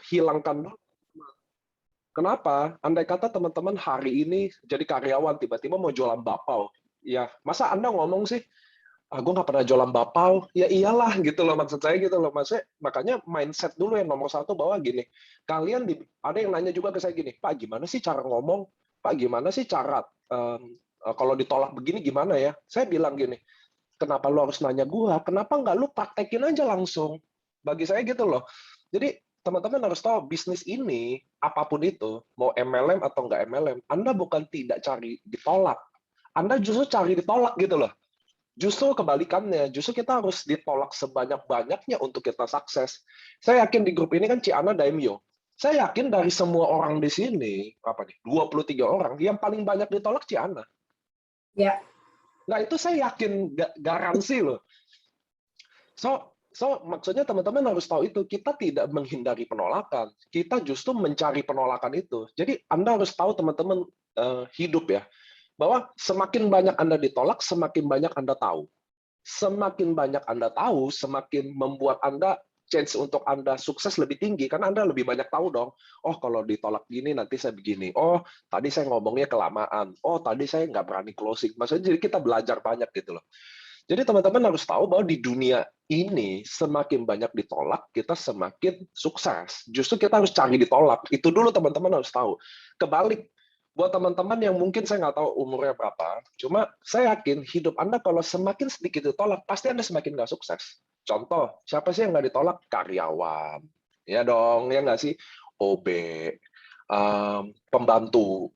hilangkan dulu. Kenapa? Andai kata teman-teman hari ini jadi karyawan, tiba-tiba mau jualan bakpao. Ya, masa Anda ngomong sih, gue nggak pernah jualan bakpao. Ya iyalah, gitu loh, maksud saya gitu loh. Maksudnya, makanya mindset dulu yang nomor satu, bahwa gini, ada yang nanya juga ke saya gini, Pak, gimana sih cara ngomong? Pak, gimana sih cara, kalau ditolak begini gimana ya? Saya bilang gini, kenapa lu harus nanya gua? Kenapa nggak lu praktekin aja langsung? Bagi saya gitu loh. Jadi teman-teman harus tahu, bisnis ini apapun itu, mau MLM atau nggak MLM, Anda bukan tidak cari ditolak, Anda justru cari ditolak gitu loh. Justru kebalikannya, justru kita harus ditolak sebanyak-banyaknya untuk kita sukses. Saya yakin di grup ini kan Ciana Daimyo. Saya yakin dari semua orang di sini, 23 orang, yang paling banyak ditolak Ciana. Ya. Nah, itu saya yakin, garansi loh. So maksudnya teman-teman harus tahu itu, kita tidak menghindari penolakan, kita justru mencari penolakan itu. Jadi Anda harus tahu teman-teman, hidup ya, bahwa semakin banyak Anda ditolak, semakin banyak Anda tahu. Semakin banyak Anda tahu, semakin membuat Anda chance untuk Anda sukses lebih tinggi, karena Anda lebih banyak tahu dong. Oh, kalau ditolak gini, nanti saya begini. Oh, tadi saya ngomongnya kelamaan. Oh, tadi saya nggak berani closing. Maksudnya jadi kita belajar banyak gitu loh. Jadi teman-teman harus tahu bahwa di dunia ini semakin banyak ditolak, kita semakin sukses. Justru kita harus cari ditolak. Itu dulu teman-teman harus tahu. Kebalik, buat teman-teman yang mungkin saya nggak tahu umurnya berapa, cuma saya yakin hidup Anda kalau semakin sedikit ditolak, pasti Anda semakin nggak sukses. Contoh, siapa sih yang nggak ditolak? Karyawan. Ya dong, ya nggak sih? OB, pembantu.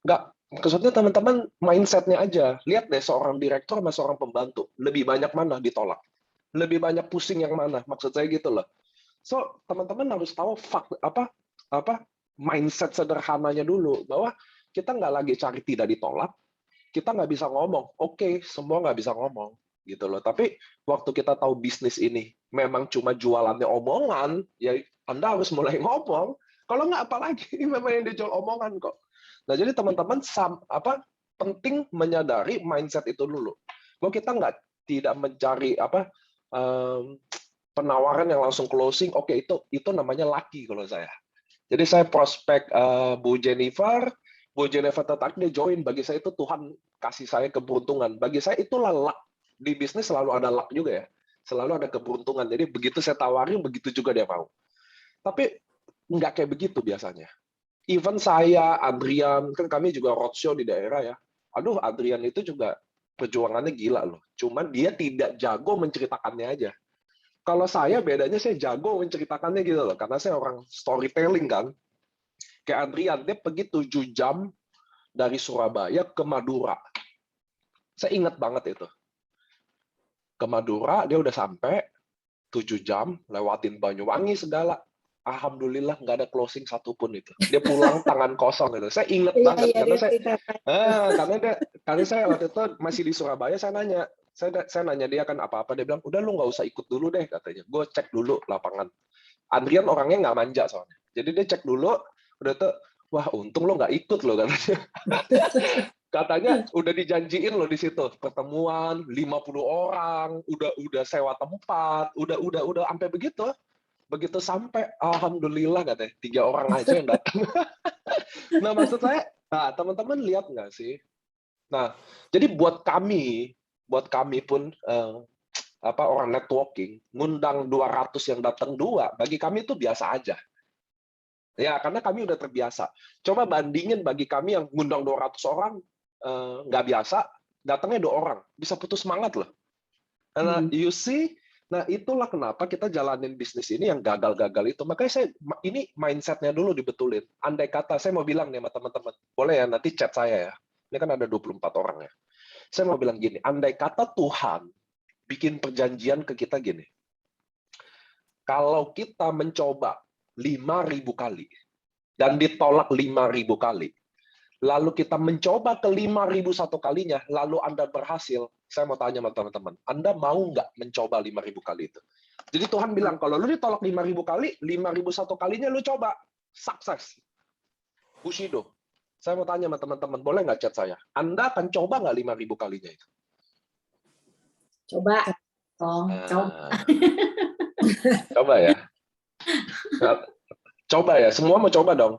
Nggak, maksudnya teman-teman mindset-nya aja. Lihat deh, seorang direktur sama seorang pembantu, lebih banyak mana ditolak? Lebih banyak pusing yang mana? Maksud saya gitu loh. So, teman-teman harus tahu mindset sederhananya dulu, bahwa kita nggak lagi cari tidak ditolak, kita nggak bisa ngomong. Oke, semua nggak bisa ngomong, gitu loh. Tapi waktu kita tahu bisnis ini memang cuma jualannya omongan, ya Anda harus mulai ngomong. Kalau nggak, apalagi memang yang dijual omongan kok. Nah, jadi teman-teman penting menyadari mindset itu dulu. Bahwa kita tidak mencari penawaran yang langsung closing. Oke, itu namanya lucky kalau saya. Jadi saya prospek Bu Jennifer tertarik, dia join. Bagi saya itu Tuhan kasih saya keberuntungan. Bagi saya itulah luck. Di bisnis selalu ada luck juga ya. Selalu ada keberuntungan. Jadi begitu saya tawarin, begitu juga dia mau. Tapi nggak kayak begitu biasanya. Even saya, Adrian, kan kami juga roadshow di daerah ya. Aduh, Adrian itu juga perjuangannya gila loh. Cuman dia tidak jago menceritakannya aja. Kalau saya bedanya, saya jago menceritakannya gitu loh. Karena saya orang storytelling kan. Kayak Adrian, dia pergi 7 jam dari Surabaya ke Madura. Saya ingat banget itu. Ke Madura, dia udah sampai 7 jam, lewatin Banyuwangi segala. Alhamdulillah nggak ada closing satupun itu. Dia pulang tangan kosong gitu. Saya ingat banget karena saya waktu itu masih di Surabaya. Saya nanya dia kan apa-apa, dia bilang udah lu nggak usah ikut dulu deh katanya. Gue cek dulu lapangan. Adrian orangnya nggak manja soalnya. Jadi dia cek dulu, udah tuh, wah untung lo nggak ikut lo katanya. Katanya udah dijanjiin lo di situ pertemuan 50 orang, udah sewa tempat, udah sampai begitu. Begitu sampai, alhamdulillah katanya 3 orang aja yang datang. Nah, maksud saya, nah teman-teman lihat nggak sih? Nah, jadi buat kami pun orang networking, ngundang 200 yang datang 2, bagi kami itu biasa aja. Ya, karena kami udah terbiasa. Coba bandingin bagi kami yang ngundang 200 orang, nggak biasa, datangnya 2 orang, bisa putus semangat loh. Karena you see, nah itulah kenapa kita jalanin bisnis ini yang gagal-gagal itu. Makanya ini mindset-nya dulu dibetulin. Andai kata, saya mau bilang nih sama teman-teman, boleh ya nanti chat saya ya. Ini kan ada 24 orang ya. Saya mau bilang gini, andai kata Tuhan bikin perjanjian ke kita gini, kalau kita mencoba 5.000 kali dan ditolak 5.000 kali, lalu kita mencoba ke 5.001 kalinya, lalu Anda berhasil, saya mau tanya sama teman-teman, Anda mau nggak mencoba 5.000 kali itu? Jadi Tuhan bilang, kalau lu ditolak 5.000 kali, 5.001 kalinya lu coba, sukses. Bushido. Saya mau tanya sama teman-teman, boleh nggak chat saya? Anda akan coba nggak 5.000 kalinya itu? Coba. Coba ya. Coba ya, semua mau coba dong.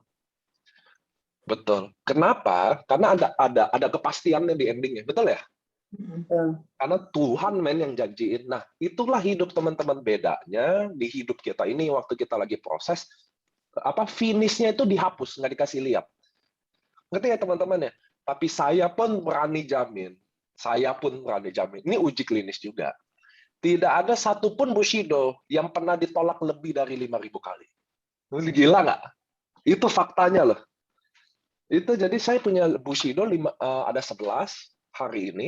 Betul. Kenapa? Karena ada kepastiannya di endingnya. Betul ya? Betul. Karena Tuhan yang janjiin. Nah, itulah hidup teman-teman, bedanya di hidup kita ini waktu kita lagi proses, finishnya itu dihapus, nggak dikasih lihat. Ngerti ya teman-teman ya? Tapi saya pun berani jamin, ini uji klinis juga. Tidak ada satupun Bushido yang pernah ditolak lebih dari 5.000 kali. Gila nggak? Itu faktanya loh. Itu jadi saya punya Bushido ada 11 hari ini,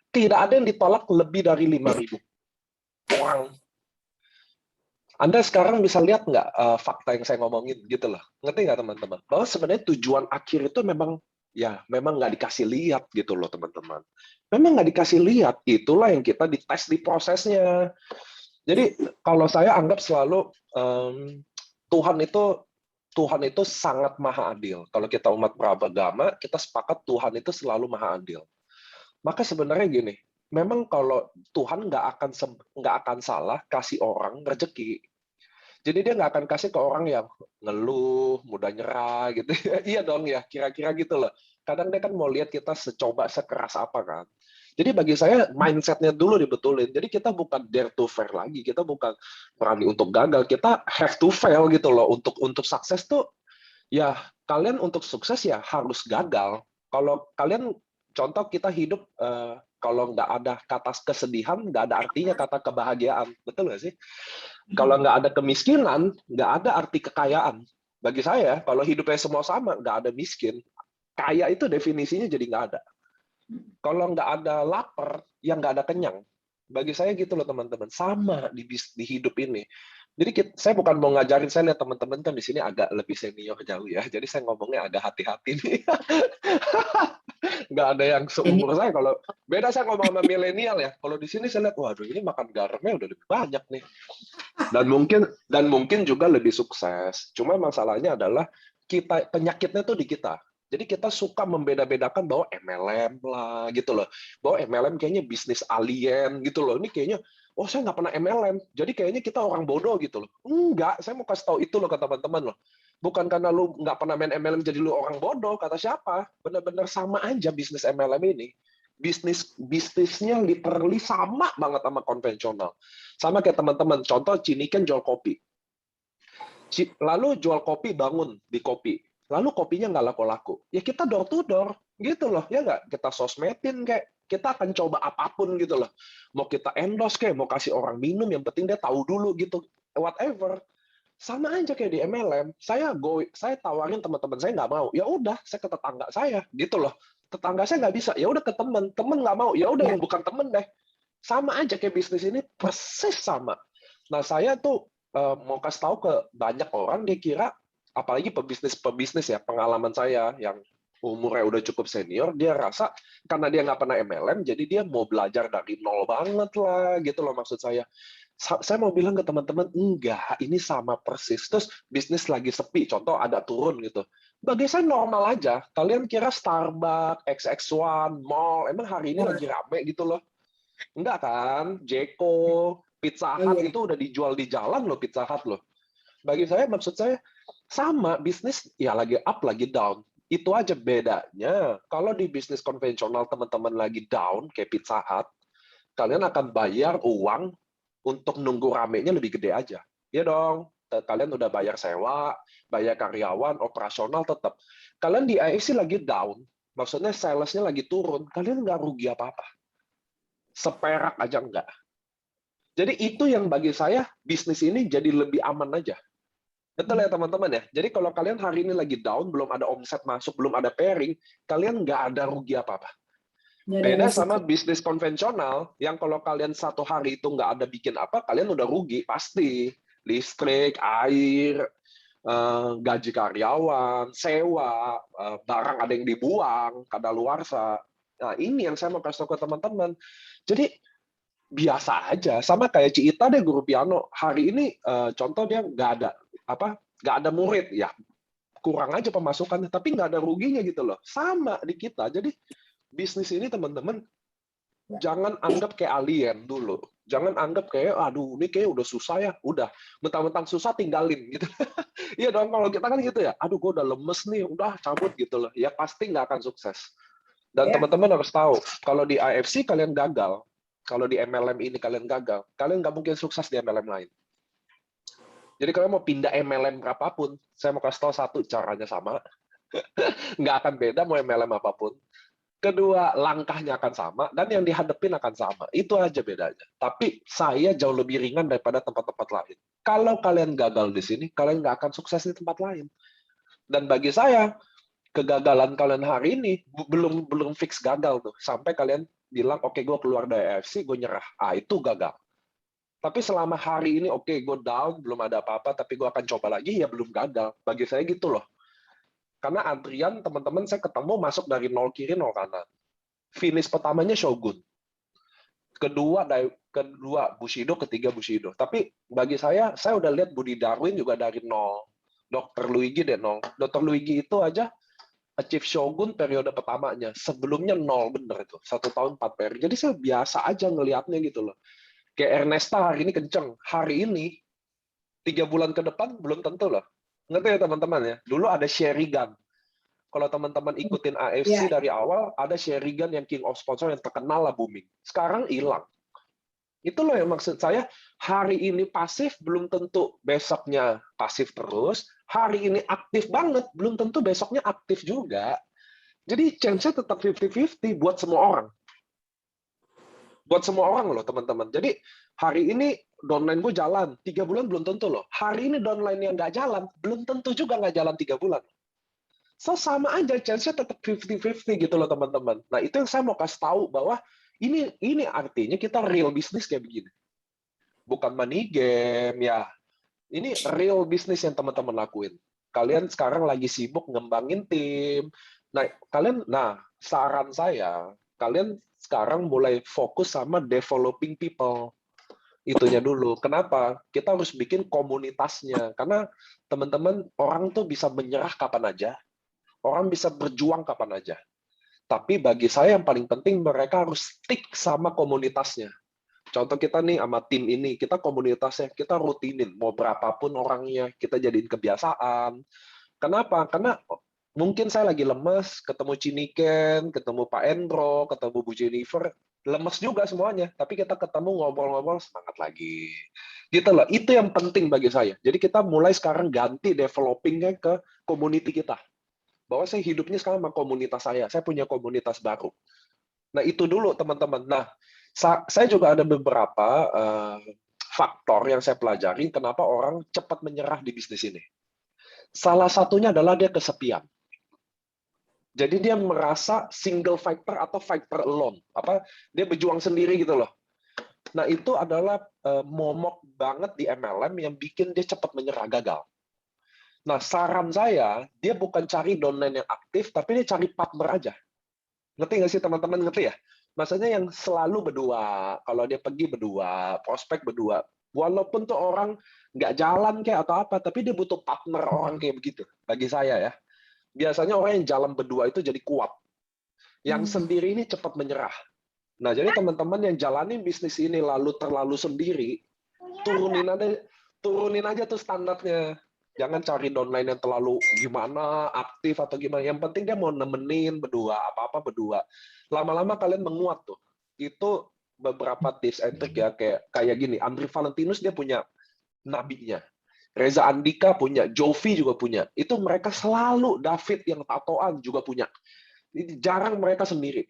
tidak ada yang ditolak lebih dari 5.000 orang. Anda sekarang bisa lihat nggak fakta yang saya ngomongin gitu loh. Ngerti nggak teman-teman? Bahwa sebenarnya tujuan akhir itu memang nggak dikasih lihat gitu loh teman-teman. Memang nggak dikasih lihat, itulah yang kita dites di prosesnya. Jadi kalau saya anggap selalu Tuhan itu sangat maha adil. Kalau kita umat beragama, kita sepakat Tuhan itu selalu maha adil. Maka sebenarnya gini, memang kalau Tuhan nggak akan salah kasih orang rezeki. Jadi dia nggak akan kasih ke orang yang ngeluh, mudah nyerah gitu. Iya dong ya, kira-kira gitu loh. Kadang dia kan mau lihat kita sekeras apa kan. Jadi bagi saya mindsetnya dulu dibetulin. Jadi kita bukan dare to fail lagi, kita bukan berani untuk gagal, kita have to fail gitu loh. Untuk sukses tuh ya kalian untuk sukses ya harus gagal. Kalau kalian contoh kita hidup kalau nggak ada kata kesedihan, nggak ada artinya kata kebahagiaan, betul nggak sih? Kalau nggak ada kemiskinan, nggak ada arti kekayaan. Bagi saya, kalau hidupnya semua sama, nggak ada miskin, kaya itu definisinya jadi nggak ada. Kalau nggak ada lapar, ya nggak ada kenyang. Bagi saya gitu loh teman-teman, sama di hidup ini. Jadi saya bukan mau ngajarin, saya lihat teman-teman kan di sini agak lebih senior jauh ya, jadi saya ngomongnya agak hati-hati nih. Nggak ada yang Ini seumur saya. Kalau beda saya ngomong sama milenial ya, kalau di sini saya lihat, waduh ini makan garamnya udah lebih banyak nih. Dan mungkin juga lebih sukses. Cuma masalahnya adalah penyakitnya tuh di kita. Jadi kita suka membeda-bedakan bahwa MLM lah gitu loh. Bahwa MLM kayaknya bisnis alien gitu loh. Ini kayaknya saya nggak pernah MLM. Jadi kayaknya kita orang bodoh gitu loh. Enggak, saya mau kasih tahu itu loh ke teman-teman loh. Bukan karena lu nggak pernah main MLM jadi lu orang bodoh, kata siapa? Benar-benar sama aja bisnis MLM ini. Bisnisnya literally sama banget sama konvensional. Sama kayak teman-teman, contoh Ciniken jual kopi. Lalu jual kopi, bangun di kopi. Lalu kopinya nggak laku-laku. Ya kita door to door, gitu loh. Ya nggak? Kita sosmedin kayak, kita akan coba apapun gitu loh. Mau kita endorse kayak, mau kasih orang minum, yang penting dia tahu dulu gitu. Whatever. Sama aja kayak di MLM. Saya tawarin teman-teman saya nggak mau. Ya udah, saya ke tetangga saya, gitu loh. Tetangga saya nggak bisa, ya udah ke temen nggak mau, ya udah yang bukan temen deh. Sama aja kayak bisnis ini, persis sama. Nah, saya tuh mau kasih tahu ke banyak orang, dia kira, apalagi pebisnis ya, pengalaman saya yang umurnya udah cukup senior, dia rasa karena dia nggak pernah MLM, jadi dia mau belajar dari nol banget lah, gitu loh maksud saya. Saya mau bilang ke teman-teman, enggak, ini sama persis. Terus bisnis lagi sepi, contoh ada turun gitu. Bagi saya normal aja. Kalian kira Starbucks, XX1, mall, emang hari ini lagi rame gitu loh? Enggak kan? Jeko, Pizza oh Hut iya, itu udah dijual di jalan loh, Pizza Hut loh. Bagi saya, maksud saya, sama bisnis ya lagi up, lagi down. Itu aja bedanya. Kalau di bisnis konvensional teman-teman lagi down, kayak Pizza Hut, kalian akan bayar uang untuk nunggu ramenya lebih gede aja. Iya dong. Kalian udah bayar sewa, bayar karyawan, operasional tetap. Kalian di IAC lagi down, maksudnya salesnya lagi turun, kalian nggak rugi apa-apa. Seperak aja enggak. Jadi itu yang bagi saya bisnis ini jadi lebih aman aja. Betul ya teman-teman ya. Jadi kalau kalian hari ini lagi down, belum ada omset masuk, belum ada pairing, kalian nggak ada rugi apa-apa. nggak ada Beda resiko. sama bisnis konvensional, yang kalau kalian satu hari itu nggak ada bikin apa, kalian udah rugi pasti. Listrik, air, gaji karyawan, sewa, barang ada yang dibuang, kadaluarsa. Nah ini yang saya mau kasih tahu ke teman-teman. Jadi biasa aja, sama kayak Ci Ita deh, guru piano hari ini contoh dia nggak ada murid ya, kurang aja pemasukannya, tapi nggak ada ruginya gitu loh, sama di kita. Jadi bisnis ini teman-teman, jangan anggap kayak alien dulu, jangan anggap kayak aduh ini kayak udah susah ya, udah mentang-mentang susah tinggalin gitu. Iya dong, kalau kita kan gitu ya, aduh gue udah lemes nih, udah cabut gitu loh. Ya pasti nggak akan sukses. Dan Ya. teman-teman harus tahu, kalau di AFC kalian gagal, kalau di MLM ini kalian gagal, kalian nggak mungkin sukses di MLM lain. Jadi kalian mau pindah MLM berapapun, saya mau kasih tahu satu, caranya sama. Nggak akan beda mau MLM apapun. Kedua, langkahnya akan sama, dan yang dihadapin akan sama. Itu aja bedanya. Tapi saya jauh lebih ringan daripada tempat-tempat lain. Kalau kalian gagal di sini, kalian nggak akan sukses di tempat lain. Dan bagi saya, kegagalan kalian hari ini belum belum fix gagal tuh. Sampai kalian bilang, oke, gue keluar dari AFC, gue nyerah. Itu gagal. Tapi selama hari ini, oke, gue down, belum ada apa-apa, tapi gue akan coba lagi, ya belum gagal. Bagi saya gitu loh. Karena Adrian, teman-teman, saya ketemu masuk dari nol kiri, nol kanan. Finish pertamanya Shogun. Kedua Bushido, ketiga Bushido. Tapi bagi saya udah lihat Budi Darwin juga dari nol. Dr. Luigi dari nol. Dr. Luigi itu aja achieve Shogun periode pertamanya. Sebelumnya nol bener itu. 1 tahun 4 peri. Jadi saya biasa aja ngelihatnya gitu loh. Kayak Ernesta hari ini kenceng. Hari ini 3 bulan ke depan belum tentu loh. Ngerti ya teman-teman ya? Dulu ada Sherigan. Kalau teman-teman ikutin AFC Ya. dari awal, ada Sherigan yang King of Sponsor yang terkenal lah booming. Sekarang hilang. Itu loh yang maksud saya, hari ini pasif belum tentu besoknya pasif terus, hari ini aktif banget belum tentu besoknya aktif juga. Jadi chance-nya tetap 50-50 buat semua orang. Buat semua orang loh teman-teman. Jadi hari ini downline gue jalan, 3 bulan belum tentu loh. Hari ini downline yang nggak jalan, belum tentu juga nggak jalan 3 bulan. So sama aja, chance-nya tetap 50-50 gitu loh teman-teman. Nah itu yang saya mau kasih tahu bahwa ini artinya kita real bisnis kayak begini. Bukan money game ya. Ini real bisnis yang teman-teman lakuin. Kalian sekarang lagi sibuk ngembangin tim. Nah, saran saya, kalian sekarang mulai fokus sama developing people. Itunya dulu. Kenapa? Kita harus bikin komunitasnya. Karena teman-teman, orang tuh bisa menyerah kapan aja. Orang bisa berjuang kapan aja. Tapi bagi saya yang paling penting, mereka harus stick sama komunitasnya. Contoh kita nih sama tim ini, kita komunitasnya, kita rutinin. Mau berapapun orangnya, kita jadiin kebiasaan. Kenapa? Karena mungkin saya lagi lemes, ketemu Ciniken, ketemu Pak Endro, ketemu Bu Jennifer, lemes juga semuanya. Tapi kita ketemu ngobrol-ngobrol, semangat lagi. Gitu loh, itu yang penting bagi saya. Jadi kita mulai sekarang ganti developing-nya ke community kita. Bahwa saya hidupnya sekarang sama komunitas saya punya komunitas baru. Nah, itu dulu teman-teman. Nah, saya juga ada beberapa faktor yang saya pelajari kenapa orang cepat menyerah di bisnis ini. Salah satunya adalah dia kesepian. Jadi dia merasa single fighter atau fighter alone. Dia berjuang sendiri gitu loh. Nah, itu adalah momok banget di MLM yang bikin dia cepat menyerah, gagal. Nah, saran saya, dia bukan cari downline yang aktif, tapi dia cari partner aja. Ngerti nggak sih teman-teman? Ngerti ya? Maksudnya yang selalu berdua, kalau dia pergi berdua, prospek berdua. Walaupun tuh orang nggak jalan kayak atau apa, tapi dia butuh partner orang kayak begitu. Bagi saya ya. Biasanya orang yang jalan berdua itu jadi kuat. Yang sendiri ini cepat menyerah. Nah, jadi teman-teman yang jalanin bisnis ini lalu terlalu sendiri, turunin aja tuh standarnya. Jangan cari downline yang terlalu gimana, aktif atau gimana. Yang penting dia mau nemenin berdua, apa-apa berdua. Lama-lama kalian menguat tuh. Itu beberapa tips and trick ya, kayak gini. Andri Valentinus dia punya nabinya. Reza Andika punya, Jovi juga punya. Itu mereka selalu, David yang tatoan juga punya. Ini jarang mereka sendiri.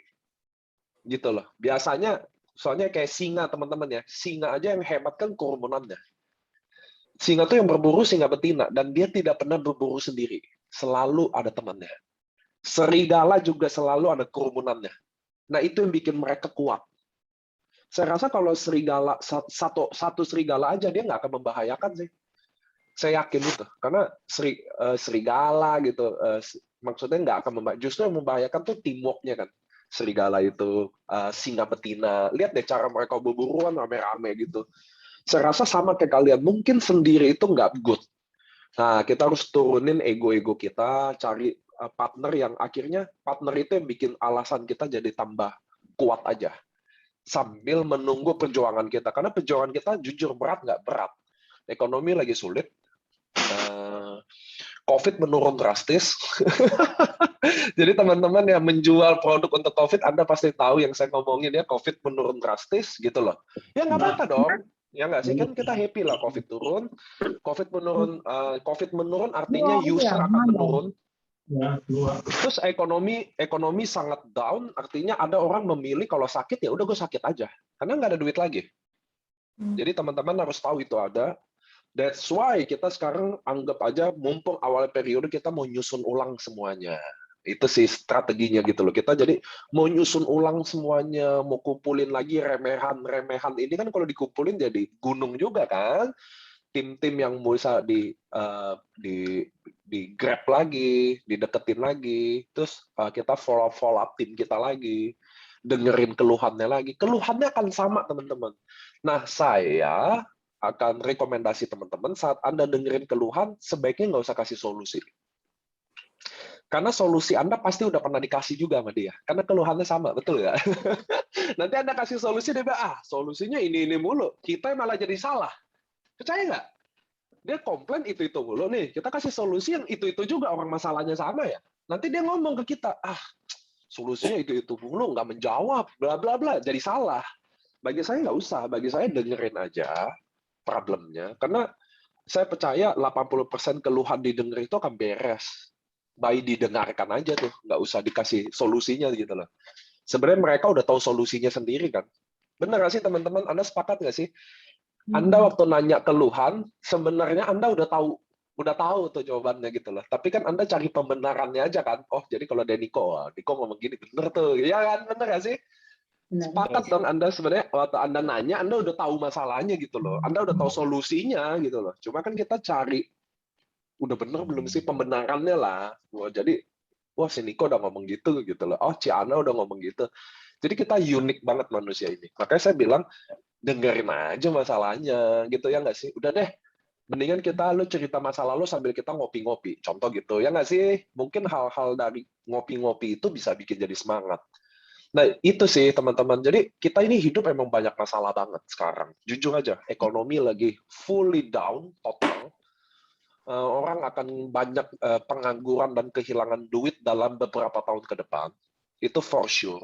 Gitu loh. Biasanya, soalnya kayak singa teman-teman ya. Singa aja yang hebat kan kerumunannya. Singa tuh yang berburu singa betina, dan dia tidak pernah berburu sendiri. Selalu ada temannya. Serigala juga selalu ada kerumunannya. Nah, itu yang bikin mereka kuat. Saya rasa kalau serigala satu serigala aja dia nggak akan membahayakan sih. Saya yakin itu, karena serigala gitu, maksudnya nggak akan membahayakan. Justru yang membahayakan tuh teamwork-nya kan. Serigala itu, singa betina. Lihat deh cara mereka berburuan rame-rame gitu. Saya rasa sama kayak kalian, mungkin sendiri itu nggak good. Nah, kita harus turunin ego-ego kita, cari partner yang akhirnya partner itu yang bikin alasan kita jadi tambah kuat aja. Sambil menunggu perjuangan kita. Karena perjuangan kita jujur berat nggak berat. Ekonomi lagi sulit. COVID menurun drastis. Jadi teman-teman yang menjual produk untuk COVID, Anda pasti tahu yang saya ngomongin ya, COVID menurun drastis gitu loh. Ya nggak apa-apa dong. Ya nggak sih, kan kita happy lah COVID turun. COVID menurun artinya user akan menurun. Terus ekonomi sangat down, artinya ada orang memilih kalau sakit ya udah gue sakit aja. Karena nggak ada duit lagi. Jadi teman-teman harus tahu itu ada. That's why kita sekarang anggap aja mumpung awal periode kita mau nyusun ulang semuanya. Itu sih strateginya gitu loh. Kita jadi mau nyusun ulang semuanya, mau kumpulin lagi remehan-remehan. Ini kan kalau dikumpulin jadi gunung juga kan. Tim-tim yang bisa di grab lagi, dideketin lagi. Terus kita follow up tim kita lagi. Dengerin keluhannya lagi. Keluhannya akan sama teman-teman. Nah, saya akan rekomendasi teman-teman saat Anda dengerin keluhan, sebaiknya nggak usah kasih solusi. Karena solusi Anda pasti udah pernah dikasih juga sama dia. Karena keluhannya sama, betul nggak? Nanti Anda kasih solusi, dia bilang, solusinya ini mulu. Kita malah jadi salah. Percaya nggak? Dia komplain itu mulu nih. Kita kasih solusi yang itu juga, orang masalahnya sama ya. Nanti dia ngomong ke kita, solusinya itu mulu, nggak menjawab, bla bla bla, jadi salah. Bagi saya nggak usah, bagi saya dengerin aja problemnya, karena saya percaya 80% keluhan didengar itu akan beres. Baik didengarkan aja tuh, nggak usah dikasih solusinya gitu loh. Sebenarnya mereka udah tahu solusinya sendiri kan. Benar nggak sih teman-teman? Anda sepakat nggak sih? Anda waktu nanya keluhan, sebenarnya Anda udah tahu tuh jawabannya gitu loh. Tapi kan Anda cari pembenarannya aja kan. Oh, jadi kalau ada Niko ngomong gini, bener tuh. Ya kan, bener nggak sih? Sepakat dong Anda sebenarnya waktu Anda nanya, Anda udah tahu masalahnya gitu loh. Anda udah tahu solusinya gitu loh. Cuma kan kita cari, udah bener belum sih pembenarannya lah. Wah, jadi, si Niko udah ngomong gitu loh. Oh, Ciana udah ngomong gitu. Jadi kita unik banget manusia ini. Makanya saya bilang, dengerin aja masalahnya gitu ya nggak sih? Udah deh, mendingan lu cerita masalah lu sambil kita ngopi-ngopi. Contoh gitu, ya nggak sih? Mungkin hal-hal dari ngopi-ngopi itu bisa bikin jadi semangat. Nah, itu sih teman-teman. Jadi kita ini hidup emang banyak masalah banget sekarang. Jujur aja, ekonomi lagi fully down, total. Orang akan banyak pengangguran dan kehilangan duit dalam beberapa tahun ke depan. Itu for sure.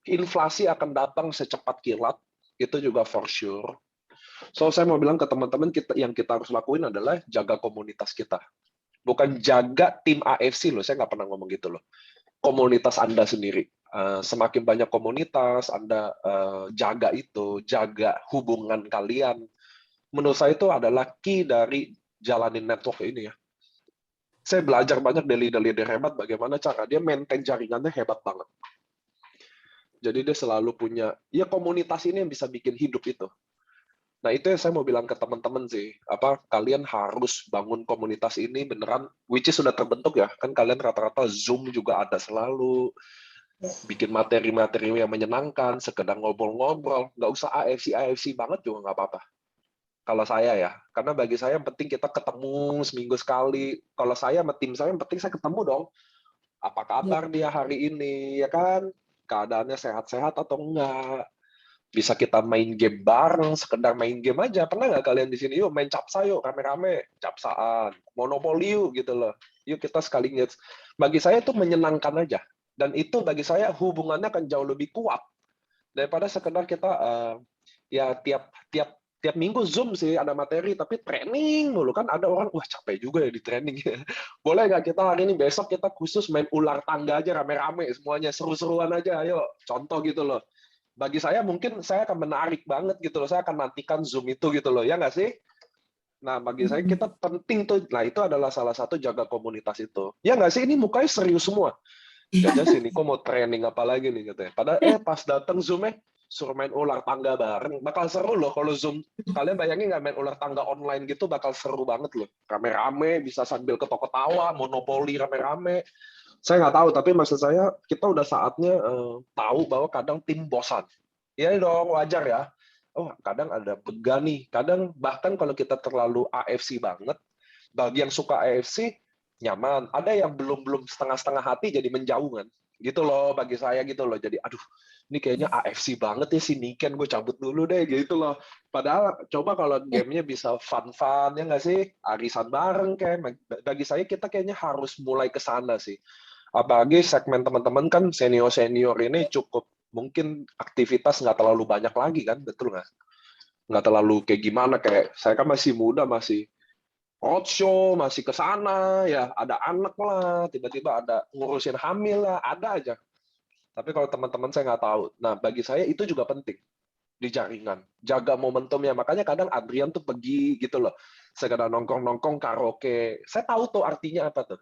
Inflasi akan datang secepat kilat, itu juga for sure. So, saya mau bilang ke teman-teman, yang kita harus lakuin adalah jaga komunitas kita. Bukan jaga tim AFC loh, saya nggak pernah ngomong gitu loh. Komunitas Anda sendiri. Semakin banyak komunitas, Anda jaga hubungan kalian. Menurut saya itu adalah key dari jalanin network ini ya. Saya belajar banyak dari leader hebat bagaimana cara dia maintain jaringannya hebat banget. Jadi dia selalu punya, ya komunitas ini yang bisa bikin hidup itu. Nah itu yang saya mau bilang ke teman-teman sih, kalian harus bangun komunitas ini beneran, which is sudah terbentuk ya, kan kalian rata-rata Zoom juga ada selalu, bikin materi-materi yang menyenangkan, sekedar ngobrol-ngobrol, nggak usah AFC banget juga nggak apa-apa. Kalau saya ya, karena bagi saya yang penting kita ketemu seminggu sekali. Kalau saya sama tim saya yang penting saya ketemu dong. Apa kabar dia hari ini, ya kan? Keadaannya sehat-sehat atau enggak? Bisa kita main game bareng, sekedar main game aja. Pernah nggak kalian di sini? Yuk main capsa yuk, rame-rame. Capsaan, monopoli yuk gitu loh. Yuk kita sekali ngets. Bagi saya itu menyenangkan aja. Dan itu bagi saya hubungannya akan jauh lebih kuat daripada sekedar kita ya tiap minggu Zoom sih ada materi, tapi training mulu kan ada orang, wah capek juga ya di training. Boleh nggak kita hari ini besok kita khusus main ular tangga aja rame-rame semuanya, seru-seruan aja, ayo contoh gitu loh. Bagi saya mungkin saya akan menarik banget gitu loh, saya akan nantikan Zoom itu gitu loh, ya nggak sih? Nah, bagi saya kita penting tuh, nah itu adalah salah satu jaga komunitas itu. Ya nggak sih, ini mukanya serius semua. Jaja sini kok mau training apa lagi nih katanya. Padahal pas datang Zoom suruh main ular tangga bareng, bakal seru loh kalau Zoom. Kalian bayangin nggak main ular tangga online gitu bakal seru banget loh. Rame-rame, bisa sambil ketawa-ketawa, monopoli rame-rame. Saya nggak tahu, tapi maksud saya kita udah saatnya tahu bahwa kadang tim bosan. Iya dong, wajar ya. Oh, kadang ada began nih. Kadang bahkan kalau kita terlalu AFC banget, bagi yang suka AFC, nyaman. Ada yang belum setengah-setengah hati jadi menjauh kan. gitu loh bagi saya gitu loh. Jadi aduh, ini kayaknya AFC banget ya si Niken, gue cabut dulu deh gitu loh. Padahal coba kalau gamenya bisa fun-fun ya nggak sih, arisan bareng kayak bagi saya kita kayaknya harus mulai ke sana sih. Apalagi segmen teman-teman kan senior-senior ini cukup mungkin aktivitas nggak terlalu banyak lagi kan, betul nggak? Nggak terlalu kayak gimana, kayak saya kan masih muda, masih roadshow, masih ke sana, ya ada anak lah, tiba-tiba ada ngurusin hamil lah, ada aja. Tapi kalau teman-teman saya nggak tahu. Nah, bagi saya itu juga penting di jaringan. Jaga momentumnya. Makanya kadang Adrian tuh pergi gitu loh. Sekedar nongkrong-nongkrong karaoke. Saya tahu tuh artinya apa tuh.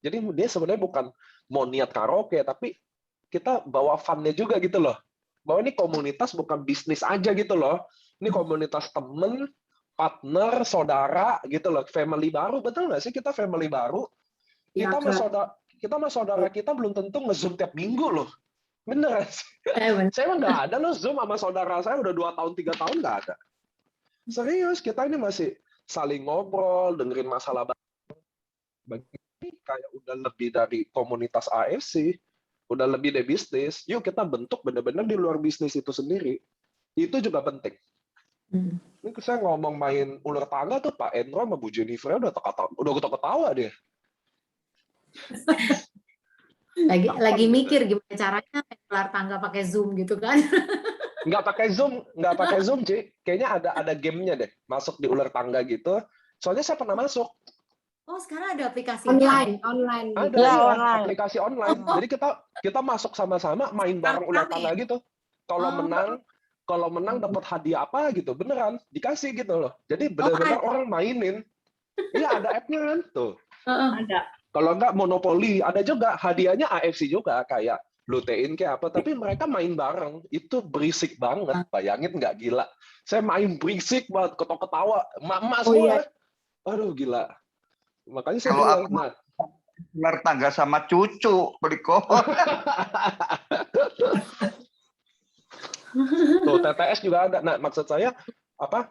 Jadi dia sebenarnya bukan mau niat karaoke, tapi kita bawa fun-nya juga gitu loh. Bahwa ini komunitas bukan bisnis aja gitu loh. Ini komunitas temen, partner, saudara gitu loh. Family baru, betul nggak sih kita family baru? Ya, Kita sama Kak. saudara kita belum tentu nge-zoom tiap minggu loh. Bener. Bener. Saya mah nggak ada loh Zoom sama saudara saya udah 2 tahun 3 tahun nggak ada. Serius, kita ini masih saling ngobrol, dengerin masalah bagi kayak udah lebih dari komunitas AFC, udah lebih dari bisnis. Yuk kita bentuk benar-benar di luar bisnis itu sendiri. Itu juga penting. Hmm. Ini saya ngomong main ular tangga tuh Pak Endro sama Bu Jennifer udah ketawa dia. Lagi mikir gimana caranya kelar tangga pakai Zoom gitu kan. Nggak pakai Zoom, Ci. Kayaknya ada gamenya deh. Masuk di ular tangga gitu. Soalnya saya pernah masuk. Oh, sekarang ada aplikasinya. Online Ada gitu. Ya, ya, online. aplikasi online. Oh. Jadi kita masuk sama-sama main bareng ular tangga gitu. Kalau menang dapat hadiah apa gitu, beneran dikasih gitu loh. Jadi benar-benar orang mainin. Iya ada app-nya kan tuh. Ada. Kalau nggak monopoli, ada juga hadiahnya AFC juga kayak lutein kayak apa. Tapi mereka main bareng itu berisik banget. Bayangin nggak gila? Saya main berisik banget, ketawa-ketawa, emak-emak Oh, semua. iya. Aduh gila. Makanya saya Kalau bilang, aku ular tangga sama cucu beli kohon. Tuh TTS juga ada. Nah, maksud saya apa?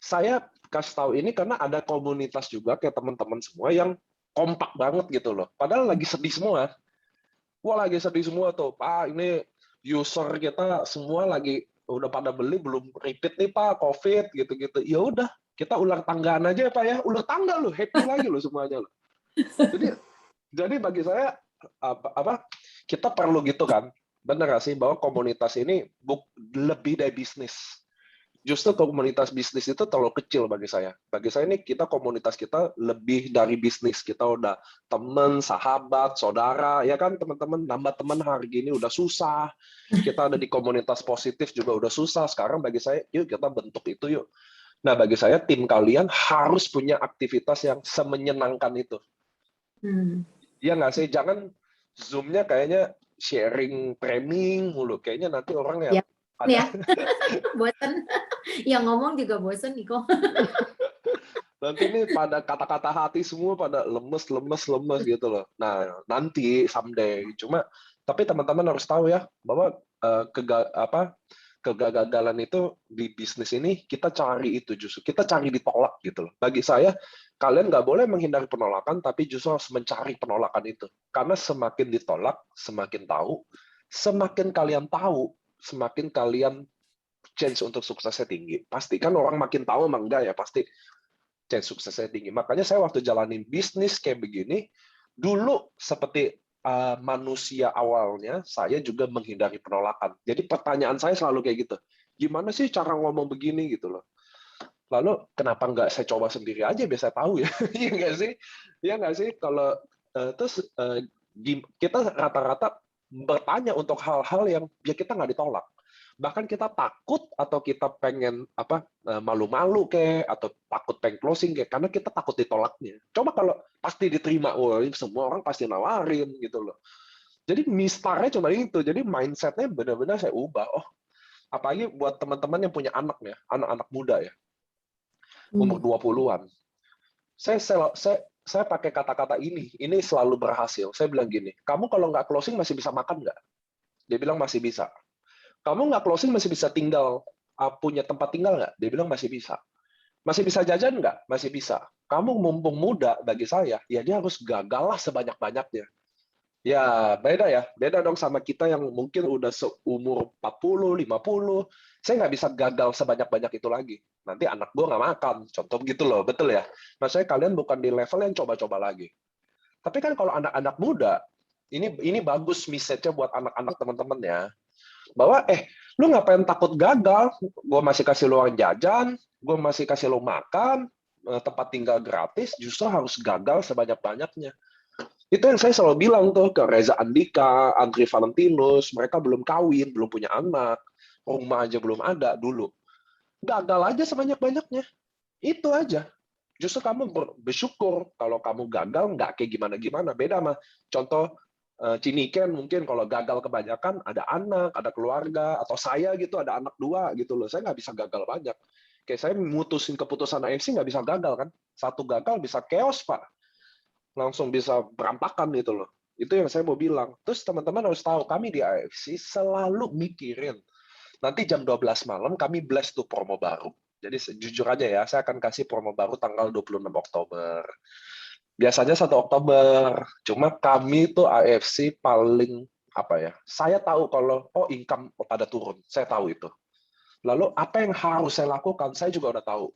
Saya kasih tahu ini karena ada komunitas juga kayak teman-teman semua yang kompak banget gitu loh. Padahal lagi sedih semua. Wah, lagi sedih semua tuh. Pak, ini user kita semua lagi udah pada beli belum repeat nih Pak, COVID gitu-gitu. Ya udah, kita ular tanggaan aja ya Pak ya. Ular tangga loh, happy lagi loh semuanya loh. Jadi bagi saya kita perlu gitu kan. Benar nggak sih bahwa komunitas ini lebih dari bisnis. Justru komunitas bisnis itu terlalu kecil bagi saya. Bagi saya ini komunitas kita lebih dari bisnis. Kita udah teman, sahabat, saudara, ya kan teman-teman. Nambah teman hari gini udah susah. Kita ada di komunitas positif juga udah susah. Sekarang bagi saya, yuk kita bentuk itu yuk. Nah bagi saya tim kalian harus punya aktivitas yang semenyenangkan itu. Iya nggak sih? Jangan Zoom-nya kayaknya sharing framing mulu. Kayaknya nanti orang ya bosan. Yang ngomong juga bosan nih kok. Nanti ini pada kata-kata hati semua pada lemes gitu loh. Nah, nanti someday. Tapi teman-teman harus tahu ya bahwa kegagalan itu di bisnis ini kita cari itu justru kita cari ditolak gitu loh. Bagi saya kalian nggak boleh menghindari penolakan, tapi justru harus mencari penolakan itu. Karena semakin ditolak, semakin tahu, semakin kalian tahu, semakin kalian chance untuk suksesnya tinggi. Pasti kan orang makin tahu emang enggak ya, pasti chance suksesnya tinggi. Makanya saya waktu jalanin bisnis kayak begini, dulu seperti manusia awalnya, saya juga menghindari penolakan. Jadi pertanyaan saya selalu kayak gitu, gimana sih cara ngomong begini gitu loh. Lalu kenapa nggak saya coba sendiri aja biar saya tahu ya, iya nggak sih? Iya nggak sih? Kalau terus kita rata-rata bertanya untuk hal-hal yang ya kita nggak ditolak. Bahkan kita takut atau kita pengen malu-malu kayak atau takut pengen closing kayak karena kita takut ditolaknya. Coba kalau pasti diterima, wah semua orang pasti nawarin gitu loh. Jadi mistarnya cuma itu. Jadi mindsetnya benar-benar saya ubah. Oh, apalagi buat teman-teman yang punya anak ya, anak-anak muda ya, umur 20-an. Saya pakai kata-kata ini selalu berhasil. Saya bilang gini, kamu kalau nggak closing masih bisa makan nggak? Dia bilang masih bisa. Kamu nggak closing masih bisa tinggal, punya tempat tinggal nggak? Dia bilang masih bisa. Masih bisa jajan nggak? Masih bisa. Kamu mumpung muda bagi saya, ya dia harus gagal lah sebanyak-banyaknya. Ya, beda ya. Beda dong sama kita yang mungkin udah seumur 40, 50. Saya nggak bisa gagal sebanyak-banyak itu lagi. Nanti anak gue nggak makan. Contoh gitu loh, betul ya? Maksudnya kalian bukan di level yang coba-coba lagi. Tapi kan kalau anak-anak muda, ini bagus message-nya buat anak-anak teman-teman ya. Bahwa, lu ngapain takut gagal? Gue masih kasih lu uang jajan, gue masih kasih lu makan, tempat tinggal gratis, justru harus gagal sebanyak-banyaknya. Itu yang saya selalu bilang tuh ke Reza Andika, Andri Valentinus, mereka belum kawin, belum punya anak, rumah aja belum ada dulu. Gagal aja sebanyak-banyaknya. Itu aja. Justru kamu bersyukur kalau kamu gagal nggak kayak gimana-gimana. Beda sama contoh Ciniken mungkin kalau gagal kebanyakan ada anak, ada keluarga, atau saya gitu ada anak 2 gitu loh. Saya nggak bisa gagal banyak. Kayak saya mutusin keputusan AFC nggak bisa gagal kan. Satu gagal bisa chaos, Pak. Langsung bisa berantakan gitu loh. Itu yang saya mau bilang. Terus teman-teman harus tahu, kami di AFC selalu mikirin. Nanti jam 12 malam kami blast tuh promo baru. Jadi jujur aja ya, saya akan kasih promo baru tanggal 26 Oktober. Biasanya 1 Oktober. Cuma kami tuh AFC paling apa ya? Saya tahu kalau income pada turun. Saya tahu itu. Lalu apa yang harus saya lakukan? Saya juga udah tahu.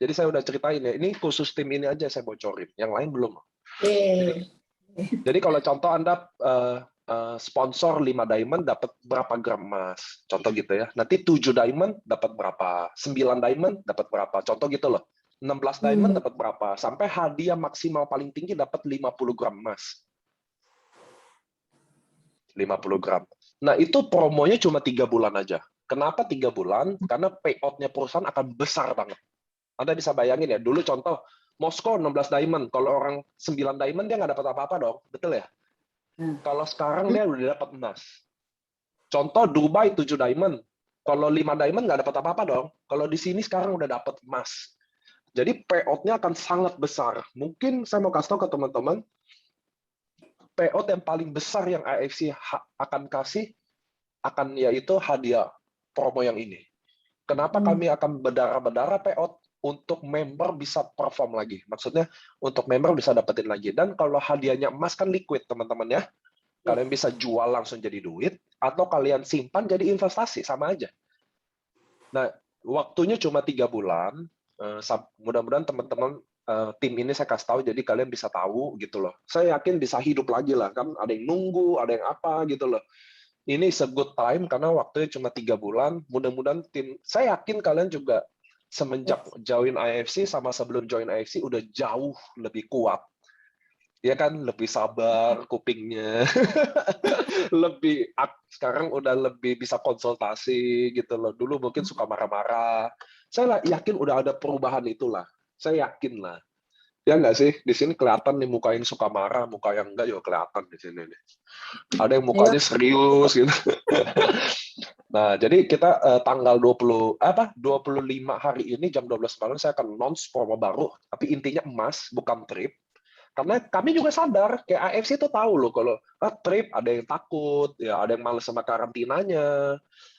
Jadi saya udah ceritain ya. Ini khusus tim ini aja saya bocorin. Yang lain belum. Jadi kalau contoh Anda sponsor 5 diamond dapat berapa gram emas. Contoh gitu ya. Nanti 7 diamond dapat berapa. 9 diamond dapat berapa. Contoh gitu loh. 16 diamond dapat berapa. Sampai hadiah maksimal paling tinggi dapat 50 gram emas. 50 gram. Nah, itu promonya cuma 3 bulan aja. Kenapa 3 bulan? Karena payout-nya perusahaan akan besar banget. Anda bisa bayangin ya, dulu contoh, Moskow 16 diamond. Kalau orang 9 diamond, dia nggak dapat apa-apa dong. Betul ya? Kalau sekarang dia udah dapat emas. Contoh Dubai 7 diamond. Kalau 5 diamond nggak dapat apa-apa dong. Kalau di sini sekarang udah dapat emas. Jadi payout-nya akan sangat besar. Mungkin saya mau kasih tahu ke teman-teman, payout yang paling besar yang AFC akan kasih akan yaitu hadiah promo yang ini. Kenapa kami akan berdarah-berdarah payout? Untuk member bisa perform lagi. Maksudnya untuk member bisa dapetin lagi. Dan kalau hadiahnya emas kan liquid, teman-teman ya. Kalian bisa jual langsung jadi duit, atau kalian simpan jadi investasi, sama aja. Nah, waktunya cuma 3 bulan. Mudah-mudahan teman-teman tim ini saya kasih tahu, jadi kalian bisa tahu gitu loh. Saya yakin bisa hidup lagi lah, kan ada yang nunggu, ada yang apa gitu loh. Ini is a good time karena waktunya cuma 3 bulan. Mudah-mudahan tim, saya yakin kalian juga semenjak join IFC sama sebelum join IFC udah jauh lebih kuat. Ya kan, lebih sabar kupingnya. Sekarang udah lebih bisa konsultasi gitu loh. Dulu mungkin suka marah-marah. Saya yakin udah ada perubahan itulah. Saya yakin lah. Ya nggak sih? Di sini kelihatan nih muka yang suka marah, muka yang enggak juga kelihatan di sini nih. Ada yang mukanya serius gitu. Nah, jadi kita tanggal 25 hari ini jam 12 malam saya akan launch promo baru, tapi intinya emas, bukan trip. Karena kami juga sadar, kayak AFC itu tahu loh kalau trip ada yang takut, ya ada yang males sama karantinanya,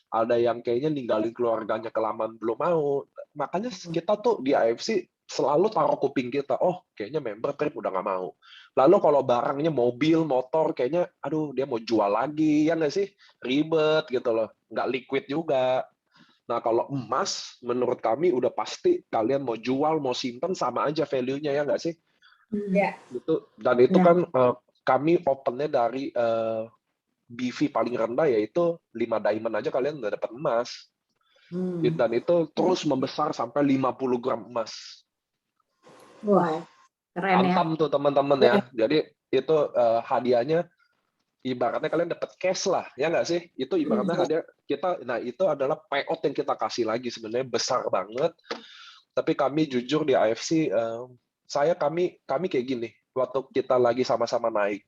ada yang kayaknya ninggalin keluarganya kelamaan belum mau. Makanya kita tuh di AFC selalu taruh kuping kita, kayaknya member trip udah nggak mau. Lalu kalau barangnya mobil, motor, kayaknya aduh dia mau jual lagi, ya nggak sih? Ribet gitu loh, nggak liquid juga. Nah kalau emas, menurut kami udah pasti kalian mau jual, mau simpen sama aja value-nya, ya nggak sih? Dan itu kan kami opennya dari BV paling rendah yaitu 5 diamond aja kalian udah dapat emas. Dan itu terus membesar sampai 50 gram emas. Wah, keren ya. Antam tuh teman-teman ya. Jadi itu hadiahnya ibaratnya kalian dapat cash lah, ya nggak sih? Itu ibaratnya hadiah kita. Nah itu adalah payout yang kita kasih lagi, sebenarnya besar banget. Tapi kami jujur di AFC, kami kayak gini. Waktu kita lagi sama-sama naik,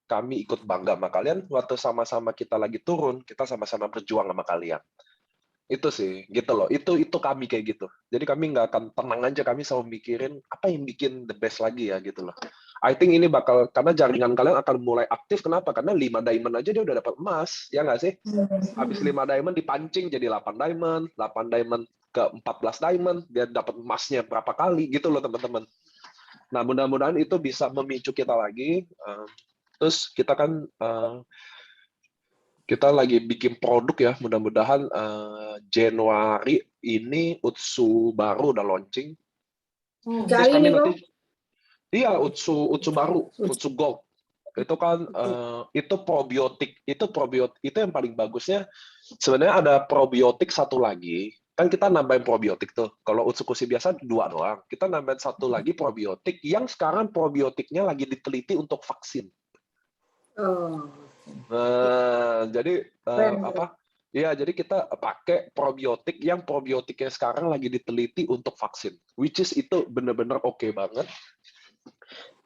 kami ikut bangga sama kalian. Waktu sama-sama kita lagi turun, kita sama-sama berjuang sama kalian. Itu sih, gitu loh. Itu kami kayak gitu. Jadi kami nggak akan tenang aja, kami selalu mikirin apa yang bikin the best lagi ya, gitu loh. I think ini bakal, karena jaringan kalian akan mulai aktif, kenapa? Karena 5 diamond aja dia udah dapat emas, ya nggak sih? Habis 5 diamond dipancing jadi 8 diamond, 8 diamond ke 14 diamond, dia dapat emasnya berapa kali, gitu loh teman-teman. Nah, mudah-mudahan itu bisa memicu kita lagi. Terus kita kan kita lagi bikin produk ya, mudah-mudahan Januari ini Utsu baru udah launching. Terus Kali kami ini kok. nanti, iya Utsu baru, Utsu Gold. Itu kan itu probiotik, itu yang paling bagusnya. Sebenarnya ada probiotik satu lagi, kan kita nambahin probiotik tuh. Kalau Utsu Kusi biasa 2 doang, kita nambahin satu lagi probiotik yang sekarang probiotiknya lagi diteliti untuk vaksin. Oh. Jadi Keren. apa? Ya, jadi kita pakai probiotik yang probiotiknya sekarang lagi diteliti untuk vaksin, which is itu benar-benar oke banget.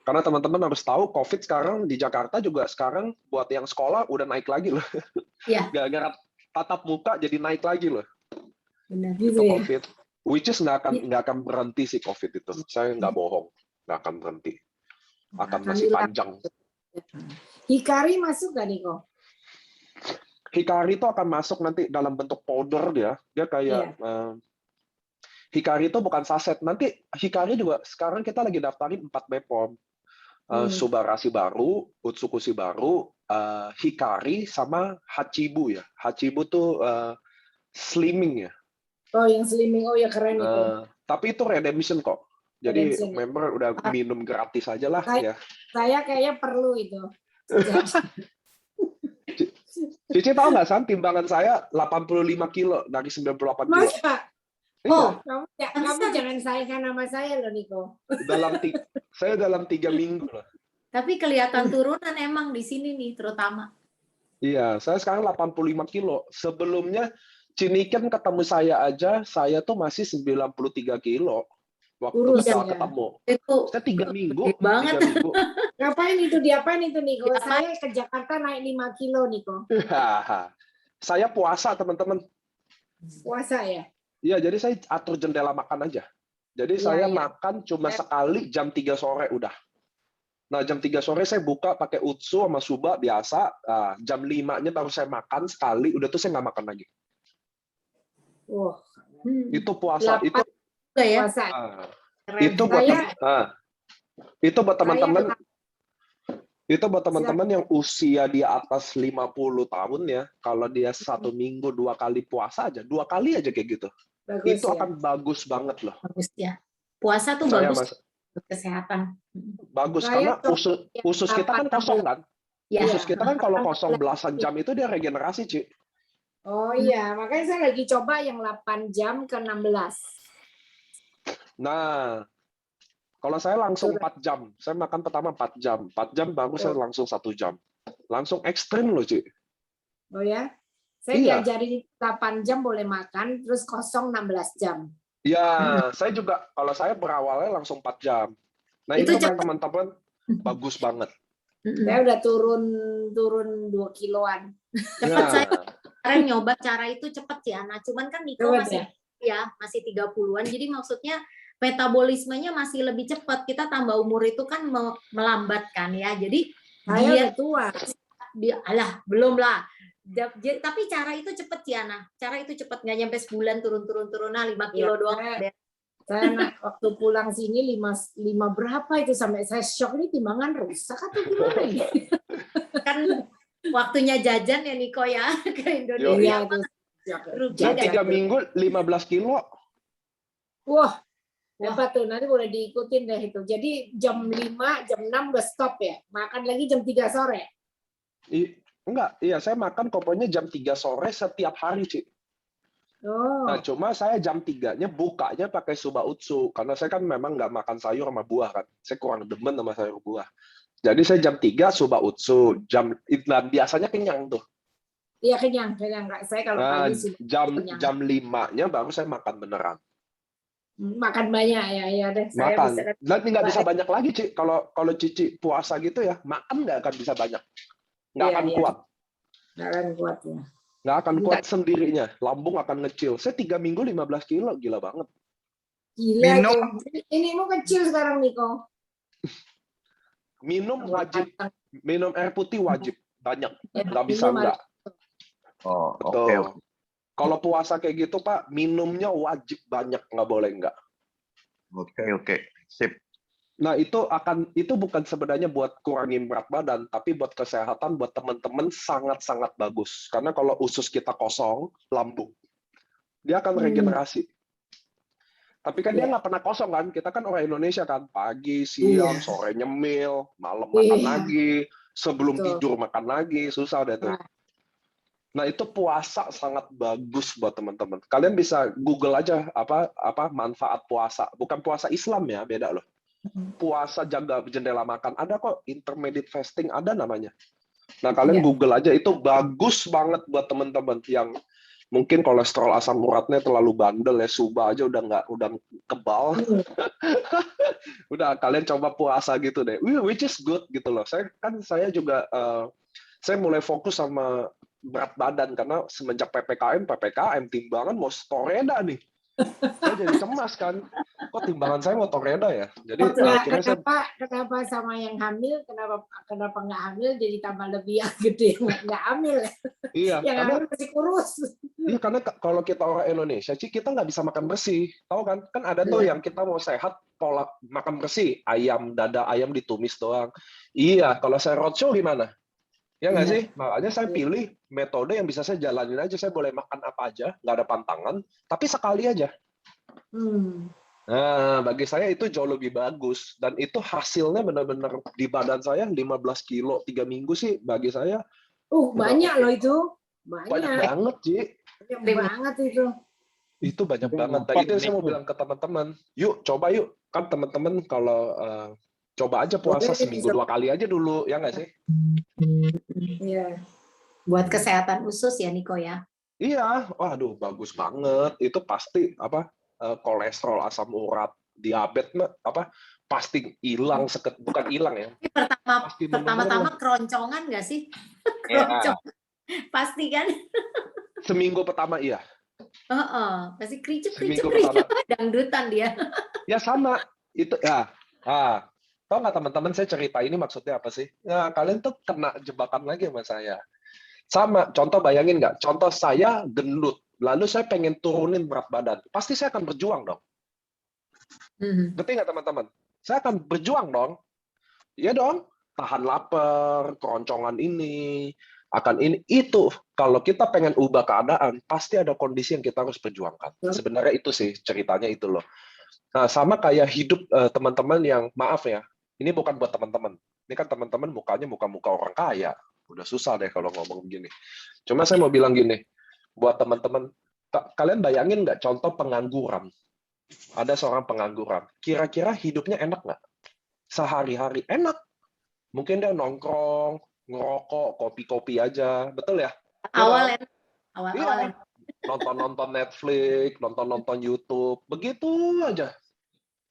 Karena teman-teman harus tahu, COVID sekarang di Jakarta juga sekarang buat yang sekolah udah naik lagi loh. Iya. Gara-gara tatap muka jadi naik lagi loh. Benar. Gitu Itu ya. COVID. Which is nggak akan berhenti sih COVID itu. Saya nggak bohong, nggak akan berhenti. Akan masih panjang. Hikari masuk gak Niko? Hikari itu akan masuk nanti dalam bentuk powder dia. Dia kayak Hikari itu bukan saset. Nanti Hikari juga sekarang kita lagi daftarin 4 BPOM. Subarasi baru, Utsukushi baru, Hikari sama Hachibu ya. Hachibu tuh slimming ya. Oh, yang slimming. Oh ya keren itu. Tapi itu redemption kok. Jadi Redemption. member udah minum gratis aja lah ya. Saya kayaknya perlu itu. Cici tahu nggak San, timbangan saya 85 kilo dari 98 kilo. Masa? Oh, Kamu jangan saingkan nama saya loh Niko. Saya dalam 3 minggu loh. tapi kelihatan turunan emang di sini nih terutama. Iya, saya sekarang 85 kilo. Sebelumnya Ciniken ketemu saya aja, saya tuh masih 93 kilo. Waktu Kurus kita ya. ketemu. Itu Saya 3 minggu. gede banget. 3 minggu. Ngapain itu? Diapain itu Niko? Diapain? Saya ke Jakarta naik 5 kilo Niko. Saya puasa teman-teman. Puasa ya? Iya, jadi saya atur jendela makan aja. Jadi saya makan cuma sekali jam 3 sore udah. Nah, jam 3 sore saya buka pakai Utsu sama Suba biasa. Jam 5-nya baru saya makan sekali, udah tuh saya nggak makan lagi. Wah. Itu puasa. Itu ya. Puasa. Itu buat itu buat teman-teman. Saya- Itu buat teman-teman yang usia di atas 50 tahun ya. Kalau dia 1 minggu 2 kali puasa aja, 2 kali aja kayak gitu. Bagus Itu ya. akan bagus banget loh. Bagus ya. Puasa tuh Saya bagus untuk kesehatan. bagus Saya karena usus kita kan kosong kan. Ya. Usus kita kan kalau kosong belasan jam itu dia regenerasi, Ci. Oh iya, makanya saya lagi coba yang 8 jam ke 16. Nah, kalau saya langsung 4 jam. Saya makan pertama 4 jam. 4 jam baru saya langsung 1 jam. Langsung ekstrim loh, Ci. Oh ya? Saya Iya. diajarin 8 jam boleh makan, terus kosong 16 jam. Ya, saya juga kalau saya berawalnya langsung 4 jam. Nah, Itu itu buat cepat. teman-teman bagus banget. Saya udah turun 2 kiloan. Cepat Nah, saya kemarin nyoba cara itu cepet sih Ana. Cuman kan Niko Cepet masih masih 30-an. Jadi maksudnya metabolismenya masih lebih cepat. Kita tambah umur itu kan melambat kan ya. Jadi Saya dia udah tua. alah belum lah. Tapi cara itu cepet sih Ana. Cara itu cepet, nggak nyampe sebulan turun 5 kilo Ya, doang. Saya waktu pulang sini 5 berapa itu sampai saya shock, ini timbangan rusak atau gimana ini? Kan waktunya jajan ya Niko ya ke Indonesia. Iya itu. Rugi saya deh. 3 minggu 15 kilo. Wah, hebat tuh, nanti boleh diikutin deh itu. Jadi jam 5, jam 6 udah stop ya. Makan lagi jam 3 sore. Enggak, iya saya makan pokoknya jam 3 sore setiap hari, Ci. Oh. Nah, cuma saya jam 3-nya bukanya pakai Suba Utsu. Karena saya kan memang nggak makan sayur sama buah kan. Saya kurang demen sama sayur buah. Jadi saya jam 3 Suba Utsu. Dan biasanya kenyang tuh. Iya kenyang. Saya kalau Nah, pagi sudah kenyang. jam 5-nya baru saya makan beneran. Makan banyak ya deh. Saya Makan. bisa. Dan nggak bisa banyak lagi, Ci. Kalau Cici puasa gitu ya, makan nggak akan bisa banyak. Nggak akan kuat. Nggak akan kuat ya. Nggak akan kuat sendirinya. Lambung akan ngecil. Saya 3 minggu 15 kilo. Gila banget. Gila Minum. itu. Ini mau kecil sekarang Niko. Minum wajib. Minum air putih wajib. Banyak. Nggak bisa minum nggak. Oh, Betul. oke. Kalau puasa kayak gitu, Pak, minumnya wajib banyak. Nggak boleh nggak. Oke. Sip. Nah, itu bukan sebenarnya buat kurangin berat badan, tapi buat kesehatan, buat teman-teman sangat-sangat bagus. Karena kalau usus kita kosong, lambung, dia akan regenerasi. Tapi kan dia Iya. nggak pernah kosong kan, kita kan orang Indonesia kan, pagi, Iya. siang, sore nyemil, malam makan Iya. lagi, sebelum Betul. tidur makan lagi, susah deh tuh. Nah, Nah, itu puasa sangat bagus buat teman-teman. Kalian bisa Google aja apa manfaat puasa. Bukan puasa Islam ya, beda loh. Puasa jaga jendela makan, ada kok intermittent fasting, ada namanya. Nah, kalian Iya. Google aja, itu bagus banget buat teman-teman yang mungkin kolesterol asam uratnya terlalu bandel ya, suba aja udah kebal. Udah kalian coba puasa gitu deh. Which is good gitu loh. Saya juga saya mulai fokus sama berat badan karena semenjak PPKM timbangan mau toreda nih. Saya jadi cemas kan, kok timbangan saya mau toreda ya. Jadi akhirnya saya Kenapa sama yang hamil, kenapa nggak hamil jadi tambah lebih yang gede yang nggak hamil, iya yang karena hamil masih kurus. iya karena kalau kita orang Indonesia sih kita nggak bisa makan bersih, tahu kan? Kan ada tuh Iya. yang kita mau sehat pola makan bersih, ayam dada ayam ditumis doang. Iya, kalau saya roadshow gimana? Ya nggak Iya. sih? Makanya saya Iya. pilih metode yang bisa saya jalanin aja. Saya boleh makan apa aja, nggak ada pantangan, tapi sekali aja. Nah, bagi saya itu jauh lebih bagus. Dan itu hasilnya benar-benar di badan saya 15 kilo 3 minggu sih, bagi saya udah Banyak oke. loh itu. Banyak Banyak. banget, Ji. Banyak banget itu. Itu banyak banget. Nah, itu yang saya mau bilang ke teman-teman. Yuk, coba yuk. Kan teman-teman kalau coba aja puasa Boleh, seminggu 2 kali aja dulu, ya nggak sih? Iya. Buat kesehatan usus ya, Niko ya. Iya, waduh bagus banget. Itu pasti kolesterol, asam urat, diabetes pasti hilang bukan hilang ya. Tapi Pasti pertama-tama menurun. keroncongan nggak sih? Ya, Keroncongan. Pasti kan? seminggu pertama iya. Pasti kricuk Seminggu pertama. dangdutan dia. Ya sama itu ya. Tahu nggak teman-teman saya cerita ini maksudnya apa sih? Ya, kalian tuh kena jebakan lagi sama saya. Sama, contoh bayangin nggak? Contoh saya gendut, lalu saya pengen turunin berat badan. Pasti saya akan berjuang dong. Ngerti nggak teman-teman? Saya akan berjuang dong. Iya dong, tahan lapar, keroncongan ini, akan ini, itu. Kalau kita pengen ubah keadaan, pasti ada kondisi yang kita harus perjuangkan. Sebenarnya itu sih, ceritanya itu loh. Nah, sama kayak hidup teman-teman yang, maaf ya, ini bukan buat teman-teman. Ini kan teman-teman mukanya muka-muka orang kaya. Udah susah deh kalau ngomong begini. Cuma saya mau bilang gini, buat teman-teman, kalian bayangin nggak contoh pengangguran? Ada seorang pengangguran, kira-kira hidupnya enak nggak? Sehari-hari enak. Mungkin dia nongkrong, ngerokok, kopi-kopi aja, betul ya? Awal Iya, nonton-nonton Netflix, nonton-nonton YouTube, begitu aja.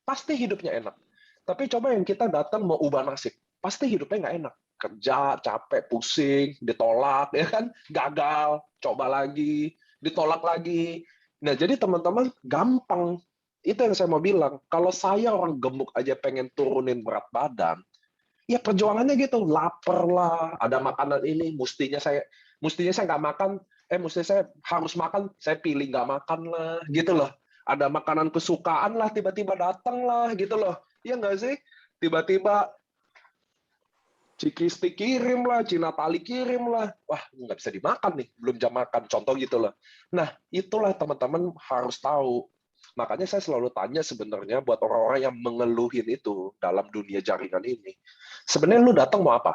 Pasti hidupnya enak. Tapi coba yang kita datang mau ubah nasib, pasti hidupnya nggak enak. Kerja, capek, pusing, ditolak, ya kan? Gagal, coba lagi, ditolak lagi. Nah, jadi teman-teman, gampang. Itu yang saya mau bilang. Kalau saya orang gemuk aja pengen turunin berat badan, ya perjuangannya gitu, lapar lah, ada makanan ini, mestinya saya nggak makan, mestinya saya harus makan, saya pilih nggak makan lah, gitu loh. Ada makanan kesukaan lah, tiba-tiba datang lah, gitu loh. Iya nggak sih? Tiba-tiba Cikisti kirim lah, Cina Tali kirim lah. Wah, nggak bisa dimakan nih, belum jam makan. Contoh gitu loh. Nah, itulah teman-teman harus tahu. Makanya saya selalu tanya sebenarnya buat orang-orang yang mengeluhin itu dalam dunia jaringan ini. Sebenarnya lu datang mau apa?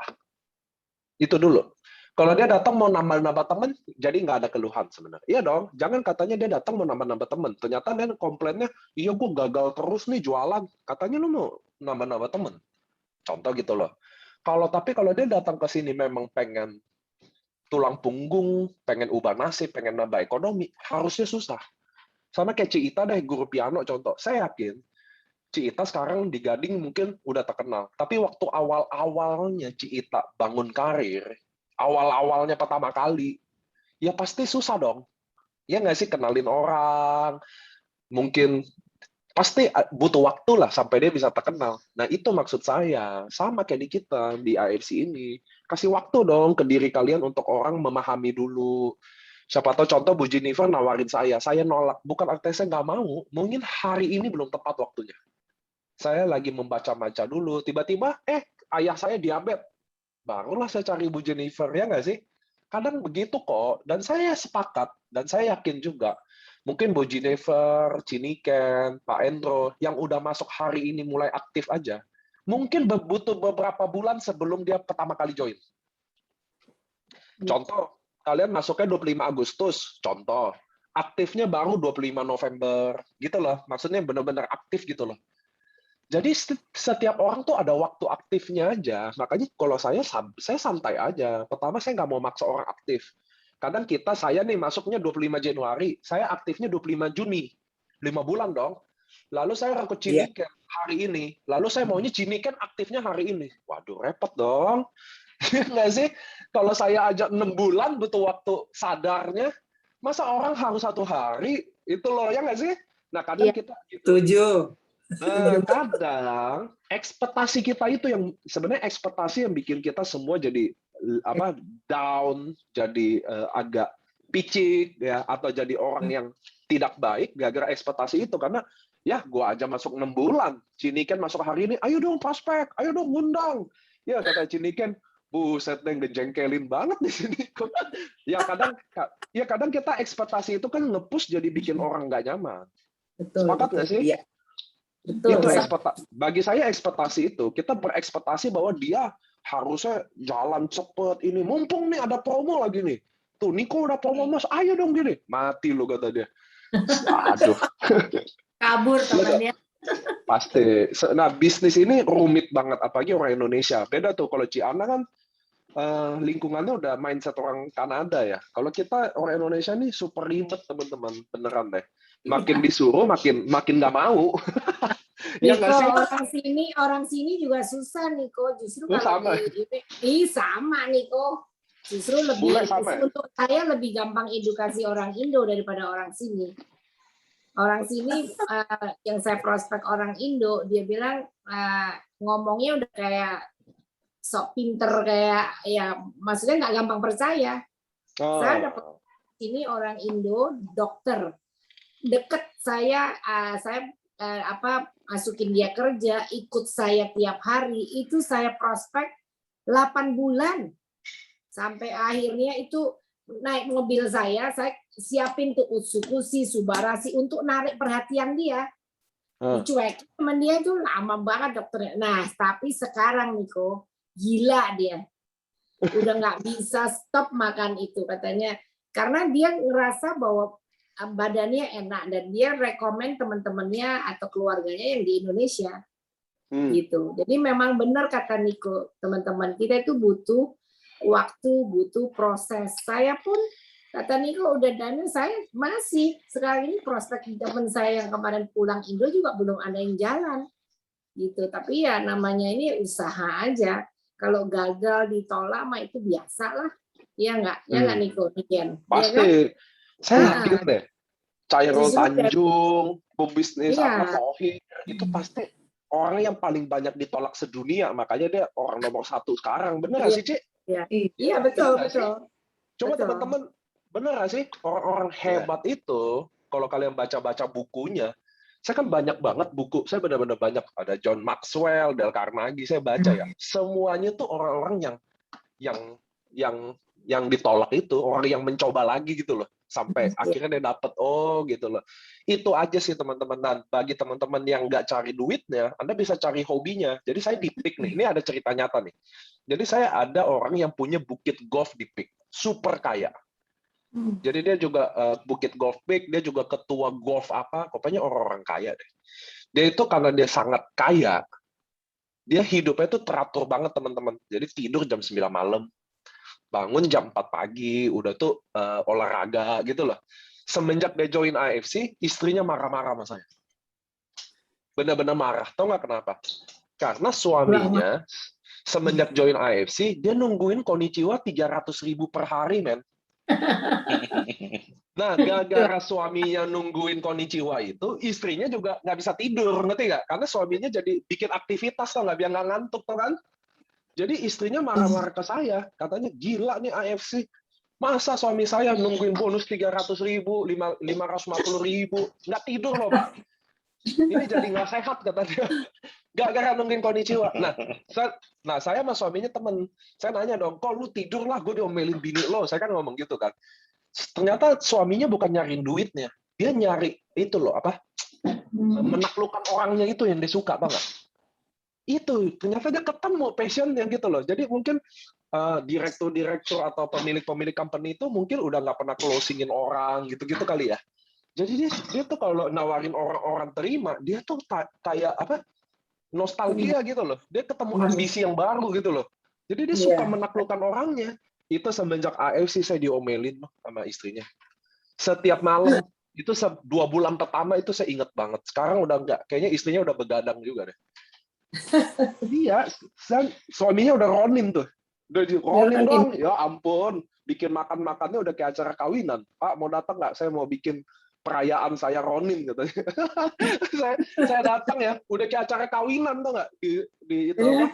Itu dulu. Kalau dia datang mau nambah-nambah teman, jadi nggak ada keluhan sebenarnya. Iya dong, jangan katanya dia datang mau nambah-nambah teman. Ternyata dia komplainnya, iya gue gagal terus nih jualan. Katanya lu mau nambah-nambah teman. Contoh gitu loh. Tapi kalau dia datang ke sini memang pengen tulang punggung, pengen ubah nasib, pengen nambah ekonomi, harusnya susah. Sama kayak Ci Ita deh, guru piano contoh. Saya yakin Ci Ita sekarang di Gading mungkin udah terkenal. Tapi waktu awal-awalnya Ci Ita bangun karir, awal-awalnya pertama kali, ya pasti susah dong. Ya nggak sih, kenalin orang, mungkin pasti butuh waktu lah sampai dia bisa terkenal. Nah, itu maksud saya. Sama kayak di kita, di AFC ini. Kasih waktu dong ke diri kalian untuk orang memahami dulu. Siapa tahu contoh Bu Jennifer nawarin saya nolak. Bukan artinya saya nggak mau, mungkin hari ini belum tepat waktunya. saya lagi membaca-baca dulu, tiba-tiba ayah saya diabetes. Barulah saya cari Bu Jennifer, ya nggak sih? Kadang begitu kok, dan saya sepakat, dan saya yakin juga, mungkin Bu Jennifer, Ciniken, Pak Endro, yang udah masuk hari ini mulai aktif aja, mungkin butuh beberapa bulan sebelum dia pertama kali join. Contoh, kalian masuknya 25 Agustus, contoh. Aktifnya baru 25 November, gitu loh. Maksudnya benar-benar aktif gitu loh. Jadi setiap orang tuh ada waktu aktifnya aja. Makanya kalau saya santai aja. Pertama saya nggak mau maksa orang aktif. Kadang saya nih masuknya 25 Januari, saya aktifnya 25 Juni. 5 bulan dong. Lalu saya ke Ciniken hari ini. Lalu saya maunya Ciniken aktifnya hari ini. Waduh, repot dong. Nggak sih? Kalau saya ajak 6 bulan butuh waktu sadarnya, masa orang harus 1 hari? Itu loh, ya nggak sih? Nah, kadang kita gitu. Setuju. Kadang ekspektasi kita itu yang sebenarnya ekspektasi yang bikin kita semua jadi down, jadi agak picik ya, atau jadi orang yang tidak baik gara-gara ekspektasi itu. Karena ya gua aja masuk 6 bulan, Ciniken masuk hari ini, ayo dong prospek, ayo dong ngundang. Ya kata Ciniken, buset deh, ngejengkelin banget di sini. Ya kadang kita ekspektasi itu kan nge-push jadi bikin orang nggak nyaman. Betul. Sepakat nggak sih? Iya. Betul. Itu bagi saya ekspektasi itu, kita berekspektasi bahwa dia harusnya jalan cepet ini, mumpung nih ada promo lagi nih. Tuh, Niko udah promo Mas, ayo dong gini. Mati lu kata dia. Aduh. Kabur temannya. Pasti. Nah, bisnis ini rumit banget, apalagi orang Indonesia. Beda tuh kalau Ciana kan lingkungannya udah mindset orang Kanada ya. Kalau kita orang Indonesia nih super ribet teman-teman, beneran deh. Makin disuruh makin nggak mau. Ya nggak sih? Orang sini juga susah Niko. Justru sama. Sama Niko. Justru untuk saya lebih gampang edukasi orang Indo daripada orang sini. Orang sini yang saya prospek orang Indo, dia bilang ngomongnya udah kayak sok pinter, kayak ya maksudnya nggak gampang percaya. Saya dapat ini orang Indo, dokter deket saya masukin dia kerja, ikut saya tiap hari, itu saya prospek 8 bulan sampai akhirnya itu naik mobil saya siapin tuh Utsukushi, Subarasi untuk narik perhatian dia. Dicuek teman dia itu lama banget dokternya. Nah tapi sekarang Niko gila dia, udah nggak bisa stop makan itu katanya, karena dia ngerasa bahwa badannya enak dan dia rekomen teman-temannya atau keluarganya yang di Indonesia gitu. Jadi memang benar kata Niko, teman-teman kita itu butuh waktu, butuh proses. Saya pun kata Niko udah dana, saya masih sekarang ini prospek teman saya yang kemarin pulang Indo juga belum ada yang jalan gitu. Tapi ya namanya ini usaha aja. Kalau gagal ditolak mah itu biasa lah. Iya nggak? Ya nggak Niko? Pasti. Ya kan? Saya yakin deh. Cairul Tanjung, pebisnis Sohir, itu pasti orang yang paling banyak ditolak sedunia. Makanya dia orang nomor 1 sekarang. Bener nggak sih, Ci? Iya, betul. Coba teman-teman, bener nggak sih? Orang-orang hebat itu, kalau kalian baca-baca bukunya, saya kan banyak banget buku. Saya benar-benar banyak. Ada John Maxwell, Dale Carnegie, saya baca ya. Semuanya tuh orang-orang yang ditolak itu, orang yang mencoba lagi gitu loh. Sampai akhirnya dia dapet, gitu loh. Itu aja sih teman-teman. Dan bagi teman-teman yang nggak cari duitnya, Anda bisa cari hobinya. Jadi saya di Peak nih, ini ada cerita nyata nih. Jadi saya ada orang yang punya bukit golf di Peak, super kaya. Jadi dia juga bukit golf Peak, dia juga ketua golf pokoknya orang-orang kaya deh. Dia itu karena dia sangat kaya, dia hidupnya itu teratur banget teman-teman. Jadi tidur jam 9 malam, bangun jam 4 pagi, udah tuh olahraga gitu loh. Semenjak dia join AFC, istrinya marah-marah sama saya. Benar-benar marah. Tahu nggak kenapa? Karena suaminya semenjak join AFC, dia nungguin konnichiwa 300.000 per hari, men. Nah, gara-gara suaminya nungguin konnichiwa itu, istrinya juga nggak bisa tidur, ngerti nggak? Karena suaminya jadi bikin aktivitas, tau nggak? Biar nggak ngantuk, tau kan? Jadi istrinya marah-marah ke saya, katanya gila nih AFC. Masa suami saya nungguin bonus 300.000, 550.000, nggak tidur loh Pak. Ini jadi nggak sehat kata dia. Gara-gara nungguin konnichiwa. Nah, saya sama suaminya temen. Saya nanya dong, kok lu tidur lah, gue diomelin bini lo. Saya kan ngomong gitu kan. Ternyata suaminya bukan nyariin duitnya. Dia nyari itu loh, apa? Menaklukkan orangnya itu yang dia suka, tau nggak? Itu, ternyata dia ketemu passionnya gitu loh. Jadi mungkin direktur-direktur atau pemilik-pemilik company itu mungkin udah nggak pernah closingin orang gitu-gitu kali ya. Jadi dia tuh kalau nawarin orang-orang terima, dia tuh kayak apa? Nostalgia gitu loh. Dia ketemu ambisi yang baru gitu loh. Jadi dia suka menaklukkan orangnya. Itu semenjak AFC saya diomelin sama istrinya. Setiap malam itu 2 bulan pertama itu saya inget banget. Sekarang udah enggak. Kayaknya istrinya udah begadang juga deh. Iya, suaminya udah Ronin tuh. Udah di Ronin dong. Ya ampun, bikin makan-makannya udah kayak acara kawinan. Pak, mau datang nggak? Saya mau bikin perayaan saya Ronin katanya. saya datang ya, udah kayak acara kawinan tuh nggak di itu apa?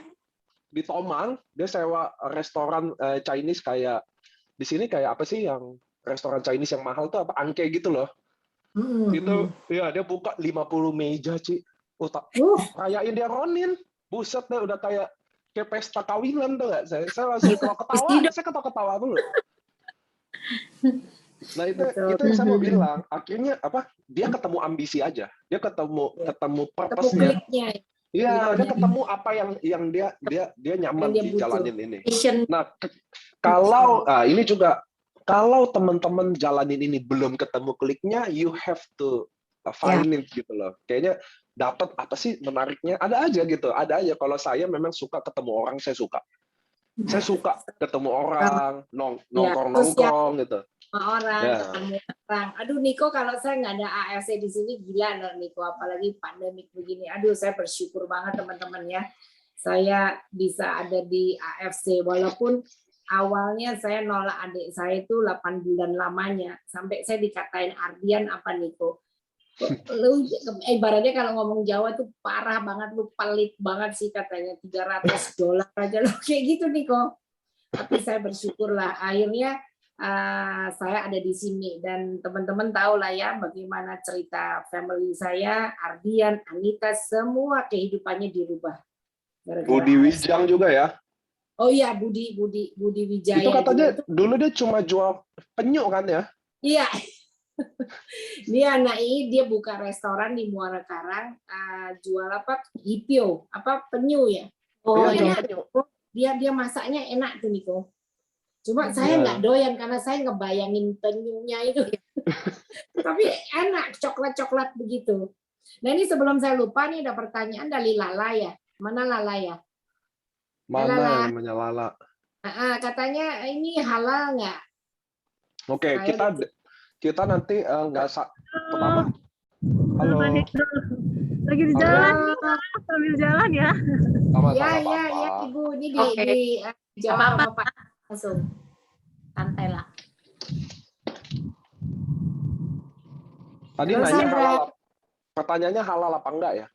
Di Tomang, dia sewa restoran Chinese kayak di sini kayak apa sih yang restoran Chinese yang mahal tuh apa angke gitu loh. Itu ya dia buka 50 meja, Ci. Rayain dia Ronin. Buset deh udah kayak pesta kawinan tuh nggak? Saya langsung ketawa, saya ketawa dulu. Nah itu yang saya mau bilang. Akhirnya apa? Dia ketemu ambisi aja. Dia ketemu purpose-nya. Iya, dia ketemu apa yang dia nyaman di jalanin ini. Nah, ini juga kalau teman-teman jalanin ini belum ketemu kliknya, you have to find it gitu loh. Kayaknya dapat apa sih menariknya? Ada aja gitu, ada aja. Kalau saya memang suka ketemu orang, saya suka. Saya suka ketemu orang, nongkrong gitu. Ketemu orang. Aduh Niko, kalau saya nggak ada AFC di sini gila loh Niko, apalagi pandemik begini. Aduh saya bersyukur banget teman-teman ya. Saya bisa ada di AFC walaupun awalnya saya nolak adik saya itu 8 bulan lamanya sampai saya dikatain Ardian apa Niko. Lu ibaratnya kalau ngomong Jawa tuh parah banget, lu pelit banget sih katanya, $300 aja lo kayak gitu Niko. Tapi saya bersyukur lah akhirnya saya ada di sini dan teman-teman tahu lah ya bagaimana cerita family saya, Ardian, Anita, semua kehidupannya dirubah. Budi Wijang juga ya? Oh iya, Budi Wijaya. Itu katanya dulu dia cuma jual penyu kan ya? Iya. Dia buka restoran di Muara Karang, jual apa? Hipio, apa penyu ya? Oh iya, iya. Dia masaknya enak tuh Niko. Cuma saya nggak doyan karena saya ngebayangin penyunya itu. Tapi enak, coklat-coklat begitu. Nah ini sebelum saya lupa nih ada pertanyaan dari Lala ya. Mana Lala ya? Mana Lala. Namanya Lala? Katanya ini halal nggak? Oke, kita nanti nggak pertama. Halo. Lagi di jalan, sambil jalan ya. Ya, Ibu ini di jawab Bapak langsung. Santai lah. Tadi nanya halal. Pertanyaannya halal apa enggak ya?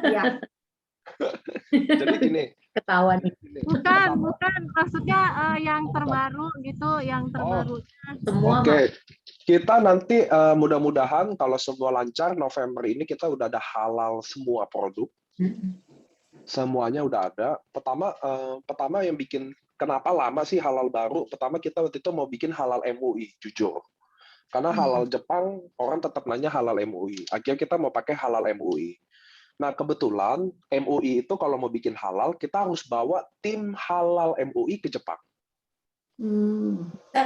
Iya. Jadi gini. Ketahuan. Bukan. Maksudnya yang terbaru gitu, yang terbaru. Semua. Oke. Kita nanti mudah-mudahan kalau semua lancar November ini kita udah ada halal semua produk. Semuanya udah ada. Pertama yang bikin kenapa lama sih halal baru? Pertama kita waktu itu mau bikin halal MUI, jujur. Karena halal Jepang orang tetap nanya halal MUI. Akhirnya kita mau pakai halal MUI. Nah, kebetulan MUI itu kalau mau bikin halal, kita harus bawa tim halal MUI ke Jepang.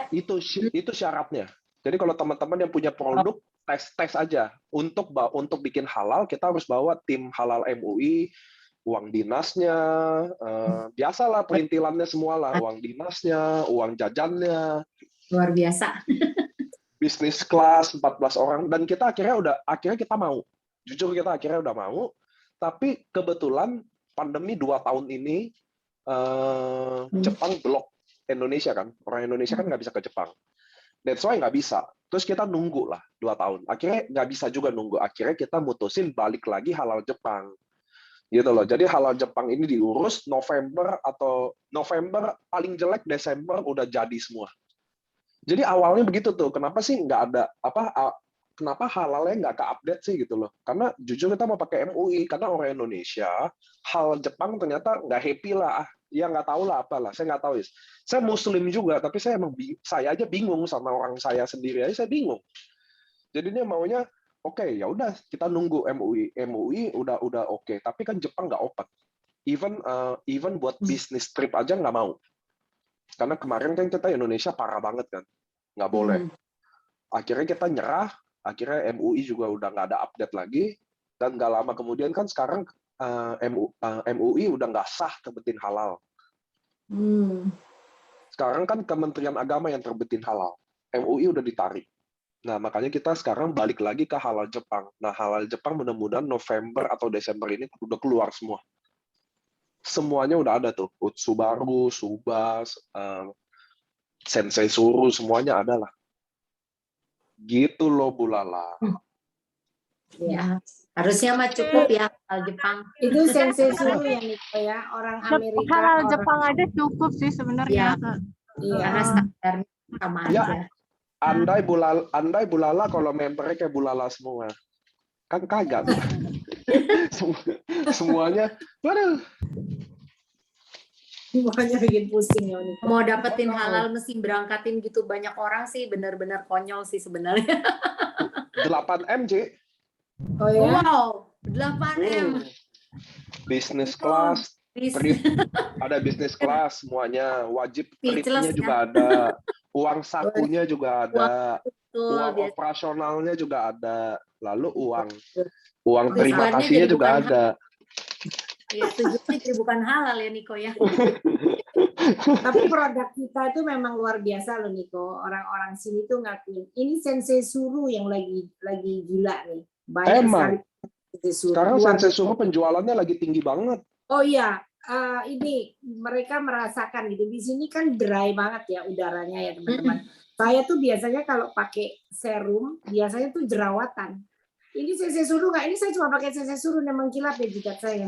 Itu syaratnya. Jadi kalau teman-teman yang punya produk, tes aja. Untuk bikin halal, kita harus bawa tim halal MUI, uang dinasnya, biasalah perintilannya semua lah, uang dinasnya, uang jajannya. Luar biasa. Bisnis kelas 14 orang, dan kita akhirnya kita mau. Jujur kita akhirnya udah mau, tapi kebetulan pandemi 2 tahun ini Jepang blok Indonesia kan, orang Indonesia kan nggak bisa ke Jepang. That's why nggak bisa. Terus kita nunggu lah 2 tahun. Akhirnya nggak bisa juga nunggu. Akhirnya kita mutusin balik lagi halal Jepang. Gitu loh. Jadi halal Jepang ini diurus November paling jelek Desember udah jadi semua. Jadi awalnya begitu tuh. Kenapa sih nggak ada kenapa halalnya nggak ke-update sih gitu loh. Karena jujur kita mau pakai MUI, karena orang Indonesia, halal Jepang ternyata nggak happy lah. Ya nggak tahu lah apalah, saya nggak tahu. Saya Muslim juga, tapi saya aja bingung sama orang saya sendiri aja, saya bingung. Jadi dia maunya, oke, ya udah kita nunggu MUI udah oke, tapi kan Jepang nggak open. Even buat bisnis trip aja nggak mau. Karena kemarin kan kita Indonesia parah banget kan, nggak boleh. Akhirnya kita nyerah, akhirnya MUI juga udah nggak ada update lagi, dan nggak lama kemudian kan sekarang MUI udah nggak sah terbitin halal. Sekarang kan Kementerian Agama yang terbitin halal, MUI udah ditarik. Nah, makanya kita sekarang balik lagi ke halal Jepang. Nah, halal Jepang mudah-mudahan November atau Desember ini udah keluar semua. Semuanya udah ada tuh, Utsubaru, Subas, Sensei Suru, semuanya ada lah. Gitu loh, Bu Lala. Ya, harusnya mah cukup ya halal Jepang. Itu sensei Suru ya Niko ya, orang Amerika. Halal orang- Jepang aja cukup sih sebenarnya. Iya. Karena standarnya sama Ya. aja. Andai Bu Lala kalau membernya kayak Bu Lala semua. Kan kagak. Semuanya, waduh. Semuanya bikin pusing ya Niko. Mau dapetin halal mesti berangkatin gitu banyak orang sih, benar-benar konyol sih sebenarnya. 8M, Ci. Oh ya. Wow, 8M. Bisnis kelas, trip, ada bisnis kelas semuanya, wajib tripnya Speechless, juga ada, uang sakunya juga ada, Betul, uang biasa. operasionalnya juga ada, lalu uang terima Tujuannya kasihnya jadi juga bukan ada. Ya, tujuannya jadi bukan halal ya Niko ya. Tapi produk kita itu memang luar biasa loh Niko. Orang-orang sini tuh ngakuin. Ini sensei Suru yang lagi gila nih. Banyak Emang. sekali sensei Suru. Sekarang Luar Sensei biasa. Suru penjualannya lagi tinggi banget. Oh iya, ini mereka merasakan gitu. Di sini kan dry banget ya udaranya ya teman-teman. Saya tuh biasanya kalau pakai serum, biasanya tuh jerawatan. Ini sensei Suru nggak? Ini saya cuma pakai sensei Suru yang mengkilap ya jidat saya.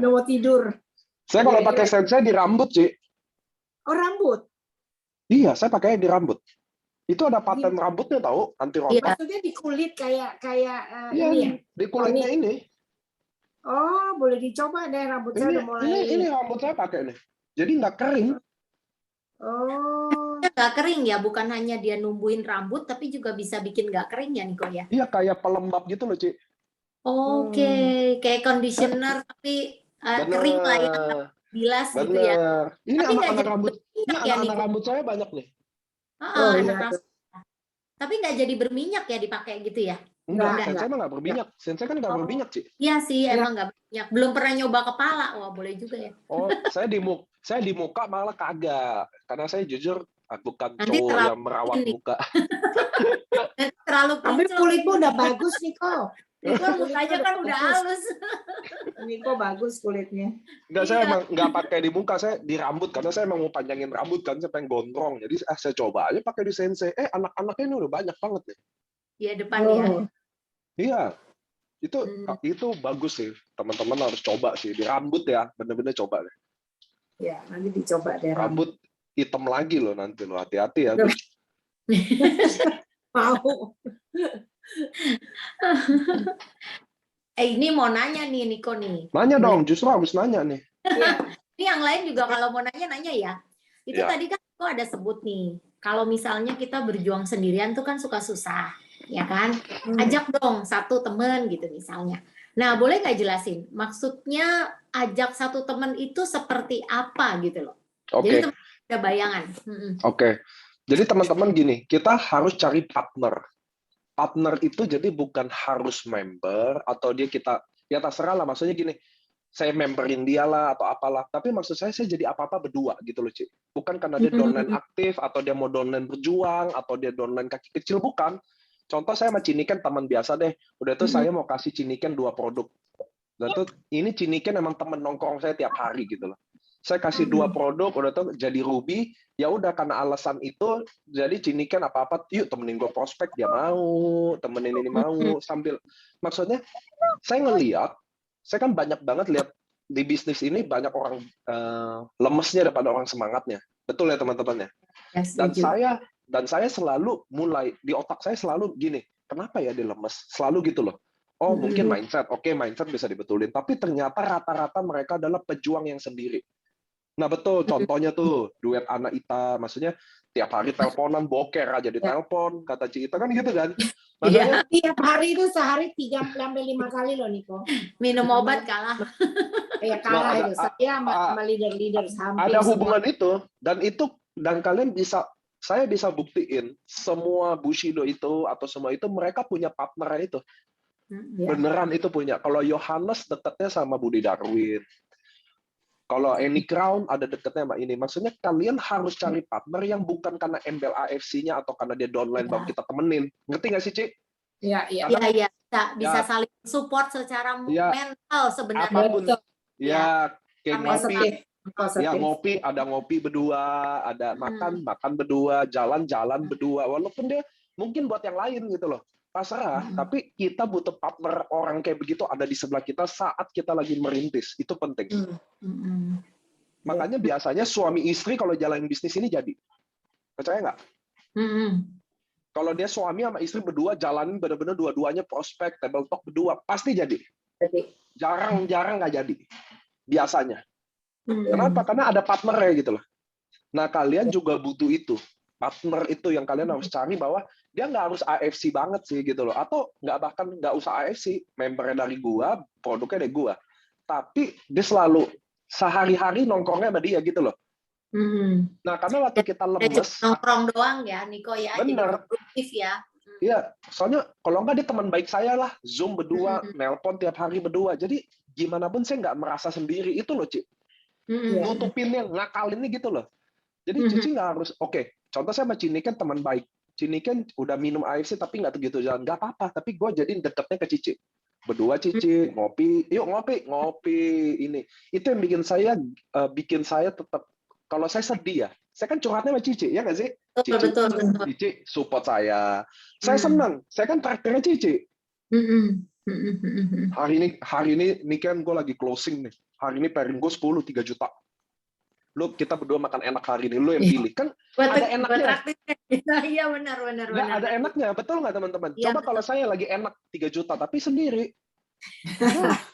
Udah mau tidur. Saya kalau Iya, pakai iya. sensei di rambut, Ci. Oh rambut. Iya, saya pakainya di rambut. Itu ada paten rambutnya tahu, anti rontok. Iya. Maksudnya di kulit kayak Iya, ini ya. di kulitnya ini. Oh, boleh dicoba deh rambut saya udah mulai. Ini rambut saya pakai nih. Jadi nggak kering. Oh. Nggak kering ya, bukan hanya dia numbuhin rambut, tapi juga bisa bikin nggak kering ya Niko ya. Iya, kayak pelembab gitu loh, Ci. Oke, kayak conditioner tapi kering lah ya, bilas gitu ya. Bener. Ini Tapi nggak anak-anak jadi rambut. Ini berminyak ya anak-anak Niko. rambut saya banyak nih. Oh, Anak iya. rambut. Tapi nggak jadi berminyak ya dipakai gitu ya? Enggak, Enggak. sensei mah nggak berminyak. Sensei kan nggak Oh. berminyak, Ci. Iya sih, emang nggak berminyak. Belum pernah nyoba kepala, wah boleh juga ya. Oh, saya di muka malah kagak. Karena saya jujur bukan Nanti cowok terlalu yang merawat ini. muka. Terlalu Tapi kinclong. kulitmu udah bagus Niko. Niko mukanya kan udah halus. Niko bagus kulitnya. Enggak, saya Iya. emang nggak pakai di muka, saya di rambut. Karena saya emang mau panjangin rambut kan, saya pengen gondrong. Jadi saya coba aja pakai di sensei. Anak-anaknya ini udah banyak banget nih. Iya depan ya. Oh. Iya. Itu bagus sih. Teman-teman harus coba sih. Di rambut ya, bener-bener coba deh. Ya, nanti dicoba deh rambut. Rambut hitam lagi loh nanti lo. Hati-hati ya. Mau. Ini mau nanya nih Niko nih. Nanya dong, justru harus nanya nih. Ini yang lain juga kalau mau nanya ya. Itu Ya. tadi kan kok ada sebut nih. Kalau misalnya kita berjuang sendirian tuh kan suka susah, ya kan? Ajak dong satu temen gitu misalnya. Nah, boleh nggak jelasin? Maksudnya ajak satu temen itu seperti apa gitu loh. Oke. Jadi temen ada bayangan. Oke. Jadi teman-teman gini, kita harus cari partner. Partner itu jadi bukan harus member atau ya terserah lah. Maksudnya gini, saya memberin dia lah atau apalah. Tapi maksud saya jadi apa-apa berdua gitu loh, Ci. Bukan karena dia downline aktif atau dia mau downline berjuang atau dia downline kaki kecil, bukan. Contoh saya sama Ciniken teman biasa deh. Udah tuh saya mau kasih Ciniken 2 produk. Dan tuh ini Ciniken emang temen nongkrong saya tiap hari gitu loh. Saya kasih 2 produk, udah tuh jadi Ruby, ya udah karena alasan itu, jadi Ciniken apa-apa, yuk temenin gue prospek, dia mau, temenin ini mau, sambil, maksudnya, saya ngeliat, saya kan banyak banget lihat di bisnis ini banyak orang lemesnya daripada orang semangatnya, betul ya teman-teman ya? Ya, Dan setuju. Dan saya selalu mulai di otak saya selalu gini, kenapa ya dia lemes? Selalu gitu loh. Oh, mungkin mindset. Oke, mindset bisa dibetulin. Tapi ternyata rata-rata mereka adalah pejuang yang sendiri. Nah, betul. Contohnya tuh, duet Ana Ita. Maksudnya, tiap hari teleponan, boker aja di telepon. Kata Ci Ita kan gitu kan. Makanya, Tiap hari itu sehari 3-5 kali loh, Niko. Minum obat kalah. Ya kalah Nah, itu. Saya sama leader-leader hampir ada semua. hubungan itu. Dan kalian bisa, saya bisa buktiin, semua Bushido itu, atau semua itu, mereka punya partner itu. Ya. Beneran itu punya. Kalau Yohanes dekatnya sama Budi Darwin. Kalau Annie Crown ada dekatnya sama ini. Maksudnya kalian harus cari partner yang bukan karena embel AFC-nya atau karena dia downline baru kita temenin. Ngerti nggak sih, Ci? Iya, iya. Iya, bisa Ya. saling support secara Ya. mental sebenarnya. Apapun. Betul. Ya, kayak ngopi. Positif. Ya ada ngopi berdua, ada makan berdua, jalan-jalan berdua. Walaupun dia mungkin buat yang lain gitu loh. Pasrah, tapi kita butuh partner orang kayak begitu ada di sebelah kita saat kita lagi merintis. Itu penting. Makanya biasanya suami istri kalau jalanin bisnis ini jadi. Percaya nggak? Kalau dia suami sama istri berdua jalanin benar-benar dua-duanya prospek, table talk berdua, pasti jadi. Jarang nggak jadi. Biasanya. Kenapa? Karena ada partnernya gitu loh. Nah, kalian juga butuh itu. Partner itu yang kalian harus cari bahwa dia nggak harus AFC banget sih gitu loh. Atau bahkan nggak usah AFC. Membernya dari gua, produknya dari gua. Tapi dia selalu sehari-hari nongkrongnya sama dia gitu loh. Nah, karena waktu kita lemes. Nongkrong doang ya, Niko ya. Bener. Jadi produktif ya. Iya, soalnya kalau nggak dia teman baik saya lah. Zoom berdua, nelpon tiap hari berdua. Jadi gimana pun saya nggak merasa sendiri. Itu loh, Ci. Nutupinnya, ngakalinnya gitu loh. Jadi Cici nggak harus, oke, contoh saya sama Cini kan teman baik. Cini kan udah minum AFC tapi nggak begitu jalan. Nggak apa-apa, tapi gue jadiin deketnya ke Cici. Berdua Cici, ngopi, yuk ngopi ini. Itu yang bikin saya tetap, kalau saya sedih ya, saya kan curhatnya sama Cici, ya nggak sih? Betul. Cici support saya. Saya senang, saya kan traktirnya Cici. Hari ini kan gue lagi closing nih. Hari ini pairing gue 3 juta. Lu kita berdua makan enak hari ini, lu yang pilih. Kan ada enaknya. Iya benar. Nggak ada enaknya, betul nggak teman-teman? Ya, Coba kalau saya lagi enak 3 juta, tapi sendiri.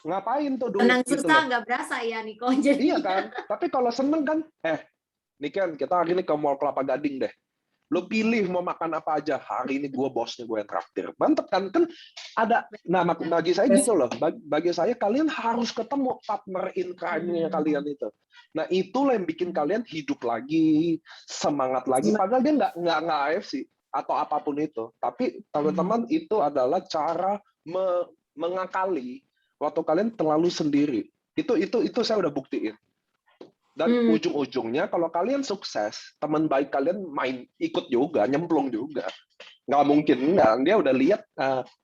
Ngapain tuh duit? Senang gitu susah loh. nggak berasa ya, Niko. Jadi Iya kan? Tapi kalau seneng kan, nih kan kita hari ini ke Mall Kelapa Gading deh. Lo pilih mau makan apa aja. Hari ini gue bosnya, gue yang traktir. Mantep kan? Kan ada. Nah, bagi saya gitu loh. Bagi saya kalian harus ketemu partner in crime-nya kalian itu. Nah, itulah yang bikin kalian hidup lagi, semangat lagi. Padahal dia nggak AFC atau apapun itu. Tapi teman-teman itu adalah cara mengakali waktu kalian terlalu sendiri. Itu saya udah buktiin. Dan ujung-ujungnya kalau kalian sukses, teman baik kalian ikut juga, nyemplung juga. Nggak mungkin enggak. Dia udah lihat,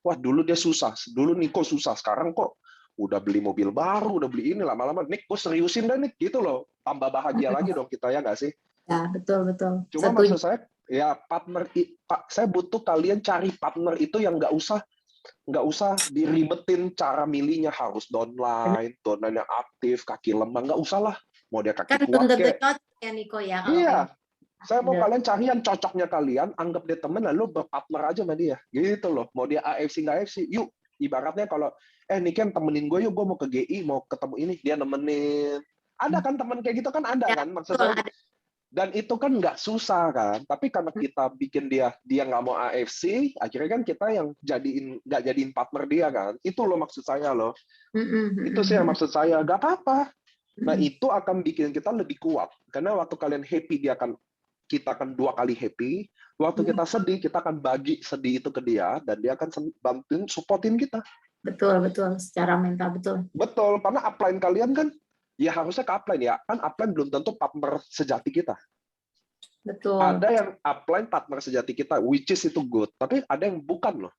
wah dulu dia susah, dulu Niko susah, sekarang kok udah beli mobil baru, udah beli ini, lama-lama Nik, gue seriusin deh Nik, gitu loh. Tambah bahagia lagi dong kita, ya nggak sih? Ya, betul. Cuma maksud saya, ya partner, saya butuh kalian cari partner itu yang nggak usah diribetin cara milihnya, harus downline yang aktif, kaki lemah, nggak usah lah. Mau dia kaki Kan kuat belum tentu kayak. cocok ya, Niko ya. Iya. Saya mau kalian cari yang cocoknya kalian, anggap dia teman, lalu berpartner aja sama dia. Gitu loh. Mau dia AFC nggak AFC, yuk. Ibaratnya kalau, ini kan temenin gue, yuk gue mau ke GI, mau ketemu ini, dia nemenin. Ada kan teman kayak gitu kan, ada kan maksudnya. Dan itu kan nggak susah kan. Tapi karena kita bikin dia nggak mau AFC, akhirnya kan kita yang nggak jadiin partner dia kan. Itu loh maksud saya loh. Itu sih yang maksud saya. Nggak apa-apa. Nah, itu akan bikin kita lebih kuat. Karena waktu kalian happy, kita akan 2 kali happy. Waktu kita sedih, kita akan bagi sedih itu ke dia, dan dia akan bantuin, supportin kita. Betul. Secara mental, betul. Betul, karena upline kalian kan, ya harusnya ke upline ya. Kan upline belum tentu partner sejati kita. Betul. Ada yang upline partner sejati kita, which is itu good. Tapi ada yang bukan loh.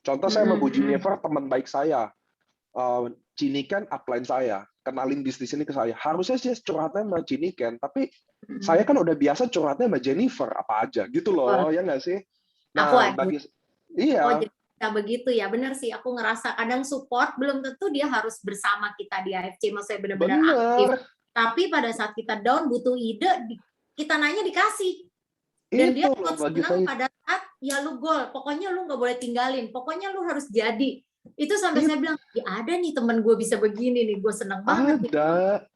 Contoh saya sama Bu Jennifer, teman baik saya. Cini kan upline saya. Kenalin bisnis ini ke saya. Harusnya sih curhatnya sama Cini kan, tapi saya kan udah biasa curhatnya sama Jennifer apa aja gitu loh, ya nggak sih? Nah, iya. Oh, jadi begitu ya, benar sih. Aku ngerasa kadang support belum tentu dia harus bersama kita di AFC, maksudnya benar-benar aktif. Tapi pada saat kita down butuh ide, kita nanya dikasih. Dan Itu dia loh tuh bagi senang saya. pada saat ya lu gol, pokoknya lu nggak boleh tinggalin, pokoknya lu harus jadi. Itu sampai saya bilang, ya ada nih teman gue bisa begini nih, gue senang banget nih. Ada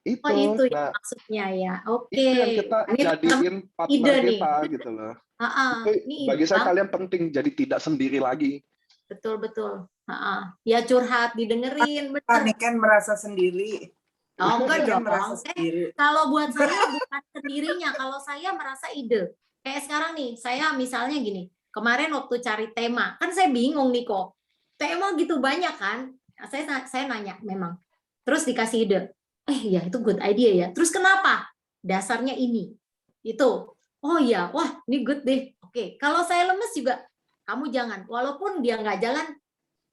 Oh itu. itu ya Nah, maksudnya ya. Oke. itu yang kita Ini jadiin partner ide nih. kita gitu loh. Ah, Itu ini bagi ide saya banget. kalian penting jadi tidak sendiri lagi. Betul. Ya curhat, didengerin, Pak bener. nih kan merasa sendiri. Oh enggak Kan dong. merasa sendiri. Kalau buat saya bukan sendirinya, kalau saya merasa ide. Kayak sekarang nih, saya misalnya gini, kemarin waktu cari tema, kan saya bingung nih kok. Tema gitu banyak kan? Nah, saya nanya memang. Terus dikasih ide. Ya itu good idea ya. Terus kenapa? Dasarnya ini. Itu. Oh iya, wah ini good deh. Oke, kalau saya lemes juga, kamu jangan. Walaupun dia nggak jalan,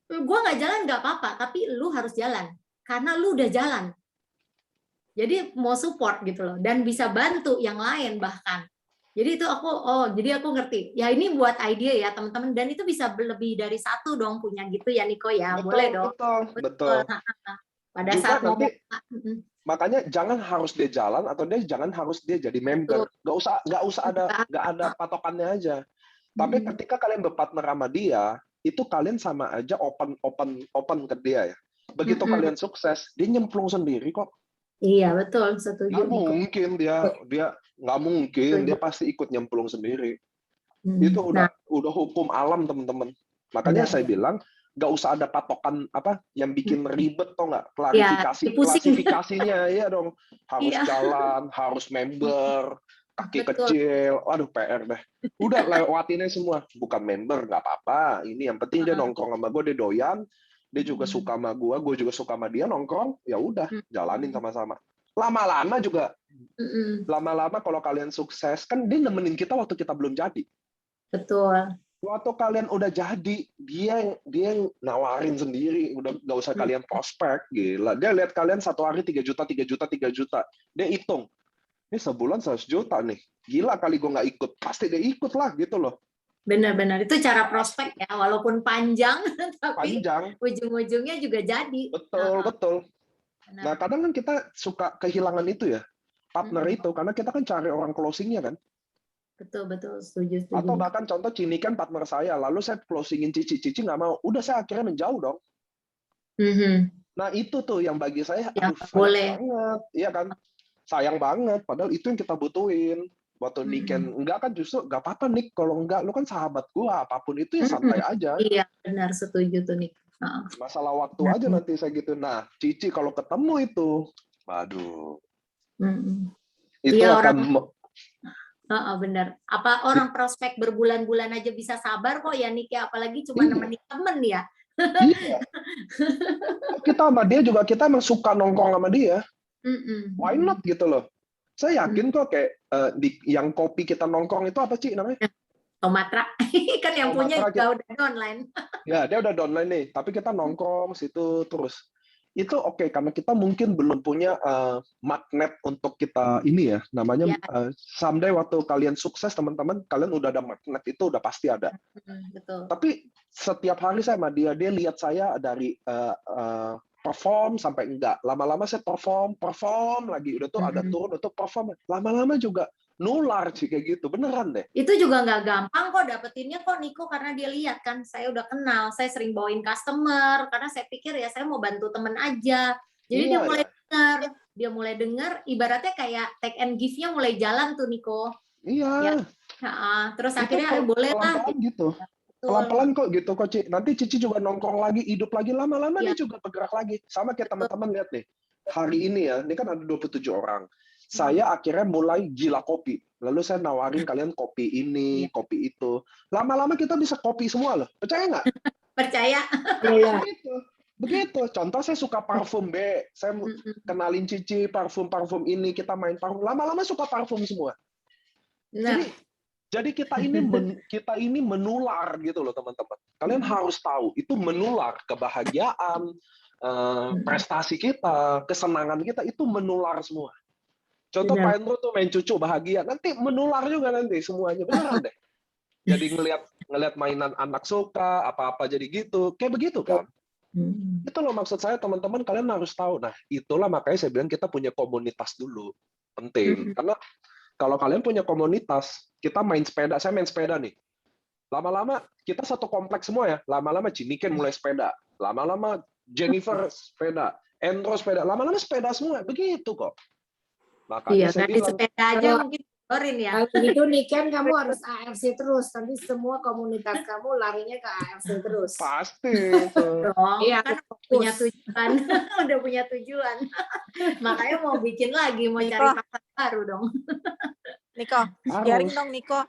gue nggak jalan nggak apa-apa, tapi lu harus jalan. Karena lu udah jalan. Jadi mau support gitu loh, dan bisa bantu yang lain bahkan. Jadi itu jadi aku ngerti. Ya ini buat ide ya teman-teman, dan itu bisa lebih dari satu dong punya gitu ya Niko ya, boleh dong. Betul. Pada Juga saat nanti ngomong, makanya jangan harus dia jalan atau jangan harus dia jadi member. Nggak usah ada patokannya aja. Tapi ketika kalian berpartner sama dia, itu kalian sama aja open ke dia ya. Begitu kalian sukses, dia nyemplung sendiri kok. Iya betul, setuju. Nggak mungkin dia nggak mungkin dia pasti ikut nyemplung sendiri. Itu udah hukum alam teman-teman. Makanya saya bilang nggak usah ada patokan apa yang bikin ribet toh nggak, klasifikasinya ya dong, harus jalan, harus member, kaki kecil, waduh PR deh. Udah lewatinnya semua, bukan member nggak apa-apa. Ini yang penting dia nongkrong sama gue, dia doyan, dia juga suka sama gue juga suka sama dia, nongkrong, ya udah jalanin sama-sama. Lama-lama juga, lama-lama kalau kalian sukses kan dia nemenin kita waktu kita belum jadi. Betul. Waktu kalian udah jadi, dia yang nawarin sendiri, udah nggak usah kalian prospek, gila. Dia lihat kalian satu hari 3 juta, dia hitung, ini sebulan 100 juta nih, gila kali gue nggak ikut, pasti dia ikut lah gitu loh. Benar-benar itu cara prospek ya, walaupun panjang, tapi panjang, ujung-ujungnya juga jadi. Betul. Nah kadang kan kita suka kehilangan itu ya, partner itu, karena kita kan cari orang closingnya kan. Betul, setuju. Atau bahkan contoh Cini kan partner saya, lalu saya closingin Cici nggak mau, udah saya akhirnya menjauh dong. Nah itu tuh yang bagi saya, boleh banget, iya kan, sayang banget. Padahal itu yang kita butuhin. Waktu Niken enggak kan justru nggak apa-apa Nik, kalau enggak lu kan sahabat gua, apapun itu ya santai aja. Iya benar, setuju tuh Nik. Masalah waktu aja nanti saya gitu. Nah Cici kalau ketemu itu, waduh, itu iya, akan benar. Apa orang prospek berbulan-bulan aja bisa sabar kok ya Nik ya, apalagi cuma nemenin temen ya. Iya. Kita sama dia juga, kita emang suka nongkrong sama dia. Why not gitu loh. Saya yakin kok kayak yang kopi kita nongkrong itu apa sih namanya? Tomatra. Kan yang punya juga udah online. Ya, dia udah online nih, tapi kita nongkrong situ terus. Itu oke, karena kita mungkin belum punya magnet untuk kita ini ya, namanya someday waktu kalian sukses teman-teman, kalian udah ada magnet, itu udah pasti ada. Betul. Tapi setiap hari saya sama dia lihat saya dari perform sampai enggak, lama-lama saya perform lagi, udah tuh ada turun, udah tuh perform, lama-lama juga nular sih kayak gitu, beneran deh. Itu juga nggak gampang kok dapetinnya kok Niko, karena dia lihat kan saya udah kenal, saya sering bawain customer, karena saya pikir ya saya mau bantu temen aja. Jadi dia mulai dengar, ibaratnya kayak take and give-nya mulai jalan tuh Niko. Iya. Ya. Terus akhirnya boleh lah gitu. Pelan-pelan kok gitu kok, Ci. Nanti Cici juga nongkrong lagi, hidup lagi, lama-lama dia juga bergerak lagi. Sama kayak teman-teman lihat nih. Hari ini ya, ini kan ada 27 orang. Saya akhirnya mulai gila kopi. Lalu saya nawarin kalian kopi ini, kopi itu. Lama-lama kita bisa kopi semua loh. Percaya nggak? Percaya. Begitu. Contoh saya suka parfum B. Saya kenalin Cici parfum ini, kita main parfum. Lama-lama suka parfum semua. Jadi kita ini menular gitu loh teman-teman. Kalian harus tahu itu menular, kebahagiaan, prestasi kita, kesenangan kita itu menular semua. Contoh Pak Hendro tuh main cucu bahagia, nanti menular juga nanti semuanya, beneran deh. Jadi ngelihat mainan anak suka, apa-apa jadi gitu, kayak begitu kan. Itu loh maksud saya teman-teman, kalian harus tahu. Nah itulah makanya saya bilang kita punya komunitas dulu, penting. Karena Kalau kalian punya komunitas, kita main sepeda, saya main sepeda nih. Lama-lama kita satu kompleks semua ya. Lama-lama Jiniken mulai sepeda, lama-lama Jennifer sepeda, Endro sepeda, lama-lama sepeda semua. Begitu kok. Makanya Iya, saya dari bilang, sepeda aja mungkin Dorin ya. Kalau gitu Niken kamu harus AFC terus. Nanti semua komunitas kamu larinya ke AFC terus. pasti itu. Dong, Iya, kan harus punya fokus. tujuan, udah punya tujuan. Makanya mau bikin lagi, mau Niko. cari pasar baru dong. Niko, sharing dong Niko.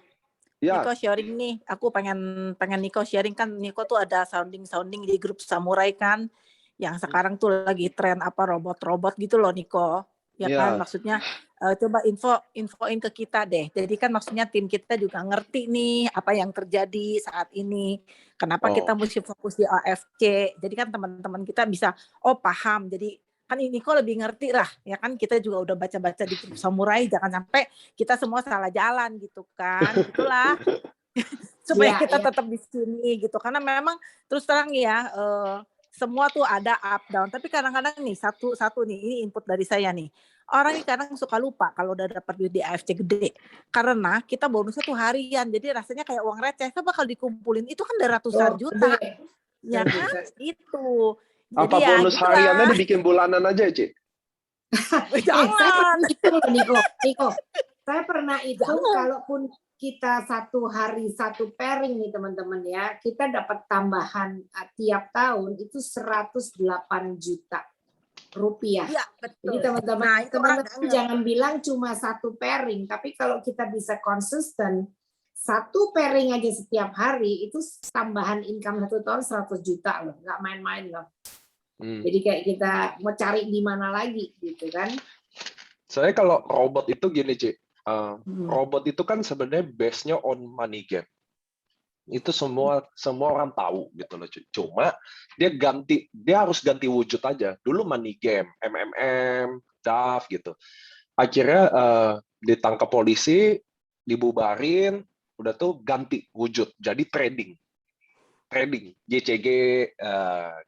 Ya, Niko sharing nih. Aku pengen Niko sharing kan. Niko tuh ada sounding di grup Samurai kan. Yang sekarang tuh lagi tren apa robot-robot gitu loh Niko. Ya Iya. kan maksudnya coba infoin ke kita deh. Jadi kan maksudnya tim kita juga ngerti nih apa yang terjadi saat ini. Kenapa kita mesti fokus di AFC. Jadi kan teman-teman kita bisa paham. Jadi kan Niko lebih ngerti lah ya kan, kita juga udah baca-baca di grup Samurai, jangan sampai kita semua salah jalan gitu kan. Itulah supaya Iya, kita iya. tetap di sini gitu, karena memang terus terang ya semua tuh ada up down, tapi kadang-kadang nih satu nih ini input dari saya nih, orang ini kadang suka lupa kalau udah dapat duit di AFC gede, karena kita bonusnya tuh harian, jadi rasanya kayak uang receh, kan bakal dikumpulin itu kan udah ratusan juta, Gede. ya Gede. kan itu. apa Jadi ya bonus gitulah. hariannya dibikin bulanan aja, Ci? Saya Jangan. hitung loh, Niko. Saya pernah hitung Jangan. kalaupun kita satu hari satu pairing nih teman-teman ya, kita dapat tambahan tiap tahun itu 108 juta rupiah. Iya, Jadi betul. teman-teman Nah, itu orang teman-teman jangan bilang cuma satu pairing, tapi kalau kita bisa konsisten satu pairing aja setiap hari itu tambahan income satu tahun 100 juta loh, nggak main-main loh. Jadi kayak kita mau cari di mana lagi gitu kan? Saya kalau robot itu gini, Ci. Robot itu kan sebenarnya base-nya on money game. Itu semua orang tahu gitu loh. Cuma dia harus ganti wujud aja. Dulu money game, MMM, DAF gitu. Akhirnya ditangkap polisi, dibubarin, udah tuh ganti wujud jadi trading, JCG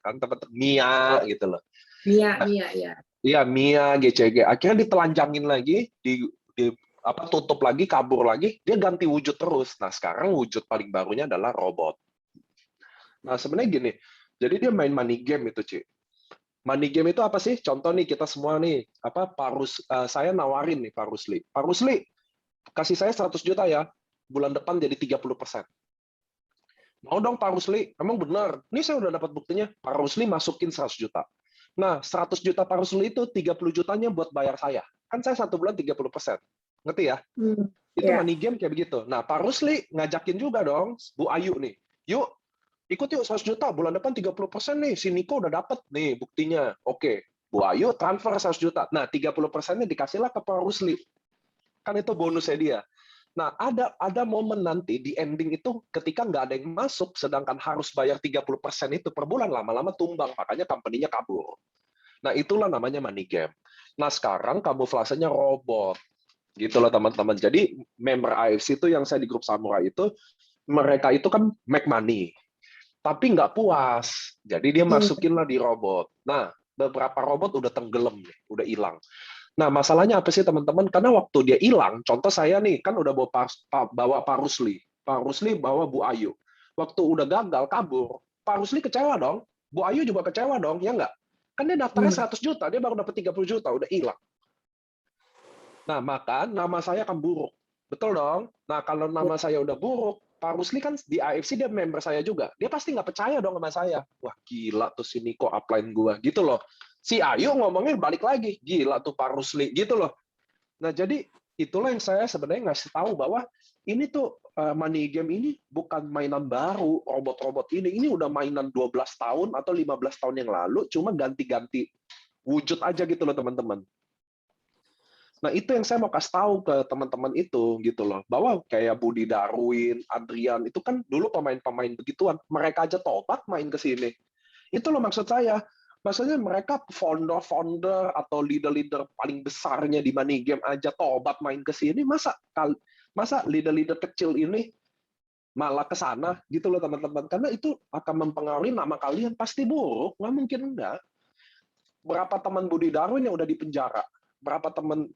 kan teman-teman Mia gitu loh. Mia ya. Iya, Mia, GCG. Akhirnya ditelanjangin lagi, tutup lagi, kabur lagi, dia ganti wujud terus. Nah, sekarang wujud paling barunya adalah robot. Nah, sebenarnya gini, jadi dia main money game itu, Ci. Money game itu apa sih? Contoh nih, kita semua nih, saya nawarin nih Pak Rusli. Pak Rusli, kasih saya 100 juta ya, bulan depan jadi 30%. Mau dong Pak Rusli? Emang benar? Ini saya udah dapat buktinya. Pak Rusli masukin 100 juta. Nah, 100 juta Pak Rusli itu 30 jutanya buat bayar saya. Kan saya satu bulan 30%. Ngerti ya? Itu money game kayak begitu. Nah, Pak Rusli ngajakin juga dong, Bu Ayu nih. Yuk, ikut yuk 100 juta. Bulan depan 30% nih. Si Niko udah dapat nih buktinya. Oke, Bu Ayu transfer 100 juta. Nah, 30%-nya dikasihlah ke Pak Rusli. Kan itu bonusnya dia. Nah, ada momen nanti di ending itu ketika nggak ada yang masuk, sedangkan harus bayar 30% itu per bulan, lama-lama tumbang, makanya company-nya kabur. Nah, itulah namanya money game. Nah, sekarang kamuflasenya robot. Gitu loh, teman-teman. Jadi, member AFC itu yang saya di grup Samurai itu, mereka itu kan make money. Tapi nggak puas. Jadi, dia masukinlah di robot. Nah, beberapa robot udah tenggelam, udah hilang. Nah, masalahnya apa sih teman-teman? Karena waktu dia hilang, contoh saya nih, kan udah bawa Pak Rusli. Pak Rusli bawa Bu Ayu. Waktu udah gagal, kabur. Pak Rusli kecewa dong. Bu Ayu juga kecewa dong, ya nggak? Kan dia daftarnya 100 juta, dia baru dapat 30 juta, udah hilang. Nah, maka nama saya akan buruk. Betul dong? Nah, kalau nama saya udah buruk, Pak Rusli kan di AFC dia member saya juga. Dia pasti nggak percaya dong sama saya. Wah, gila tuh si Niko upline gua. Gitu loh. Si Ayu ngomongnya balik lagi, gila tuh Pak Rusli, gitu loh. Nah, jadi itulah yang saya sebenarnya ngasih tahu bahwa ini tuh money game ini bukan mainan baru, robot-robot ini udah mainan 12 tahun atau 15 tahun yang lalu, cuma ganti-ganti wujud aja gitu loh teman-teman. Nah, itu yang saya mau kasih tahu ke teman-teman itu gitu loh, bahwa kayak Budi Darwin, Adrian itu kan dulu pemain-pemain begituan, mereka aja tobat main ke sini. Itu loh maksud saya. Maksudnya mereka founder atau leader-leader paling besarnya di money game aja tobat main ke sini, masa leader-leader kecil ini malah ke sana gitu loh teman-teman. Karena itu akan mempengaruhi nama kalian, pasti buruk, nggak mungkin enggak. Berapa teman Budi Darwin yang udah di penjara? Berapa teman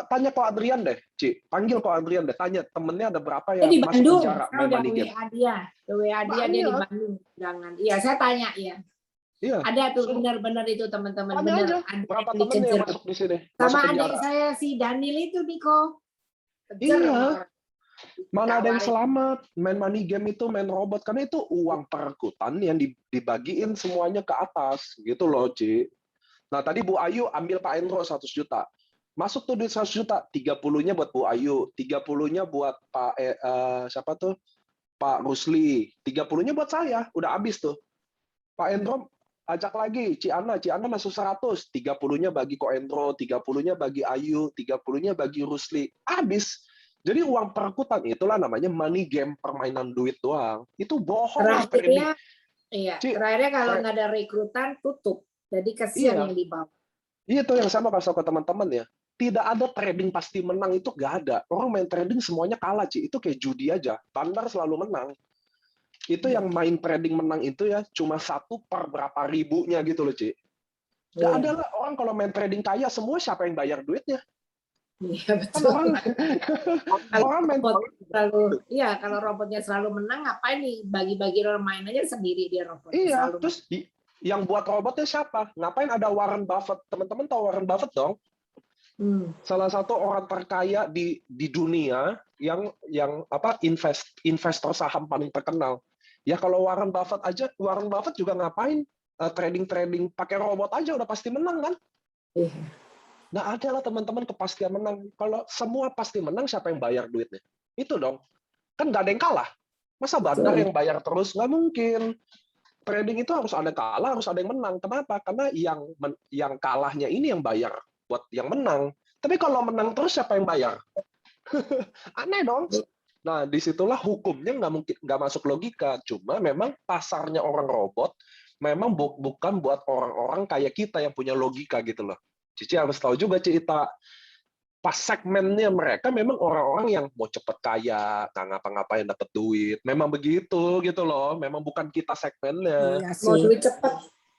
Tanya Ko Adrian deh, Ci. Panggil Ko Adrian deh. Tanya temennya ada berapa Dia yang di masuk Bandung. penjara Saya main udah money game. WA dia. WA dia di Banyak. Bandung. Jangan. Iya, saya tanya ya. Iya. Ada tuh Suruh benar-benar itu teman-teman. tanya aja Benar. Ada berapa yang temennya yang dikejar. masuk di sini, masuk Sama adik penjara. saya si Daniel itu, Niko. Kejar Iya. sama orang. Mana ada yang Tawarin. selamat main money game itu, main robot, karena itu uang perkutan yang dibagiin semuanya ke atas gitu loh, Ci. Nah, tadi Bu Ayu ambil Pak Endro 100 juta. Masuk tuh duit 100 juta, 30-nya buat Bu Ayu, 30-nya buat Pak siapa tuh? Pak Rusli, 30-nya buat saya, udah habis tuh. Pak Endro ajak lagi Ci Ana masuk 100, 30-nya bagi Ko Endro, 30-nya bagi Ayu, 30-nya bagi Rusli. Habis. Jadi uang perkutan itulah namanya money game, permainan duit doang. Itu bohong lah trading. Terakhirnya, iya. Ci, Terakhirnya kalau tre- nggak ada rekrutan, tutup. Jadi kasihan Iya. yang di bawah. Itu yang sama kasih ke teman-teman ya. Tidak ada trading pasti menang, itu nggak ada. Orang main trading semuanya kalah, Ci. Itu kayak judi aja. Bandar selalu menang. Itu yang main trading menang itu ya cuma 1 per berapa ribunya gitu loh, Ci. Nggak Iya. ada lah orang kalau main trading kaya semua siapa yang bayar duitnya? Iya, Kan betul. orang Kalau orang main robot selalu, iya kalau robotnya selalu menang, ngapain nih bagi-bagi orang main aja sendiri dia robotnya iya, selalu terus yang buat robotnya siapa? Ngapain ada Warren Buffett? Teman-teman tahu Warren Buffett dong? menang. Salah satu orang terkaya di dunia yang investor saham paling terkenal. Ya kalau Warren Buffett aja, Warren Buffett juga ngapain trading pakai robot aja udah pasti menang kan? Iya. Nggak ada lah teman-teman kepastian menang. Kalau semua pasti menang, siapa yang bayar duitnya? Itu dong. Kan nggak ada yang kalah. Masa bandar yang bayar terus? Nggak mungkin. Trading itu harus ada kalah, harus ada yang menang. Kenapa? Karena yang kalahnya ini yang bayar buat yang menang. Tapi kalau menang terus, siapa yang bayar? Aneh dong. Nah, disitulah hukumnya nggak masuk logika. Cuma memang pasarnya orang robot memang bukan buat orang-orang kayak kita yang punya logika gitu loh. Cici harus tahu juga cerita pas segmennya mereka memang orang-orang yang mau cepet kaya, nggak ngapa-ngapain dapat duit. Memang begitu gitu loh. Memang bukan kita segmennya. Iya Mau sih. duit cepet.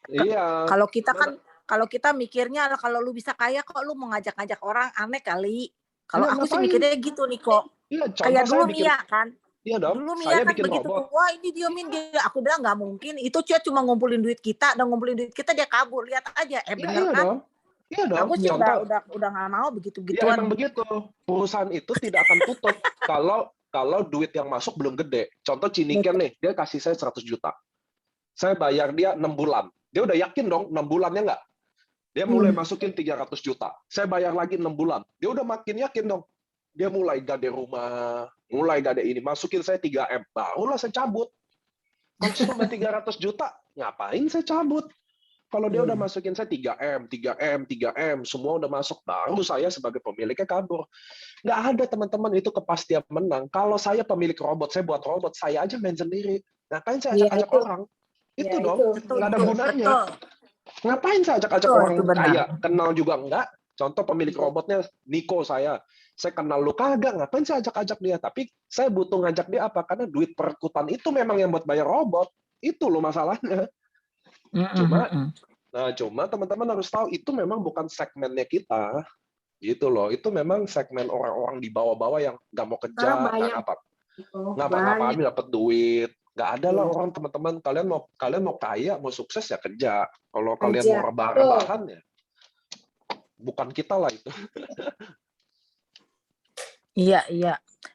Iya. Kalau kita kan, kalau kita mikirnya kalau lu bisa kaya kok lu mau ngajak-ngajak orang, aneh kali. Kalau Iya, aku sih ngapain? mikirnya gitu nih kok. Iya, Kayak contoh dulu saya bikin. Mia kan. Iya dong. Dulu Mia Saya kan bikin begitu, robot. wah ini diemin dia. Aku bilang nggak mungkin. Itu dia cuma ngumpulin duit kita, dan ngumpulin duit kita dia kabur. Lihat aja, bener Iya kan? dong. Iya dong. Aku sih Contoh. udah nggak mau Ya begitu-gituan. emang begitu. Perusahaan itu tidak akan tutup kalau duit yang masuk belum gede. Contoh Ciniken nih, dia kasih saya 100 juta. Saya bayar dia 6 bulan. Dia udah yakin dong 6 bulannya nggak? Dia mulai masukin 300 juta. Saya bayar lagi 6 bulan. Dia udah makin yakin dong. Dia mulai gade rumah, mulai gade ini. Masukin saya 3M. Barulah saya cabut. Maksud udah 300 juta, ngapain saya cabut? Kalau dia udah masukin saya 3M, semua udah masuk, baru saya sebagai pemiliknya kabur. Nggak ada teman-teman itu kepastian menang. Kalau saya pemilik robot, saya buat robot, saya aja main sendiri. Ngapain saya Iya, ajak-ajak itu. orang? Itu Ya, dong, itu. nggak ada Betul, gunanya. betul. Ngapain saya ajak-ajak Betul, orang itu benar. kaya? Kenal juga enggak. Contoh pemilik robotnya Niko saya kenal lu kagak, ngapain saya ajak-ajak dia? Tapi saya butuh ngajak dia apa? Karena duit perkutan itu memang yang buat bayar robot. Itu loh masalahnya. Cuma teman-teman harus tahu itu memang bukan segmennya kita, gitu loh. Itu memang segmen orang-orang di bawah-bawah yang nggak mau kerja, Sekarang nggak banyak. ngapa-ngapain dapat duit. Nggak ada lah Iya. orang teman-teman. Kalian mau kaya, mau sukses ya kerja. Kalau kalian Kerja. mau rebah-rebahan ya, bukan kita lah itu. Iya.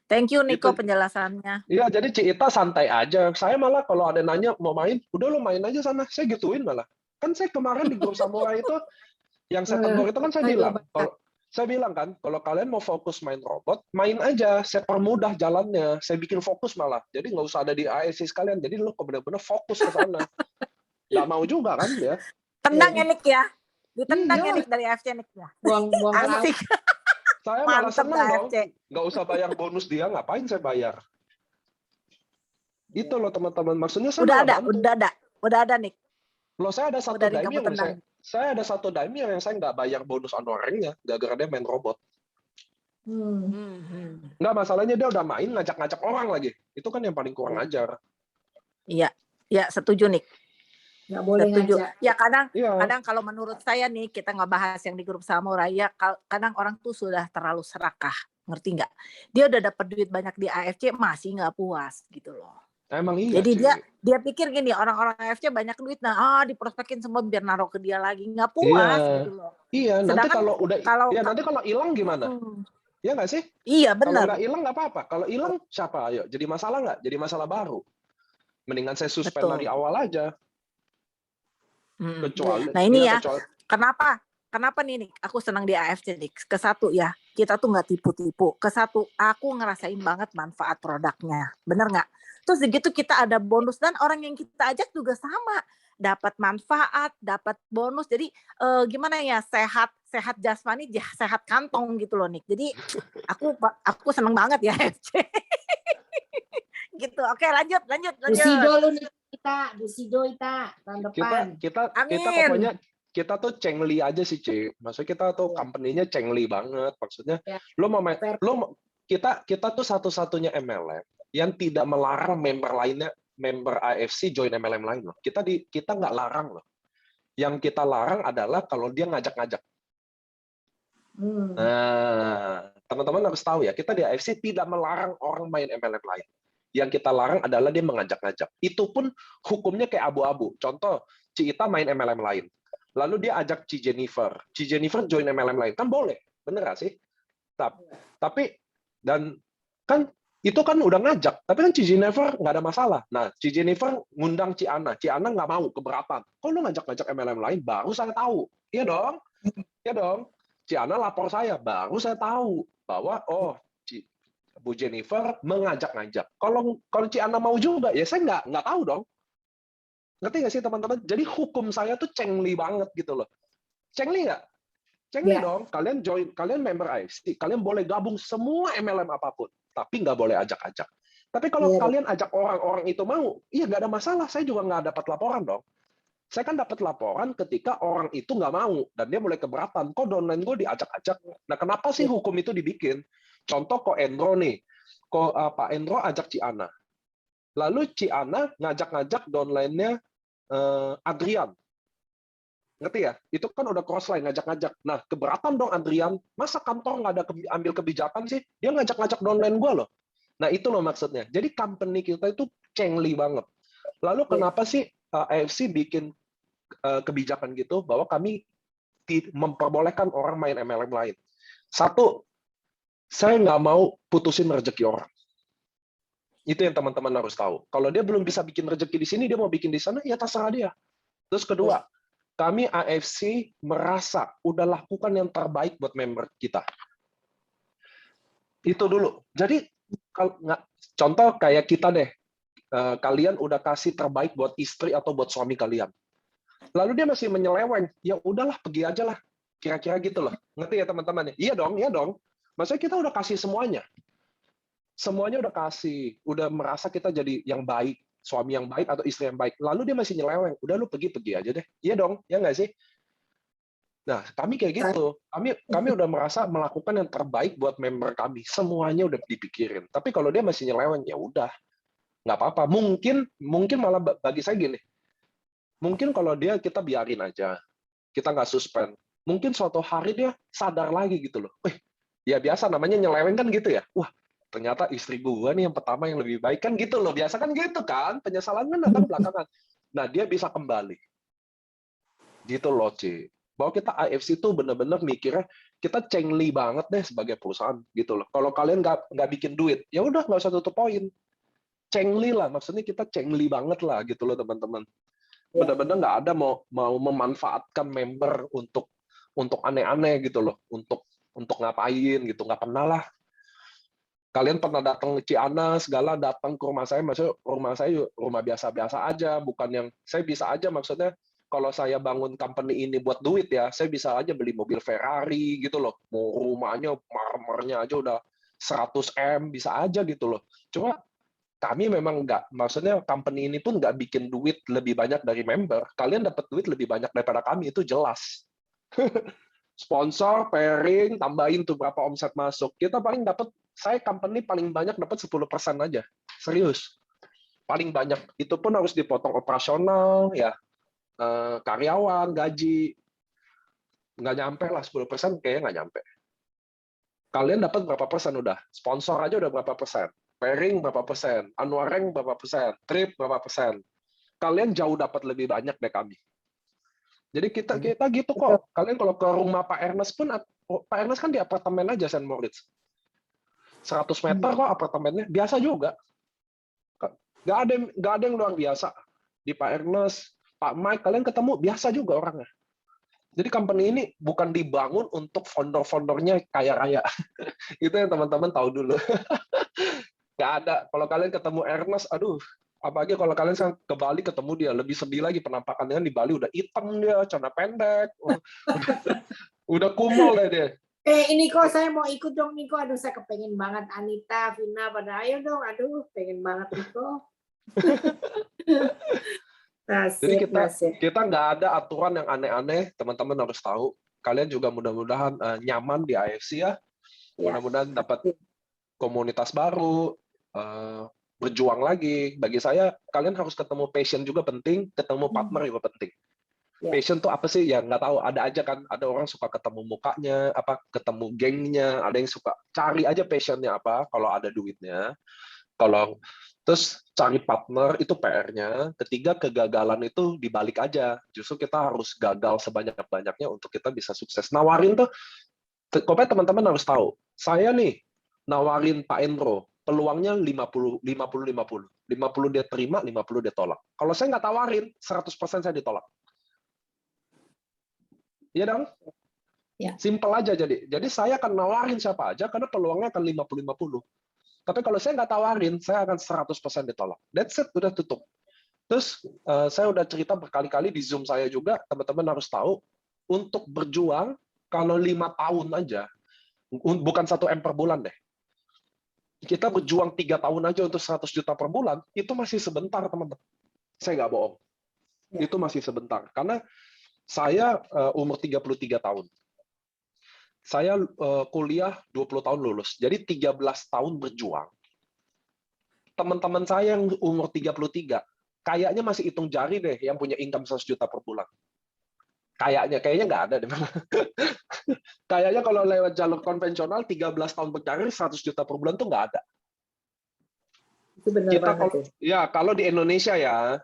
Thank you Niko Itu. penjelasannya. Iya, jadi Cita santai aja. Saya malah kalau ada nanya mau main, udah lo main aja sana. Saya gituin malah. Kan saya kemarin di grup Samurai itu, yang saya tegur itu kan saya bilang kan, kalau kalian mau fokus main robot, main aja. Saya permudah jalannya. Saya bikin fokus malah. Jadi nggak usah ada di ASC sekalian. Jadi lo benar-benar fokus ke sana. Nggak mau juga kan ya. Tendang ya Nik ya. Ditendang Iya. ya Nik dari AFC Nik ya. Buang-buang laut. Asik. Saya malah Mantep seneng dong. AFC. Nggak usah bayar bonus dia, ngapain saya bayar? Itu loh teman-teman. Maksudnya saya Udah malah bantu. Udah ada Nik. Loh, saya ada satu Dari daimyo kamu yang tendang. saya ada satu daimyo yang saya nggak bayar bonus honornya, gara-gara dia main robot. Nggak, masalahnya dia udah main ngajak-ngajak orang lagi. Itu kan yang paling kurang ajar. Iya, setuju Nik. nggak boleh Setuju. ngajak. Ya kadang Iya. kalau menurut saya nih, kita nggak bahas yang di grup samurai ya, kadang orang tuh sudah terlalu serakah, ngerti nggak? Dia udah dapat duit banyak di AFC masih nggak puas gitu loh. Emang iya, Jadi Ci. dia pikir gini, orang-orang AFC banyak duit, diprospekin semua biar naruh ke dia lagi, nggak Iya. puas gitu loh. Iya, nanti Sedangkan nanti kalau hilang gimana? Ya nggak sih? iya Kalau benar, nggak hilang nggak apa-apa. Kalau hilang siapa? Ayo, jadi masalah nggak? Jadi masalah baru. Mendingan saya suspend betul. dari awal aja. Mm. Kecuali, Nah ini ya, kecuali. Kenapa nih, aku senang di AFC nih. Ke satu ya, kita tuh nggak tipu-tipu. Ke satu, aku ngerasain banget manfaat produknya. Bener nggak? Terus begitu kita ada bonus dan orang yang kita ajak juga sama. Dapat manfaat, dapat bonus. Jadi gimana ya, sehat jasmani, sehat kantong gitu loh, Nik. Jadi aku seneng banget ya AFC. Gitu. Oke, lanjut. Busido lu nih kita, Busido kita tahun depan. Kita Amin. pokoknya kita tuh cengli aja sih, Ci. Maksudnya kita tuh company-nya cengli banget. Maksudnya Ya. kita tuh satu-satunya MLM yang tidak melarang member AFC join MLM lain loh. Kita nggak larang loh. Yang kita larang adalah kalau dia ngajak-ngajak. Nah, teman-teman harus tahu ya, kita di AFC tidak melarang orang main MLM lain. Yang kita larang adalah dia mengajak-ngajak. Itu pun hukumnya kayak abu-abu. Contoh, Ci Ita main MLM lain. Lalu dia ajak Ci Jennifer join MLM lain. Kan boleh, bener nggak sih? Tapi, dan kan itu kan udah ngajak. Tapi kan Ci Jennifer nggak ada masalah. Nah, Ci Jennifer ngundang Ci Ana nggak mau, keberatan. Kok lu ngajak-ngajak MLM lain? Baru saya tahu. Iya dong. Iya dong. Ci Ana lapor saya, baru saya tahu bahwa Bu Jennifer mengajak-ngajak. Kalau Ci Ana mau juga, ya saya nggak tahu dong. Ngerti nggak sih teman-teman? Jadi hukum saya tuh cengli banget gitu loh. Cengli nggak? Cengli dong. Kalian member AFC, kalian boleh gabung semua MLM apapun, tapi nggak boleh ajak-ajak. Tapi kalau kalian ajak orang-orang itu mau, iya nggak ada masalah. Saya juga nggak dapat laporan dong. Saya kan dapat laporan ketika orang itu nggak mau dan dia mulai keberatan. Kok downline gue diajak-ajak? Nah, kenapa sih hukum itu dibikin? Contoh kok Endro nih, Pak Endro ajak Ci Ana. Lalu Ci Ana ngajak-ngajak downline-nya Adrian. Ngerti ya? Itu kan udah cross line, ngajak-ngajak. Nah, keberatan dong Adrian. Masa kantor nggak ada ambil kebijakan sih? Dia ngajak-ngajak downline gue loh. Nah, itu loh maksudnya. Jadi company kita itu cengli banget. Lalu kenapa sih AFC bikin kebijakan gitu bahwa kami memperbolehkan orang main MLM lain? Satu, saya nggak mau putusin rezeki orang. Itu yang teman-teman harus tahu. Kalau dia belum bisa bikin rezeki di sini, dia mau bikin di sana, ya terserah dia. Terus kedua, kami AFC merasa udah lakukan yang terbaik buat member kita. Itu dulu. Jadi, contoh kayak kita deh, kalian udah kasih terbaik buat istri atau buat suami kalian. Lalu dia masih menyeleweng, ya udahlah pergi aja lah. Kira-kira gitu loh. Ngerti ya teman-teman? Iya dong. Maksudnya kita udah kasih semuanya. Semuanya udah kasih, udah merasa kita jadi yang baik, suami yang baik atau istri yang baik. Lalu dia masih nyeleweng, udah lu pergi aja deh. Iya dong, ya nggak sih? Nah, kami kayak gitu. Kami udah merasa melakukan yang terbaik buat member kami. Semuanya udah dipikirin. Tapi kalau dia masih nyeleweng, ya udah, nggak apa-apa. Mungkin malah bagi saya gini. Mungkin kalau kita biarin aja, kita nggak suspend. Mungkin suatu hari dia sadar lagi gitu loh. Ya biasa namanya nyeleweng kan gitu ya. Wah, ternyata istri gue nih yang pertama yang lebih baik kan gitu loh. Biasa kan gitu kan. Penyesalan kan datang belakangan. Nah, dia bisa kembali. Gitu loh, Ci. Bahwa kita AFC itu benar-benar mikirnya kita cengli banget deh sebagai perusahaan gitu loh. Kalau kalian nggak bikin duit, ya udah nggak usah tutup poin. Cengli lah, maksudnya kita cengli banget lah gitu loh teman-teman. Benar-benar nggak ada mau memanfaatkan member untuk aneh-aneh gitu loh, untuk ngapain gitu, nggak pernah lah. Kalian pernah datang ke Ciana segala, datang ke rumah saya, maksudnya rumah saya rumah biasa-biasa aja, bukan yang saya bisa aja maksudnya kalau saya bangun company ini buat duit ya, saya bisa aja beli mobil Ferrari gitu loh, mau rumahnya marmernya aja udah 100 M bisa aja gitu loh. Cuma kami memang nggak, maksudnya company ini pun nggak bikin duit lebih banyak dari member. Kalian dapat duit lebih banyak daripada kami, itu jelas. Sponsor, pairing, tambahin tuh berapa omset masuk. Kita paling dapat, saya company paling banyak dapat 10% aja. Serius. Paling banyak. Itu pun harus dipotong operasional, ya. karyawan, gaji. Nggak nyampe lah, 10% kayaknya nggak nyampe. Kalian dapat berapa persen udah? Sponsor aja udah berapa persen? Pairing berapa persen? Annual rank berapa persen? Trip berapa persen? Kalian jauh dapat lebih banyak dari kami. Jadi kita gitu kok. Kalian kalau ke rumah Pak Ernest pun, Pak Ernest kan di apartemen aja St. Moritz. 100 meter kok apartemennya, biasa juga. Nggak ada yang luar biasa. Di Pak Ernest, Pak Mike, kalian ketemu biasa juga orangnya. Jadi company ini bukan dibangun untuk founder-foundernya kaya raya. Itu yang teman-teman tahu dulu. Nggak ada. Kalau kalian ketemu Ernest, aduh, apalagi kalau kalian ke Bali ketemu dia, lebih sedih lagi penampakannya. Di Bali udah hitam dia, celana pendek, udah kumol deh dia. Ini kok saya mau ikut dong Niko. Aduh saya kepengen banget Anita, Vina pada ayo dong. Aduh pengen banget Niko. Jadi kita nggak ada aturan yang aneh-aneh, teman-teman harus tahu. Kalian juga mudah-mudahan nyaman di AFC ya. Mudah-mudahan dapat komunitas baru, berjuang lagi. Bagi saya, kalian harus ketemu passion juga penting, ketemu partner juga penting. Passion tuh apa sih? Ya nggak tahu. Ada aja kan. Ada orang suka ketemu mukanya, ketemu gengnya. Ada yang suka cari aja passionnya apa. Kalau ada duitnya. Terus cari partner itu PR-nya. Ketiga, kegagalan itu dibalik aja. Justru kita harus gagal sebanyak-banyaknya untuk kita bisa sukses. Nawarin tuh, pokoknya teman-teman harus tahu. Saya nih nawarin Pak Endro, peluangnya 50-50. 50 dia terima, 50 dia tolak. Kalau saya nggak tawarin, 100% saya ditolak. Iya dong? Ya. Simple aja jadi. Jadi saya akan nawarin siapa aja karena peluangnya akan 50-50. Tapi kalau saya nggak tawarin, saya akan 100% ditolak. That's it, udah tutup. Terus saya udah cerita berkali-kali di Zoom saya juga, teman-teman harus tahu, untuk berjuang, kalau 5 tahun aja, bukan 1 M per bulan deh. Kita berjuang 3 tahun aja untuk 100 juta per bulan, itu masih sebentar, teman-teman. Saya nggak bohong. Itu masih sebentar. Karena saya umur 33 tahun. Saya kuliah 20 tahun lulus. Jadi 13 tahun berjuang. Teman-teman saya yang umur 33, kayaknya masih hitung jari deh yang punya income 100 juta per bulan. Kayaknya nggak ada deh. Kayaknya kalau lewat jalur konvensional 13 tahun berkarir 100 juta per bulan tuh nggak ada. Itu benar Kita banget. kalau di Indonesia ya,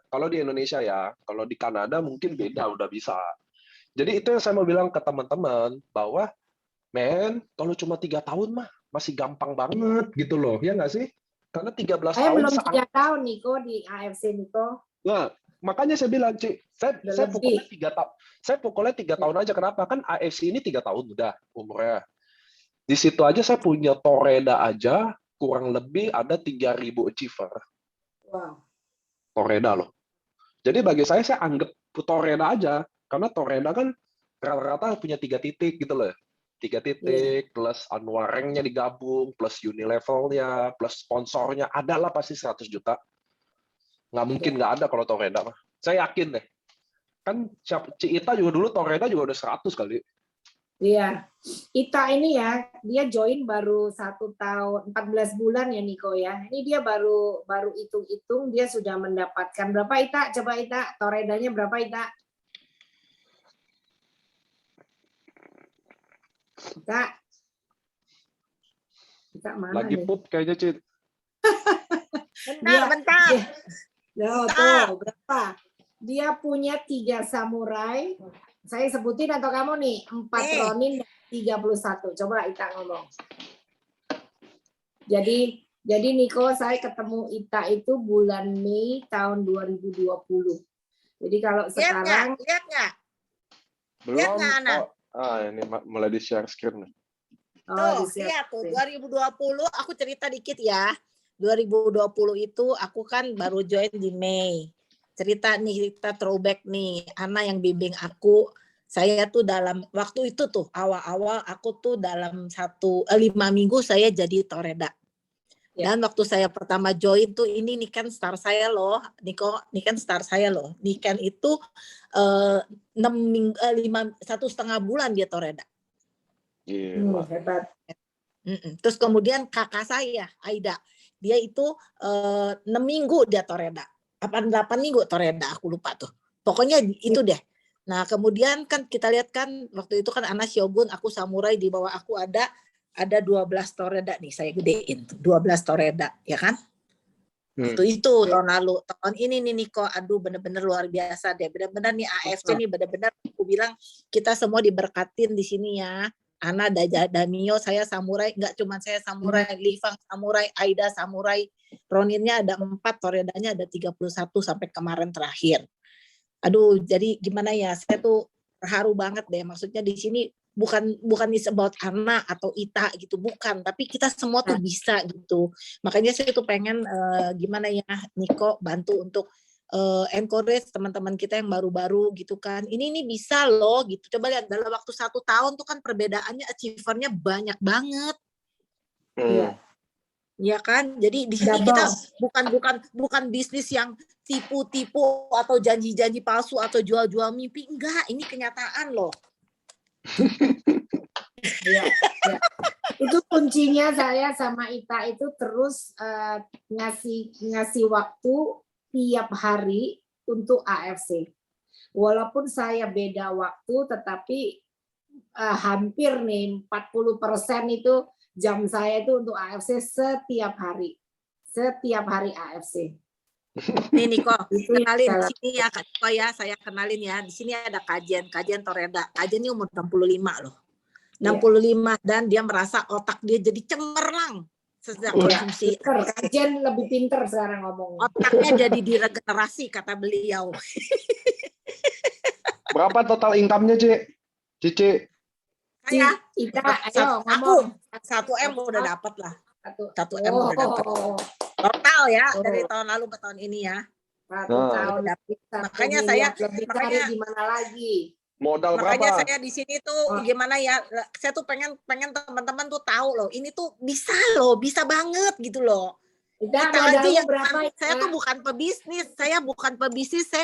kalau di Kanada mungkin beda, udah bisa. Jadi itu yang saya mau bilang ke teman-teman bahwa kalau cuma 3 tahun mah masih gampang banget gitu loh, ya nggak sih? Karena 13 Saya tahun belum 3 tahun Niko di AFC Niko. Nah, makanya saya bilang, Ci, saya pukulnya 3 tahun. Saya pukulnya 3 tahun aja. Kenapa? Kan AFC ini 3 tahun udah umurnya. Di situ aja saya punya Toreda aja kurang lebih ada 3.000 achiever. Wow. Toreda loh. Jadi bagi saya anggap Toreda aja. Karena Toreda kan rata-rata punya 3 titik gitu loh. 3 titik, plus annual rank-nya digabung, plus unilevelnya, plus sponsornya, adalah pasti 100 juta. Nggak mungkin nggak ada kalau Toreda mah. Saya yakin deh. Kan Ci Ita juga dulu Toreda juga udah 100 kali. Iya. Ita ini ya, dia join baru 1 tahun 14 bulan ya Niko ya. Ini dia baru hitung-hitung dia sudah mendapatkan berapa Ita? Coba Ita, Toredanya berapa Ita? Ita mana Lagi nih? pup kayaknya, Cid. Bentar. Tuh, berapa? Dia punya 3 samurai. Saya sebutin atau kamu nih? 4 Ronin dan 31. Coba Ita ngomong. Jadi Niko, saya ketemu Ita itu bulan Mei tahun 2020. Jadi kalau sekarang Lihat nggak? Belum. nggak, Ana? Ini mulai di share screen. Tuh, lihat tuh 2020 aku cerita dikit ya. 2020 itu aku kan baru join di Mei. Cerita nih, kita throwback nih. Ana yang bimbing aku. Saya tuh dalam waktu itu tuh awal-awal aku tuh dalam 5 minggu saya jadi Toreda. Dan waktu saya pertama join tuh ini kan star saya loh, Niko, ini kan star saya loh. Niken itu 1,5 bulan dia Toreda. hebat. Terus kemudian kakak saya Aida, dia itu 6 minggu dia Toreda, 8 minggu Toreda, aku lupa tuh. Pokoknya itu deh. Nah, kemudian kan kita lihat kan waktu itu kan Ana Shogun, aku samurai, di bawah aku ada 12 toreda nih, saya gedein tuh, 12 toreda, ya kan? Waktu itu tahun lalu, tahun ini nih Niko, aduh bener-bener luar biasa deh, bener-bener nih AFC nih, bener-bener aku bilang kita semua diberkatin di sini ya. Ana, Damio, saya samurai, nggak cuma saya samurai, Livang samurai, Aida samurai, Roninnya ada 4, toredanya ada 31 sampai kemarin terakhir. Aduh, jadi gimana ya, saya tuh terharu banget deh, maksudnya di sini bukan is about Ana atau Ita gitu, bukan, tapi kita semua tuh bisa gitu. Makanya saya tuh pengen gimana ya Niko bantu untuk encourage teman-teman kita yang baru-baru gitu kan, ini bisa loh gitu. Coba lihat dalam waktu 1 tahun tuh kan perbedaannya, achievernya banyak banget. Ya kan, jadi di sini kita bukan bisnis yang tipu-tipu atau janji-janji palsu atau jual-jual mimpi, enggak, ini kenyataan loh. Ya. Itu kuncinya, saya sama Ita itu terus ngasih waktu tiap hari untuk AFC. Walaupun saya beda waktu, tetapi hampir nih 40% itu jam saya itu untuk AFC setiap hari AFC. Nih Niko, kenalin di sini ya Kak Niko ya, saya kenalin ya. Di sini ada kajian toreda. Kajian ini umur 65 loh. 65 dan dia merasa otak dia jadi cemerlang sejak konsumsi. Kajian lebih pinter sekarang ngomongnya. Otaknya jadi diregenerasi kata beliau. Berapa total income-nya, Cici? Saya ayo ngomong. 1 M udah dapat lah. 1 M Oh. udah dapat. Total ya, dari tahun lalu ke tahun ini ya. 1 tahun. Makanya saya lebih cari di mana lagi? Modal makanya berapa? saya di sini tuh gimana ya, saya tuh pengen teman-teman tuh tahu loh, ini tuh bisa loh, bisa banget gitu loh. Kita aja yang berapa, saya tuh bukan pebisnis, saya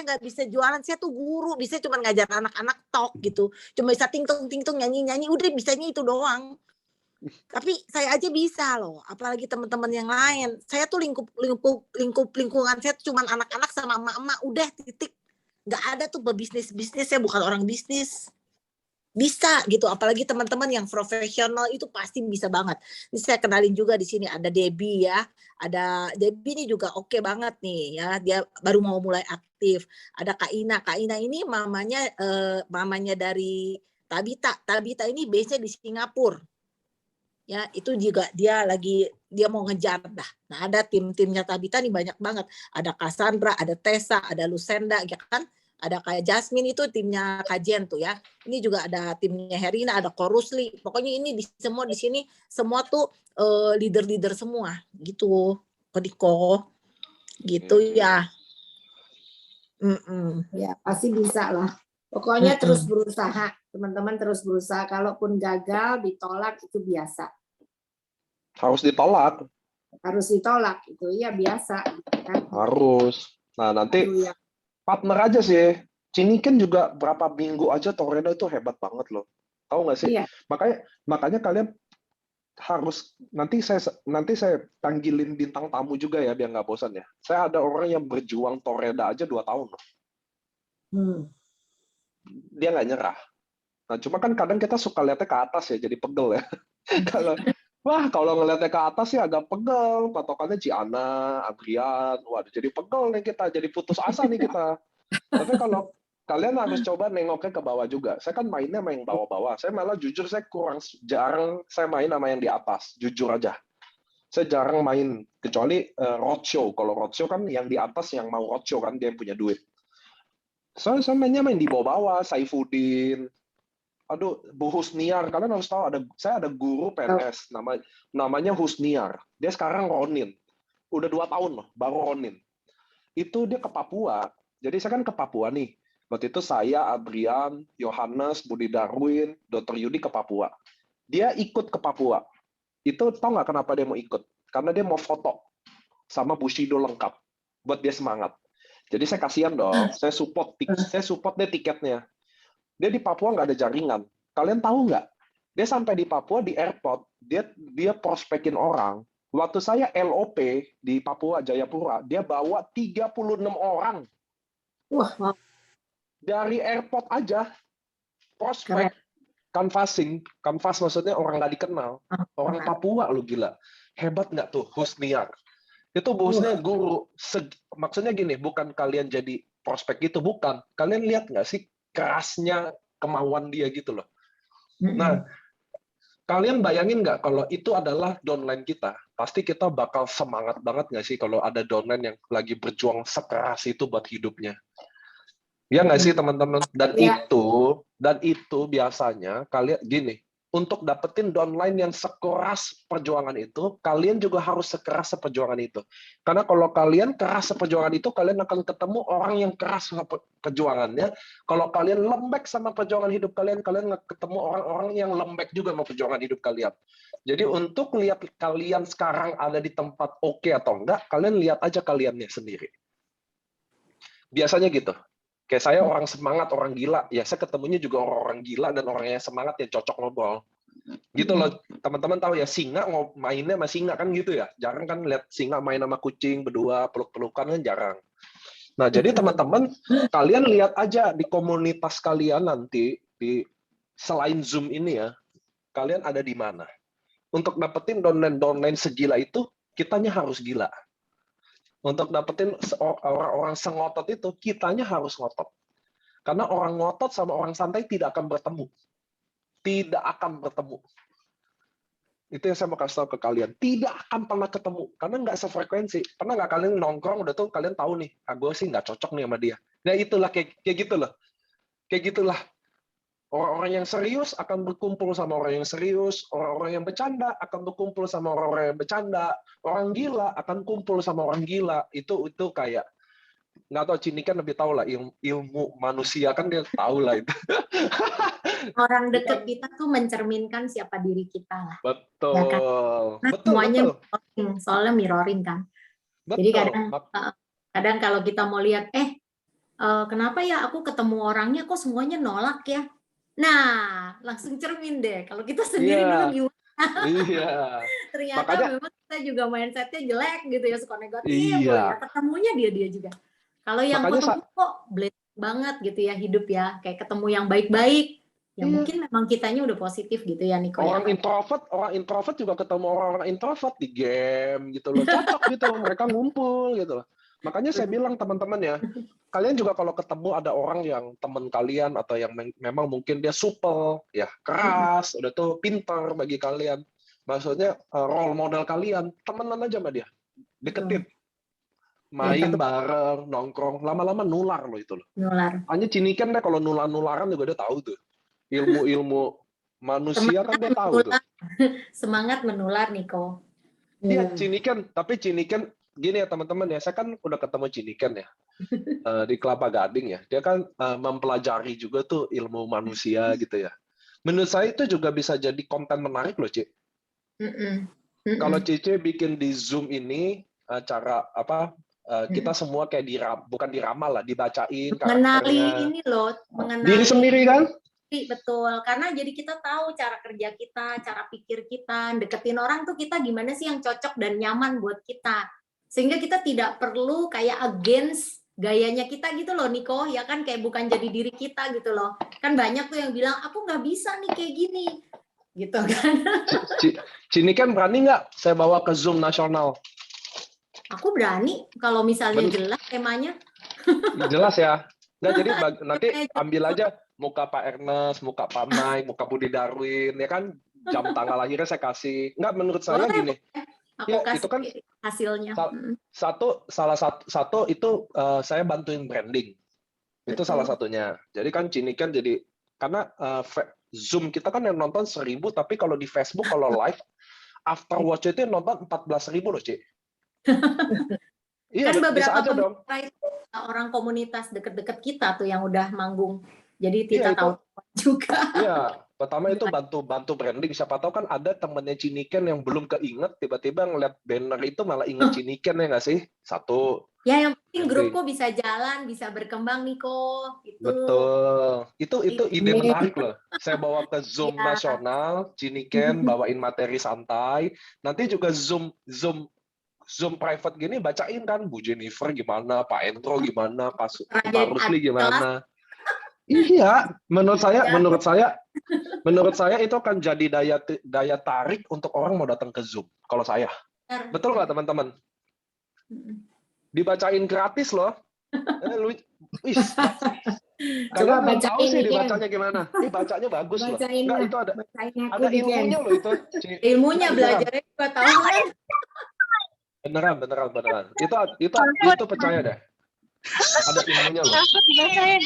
nggak bisa jualan, saya tuh guru, bisa cuma ngajar anak-anak talk gitu, cuma bisa ting-tung nyanyi udah bisanya itu doang. Tapi saya aja bisa loh, apalagi teman-teman yang lain. Saya tuh lingkungan saya tuh cuma anak-anak sama emak-emak, udah titik. Nggak ada tuh pebisnis, saya bukan orang bisnis. Bisa gitu, apalagi teman-teman yang profesional itu pasti bisa banget. Ini saya kenalin juga di sini ada Debbie ya. Ada Debbie ini juga oke banget nih ya, dia baru mau mulai aktif. Ada Kak Ina ini mamanya dari Tabita ini base-nya di Singapura. Ya, itu juga dia mau ngejar dah. Nah, ada tim-timnya Tabita nih banyak banget. Ada Cassandra, ada Tessa, ada Lucenda, ya kan? Ada kayak Jasmine itu timnya Kajen tuh ya. Ini juga ada timnya Herina, ada Korusli. Pokoknya ini semua di sini semua tuh leader-leader semua gitu. Kodiko. Gitu ya. Ya, pasti bisa lah. Pokoknya terus berusaha. Teman-teman terus berusaha. Kalaupun gagal, ditolak itu biasa. Harus ditolak. Itu ya biasa kan? Harus. Nah, nanti partner aja sih. Cinikin juga berapa minggu aja Toreda itu hebat banget loh. Tahu nggak sih? Iya. Makanya kalian harus nanti saya panggilin bintang tamu juga ya biar nggak bosan ya. Saya ada orang yang berjuang Toreda aja 2 tahun loh. Dia nggak nyerah. Nah, cuma kan kadang kita suka lihatnya ke atas ya, jadi pegel ya. Kalau ngelihatnya ke atas sih agak pegel, patokannya Ciana, Adrian, waduh jadi pegel nih kita, jadi putus asa nih kita. Tapi kalau kalian harus coba nengoknya ke bawah juga. Saya kan mainnya main bawah-bawah. Saya malah jujur saya jarang saya main sama yang di atas, jujur aja. Saya jarang main kecuali roadshow. Kalau roadshow kan yang di atas yang mau roadshow kan dia yang punya duit. Saya mainnya main di bawah-bawah, Saifuddin. Aduh, Bu Husniar, kalian harus tahu saya ada guru PNS namanya Husniar. Dia sekarang Ronin. Udah 2 tahun loh, baru Ronin. Itu dia ke Papua. Jadi saya kan ke Papua nih. Waktu itu saya, Adrian, Yohanes, Budi Darwin, Dr. Yudi ke Papua. Dia ikut ke Papua. Itu tahu nggak kenapa dia mau ikut? Karena dia mau foto sama Bushido lengkap. Buat dia semangat. Jadi saya kasihan dong. Saya support dia tiketnya. Dia di Papua nggak ada jaringan. Kalian tahu nggak? Dia sampai di Papua di airport, dia prospekin orang. Waktu saya LOP di Papua Jayapura, dia bawa 36 orang. Wah. Dari airport aja, prospek, Keren. canvas maksudnya orang nggak dikenal. Orang Papua lu gila. Hebat nggak tuh Husniar? Itu bosnya guru. Maksudnya gini, bukan kalian jadi prospek gitu, bukan. Kalian lihat nggak sih kerasnya kemauan dia gitu loh. Nah, kalian bayangin nggak kalau itu adalah downline kita? Pasti kita bakal semangat banget nggak sih kalau ada downline yang lagi berjuang sekeras itu buat hidupnya? Ya nggak sih teman-teman? Dan Ya. itu biasanya kalian gini, untuk dapetin downline yang sekeras perjuangan itu, kalian juga harus sekeras seperjuangan itu. Karena kalau kalian keras seperjuangan itu, kalian akan ketemu orang yang keras sama perjuangannya. Kalau kalian lembek sama perjuangan hidup kalian, kalian ketemu orang-orang yang lembek juga sama perjuangan hidup kalian. Jadi untuk lihat kalian sekarang ada di tempat oke atau enggak, kalian lihat aja kaliannya sendiri. Biasanya gitu. Kayak saya orang semangat, orang gila. Ya saya ketemunya juga orang-orang gila dan orang yang semangat yang cocok ngobrol. Gitu loh, teman-teman tahu ya, singa mainnya sama singa kan gitu ya. Jarang kan lihat singa main sama kucing berdua peluk-pelukan kan jarang. Nah, jadi teman-teman kalian lihat aja di komunitas kalian nanti di selain Zoom ini ya, kalian ada di mana. Untuk dapetin downline segila itu, kitanya harus gila. Untuk dapetin orang-orang sengotot itu, kitanya harus ngotot. Karena orang ngotot sama orang santai tidak akan bertemu. Tidak akan bertemu. Itu yang saya mau kasih tahu ke kalian. Tidak akan pernah ketemu. Karena nggak sefrekuensi. Pernah nggak kalian nongkrong, udah tuh kalian tahu nih, gue sih nggak cocok nih sama dia. Nah itulah, kayak gitu loh. Kayak gitulah. Orang-orang yang serius akan berkumpul sama orang yang serius, orang-orang yang bercanda akan berkumpul sama orang-orang yang bercanda, orang gila akan kumpul sama orang gila. Itu kayak nggak tahu, Cini kan lebih tahu lah ilmu manusia kan dia tahu lah itu. Orang deket kita tuh mencerminkan siapa diri kita lah. Betul. Ya kan? Nah, Betul, semuanya betul. mirroring, soalnya mirroring kan. Betul. Jadi kadang kalau kita mau lihat, kenapa ya aku ketemu orangnya kok semuanya nolak ya? Nah, langsung cermin deh. Kalau kita sendiri dulu gimana? Iya. Ternyata Makanya, memang kita juga mindsetnya jelek gitu ya, suka negatif. iya. Ya, ketemunya dia juga. Kalau yang Makanya ketemu kok blessed banget gitu ya hidup ya, kayak ketemu yang baik-baik. Ya mungkin memang kitanya udah positif gitu ya, Niko. Orang introvert juga ketemu orang introvert di game gitu loh. Cocok gitu, mereka ngumpul gitu loh. Makanya saya bilang teman-teman ya, kalian juga kalau ketemu ada orang yang teman kalian atau yang memang mungkin dia supel, ya keras, udah tuh pintar bagi kalian. Maksudnya role model kalian, temenan aja sama dia, deketin, main bareng, nongkrong, lama-lama nular loh itu loh. Nular. Hanya Ciniken deh kalau nular-nularan juga dia tahu tuh. Ilmu-ilmu manusia kan dia tahu tuh. Semangat menular, Niko. Iya, Ciniken. Tapi Ciniken gini ya teman-teman ya, saya kan udah ketemu Ciniken ya di Kelapa Gading ya. Dia kan mempelajari juga tuh ilmu manusia gitu ya. Menurut saya itu juga bisa jadi konten menarik loh, Ci. Kalau Cici bikin di Zoom ini cara apa? Kita semua kayak bukan diramal lah, dibacain Mengenali karakternya. ini loh, mengenali Diri sendiri kan? Betul, karena jadi kita tahu cara kerja kita, cara pikir kita, deketin orang tuh kita gimana sih yang cocok dan nyaman buat kita. Sehingga kita tidak perlu kayak against gayanya kita gitu loh, Niko. Ya kan, kayak bukan jadi diri kita gitu loh. Kan banyak tuh yang bilang, aku nggak bisa nih kayak gini. Gitu kan. Cini kan berani nggak saya bawa ke Zoom nasional? Aku berani, kalau misalnya jelas temanya. Jelas ya. Nggak, jadi nanti ambil aja muka Pak Ernest, muka Pak Mike, muka Budi Darwin, ya kan, jam tanggal lahirnya saya kasih. Nggak, menurut saya gini. Aku Ya, kasih itu kan hasilnya. salah satu itu saya bantuin branding. Itu salah satunya. Jadi kan Cini kan jadi, karena Zoom kita kan yang nonton 1.000, tapi kalau di Facebook, kalau live, after watch itu yang nonton 14.000 loh, Ci. Iya, Kan bisa aja dong. Orang komunitas deket-deket kita tuh yang udah manggung. Jadi kita tahu juga. Iya, pertama itu bantu branding. Siapa tahu kan ada temennya Ciniken yang belum keinget, tiba-tiba ngeliat banner itu malah inget Ciniken ya nggak sih? Satu. Ya, yang penting grupku bisa jalan, bisa berkembang, Niko. Gitu. Betul. Itu ide menarik loh. Saya bawa ke Zoom nasional, Ciniken bawain materi santai. Nanti juga Zoom private gini bacain kan Bu Jennifer gimana, Pak Endro gimana, Pak Rusli gimana. Iya, menurut Ya. menurut saya itu akan jadi daya tarik untuk orang mau datang ke Zoom. Kalau saya, Benar. betul nggak teman-teman? Mm-mm. Dibacain gratis loh. Wih, Coba kalian belum tahu bacain sih nih, Ken. dibacanya gimana. Ini bacanya bagus loh. Bacain Nggak, lah. itu Bacain aku ada di Ken. ilmunya loh itu. Ilmunya Nggak, beneran. belajarnya 2 tahunan. Beneran. Itu percaya deh. Ada ilmunya loh. Takut dibacain.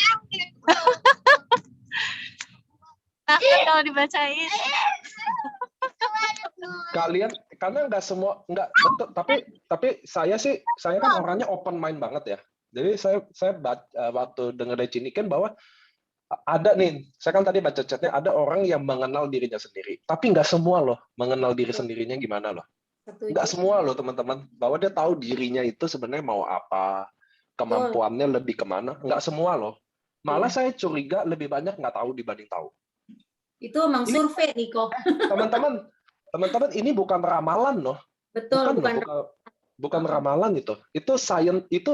Takut kalau dibacain. Kalian karena nggak semua nggak betul, tapi saya kan orangnya open mind banget ya. Jadi saya waktu dengar dari Ciniken bahwa ada nih, saya kan tadi baca chatnya, ada orang yang mengenal dirinya sendiri, tapi nggak semua loh mengenal diri sendirinya gimana loh. Nggak semua loh teman-teman, bahwa dia tahu dirinya itu sebenarnya mau apa, kemampuannya lebih kemana, nggak semua loh. Malah saya curiga lebih banyak nggak tahu dibanding tahu. Itu emang survei, Niko. Teman-teman, ini bukan ramalan loh. Betul, Bukan ramalan itu. Itu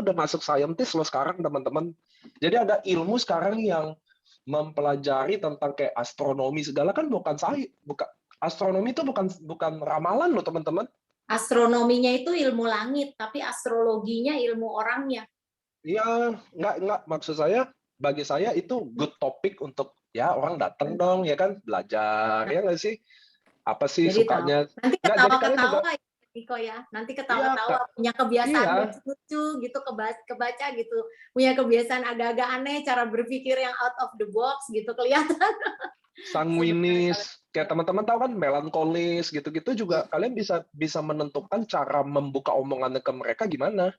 udah masuk saintis loh sekarang teman-teman. Jadi ada ilmu sekarang yang mempelajari tentang kayak astronomi segala kan bukan astronomi itu bukan ramalan loh teman-teman. Astronominya itu ilmu langit, tapi astrologinya ilmu orangnya. Iya, enggak maksud saya, bagi saya itu good topik untuk ya orang datang dong ya kan belajar ya nggak sih? Apa sih Jadi sukanya? nanti Nggak, jadi kalian ketawa-ketawa juga- ya, Niko ya. Nanti ketawa-tawa, punya kebiasaan lucu-lucu gitu, kebaca gitu. Punya kebiasaan agak-agak aneh, cara berpikir yang out of the box gitu kelihatan. Sanguinis, kayak teman-teman tahu kan melankolis gitu-gitu juga kalian bisa menentukan cara membuka omongannya ke mereka gimana.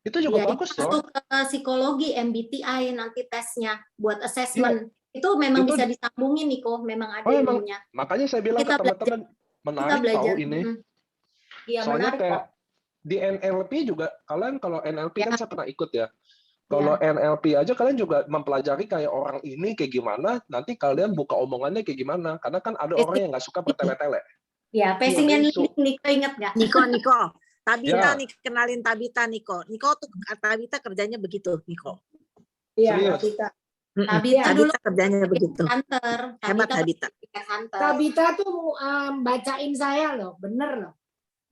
Itu juga Ya, bagus itu loh. masuk ke psikologi MBTI nanti tesnya buat assessment. Itu memang Itu- bisa disambungin Niko, memang ada emang. ilmunya. Makanya saya bilang Kita ke teman-teman menarik belajar. tahu ini. Iya, Soalnya menarik kayak kok. di NLP juga kalian kalau NLP kan Ya. saya pernah ikut ya. Kalau NLP aja kalian juga mempelajari kayak orang ini kayak gimana, nanti kalian buka omongannya kayak gimana. Karena kan ada orang yang nggak suka bertele-tele. Ya, pacing and Niko. leading, Niko ingat nggak? Niko. Tabita Ya. nih, kenalin Tabita, Niko. Niko tuh Tabita kerjanya begitu, Niko. Iya, Serius? Tabita. Tabita dulu kerjanya begitu. hunter. Hebat Tabita. Hunter. Tabita tuh bacain saya loh, bener loh.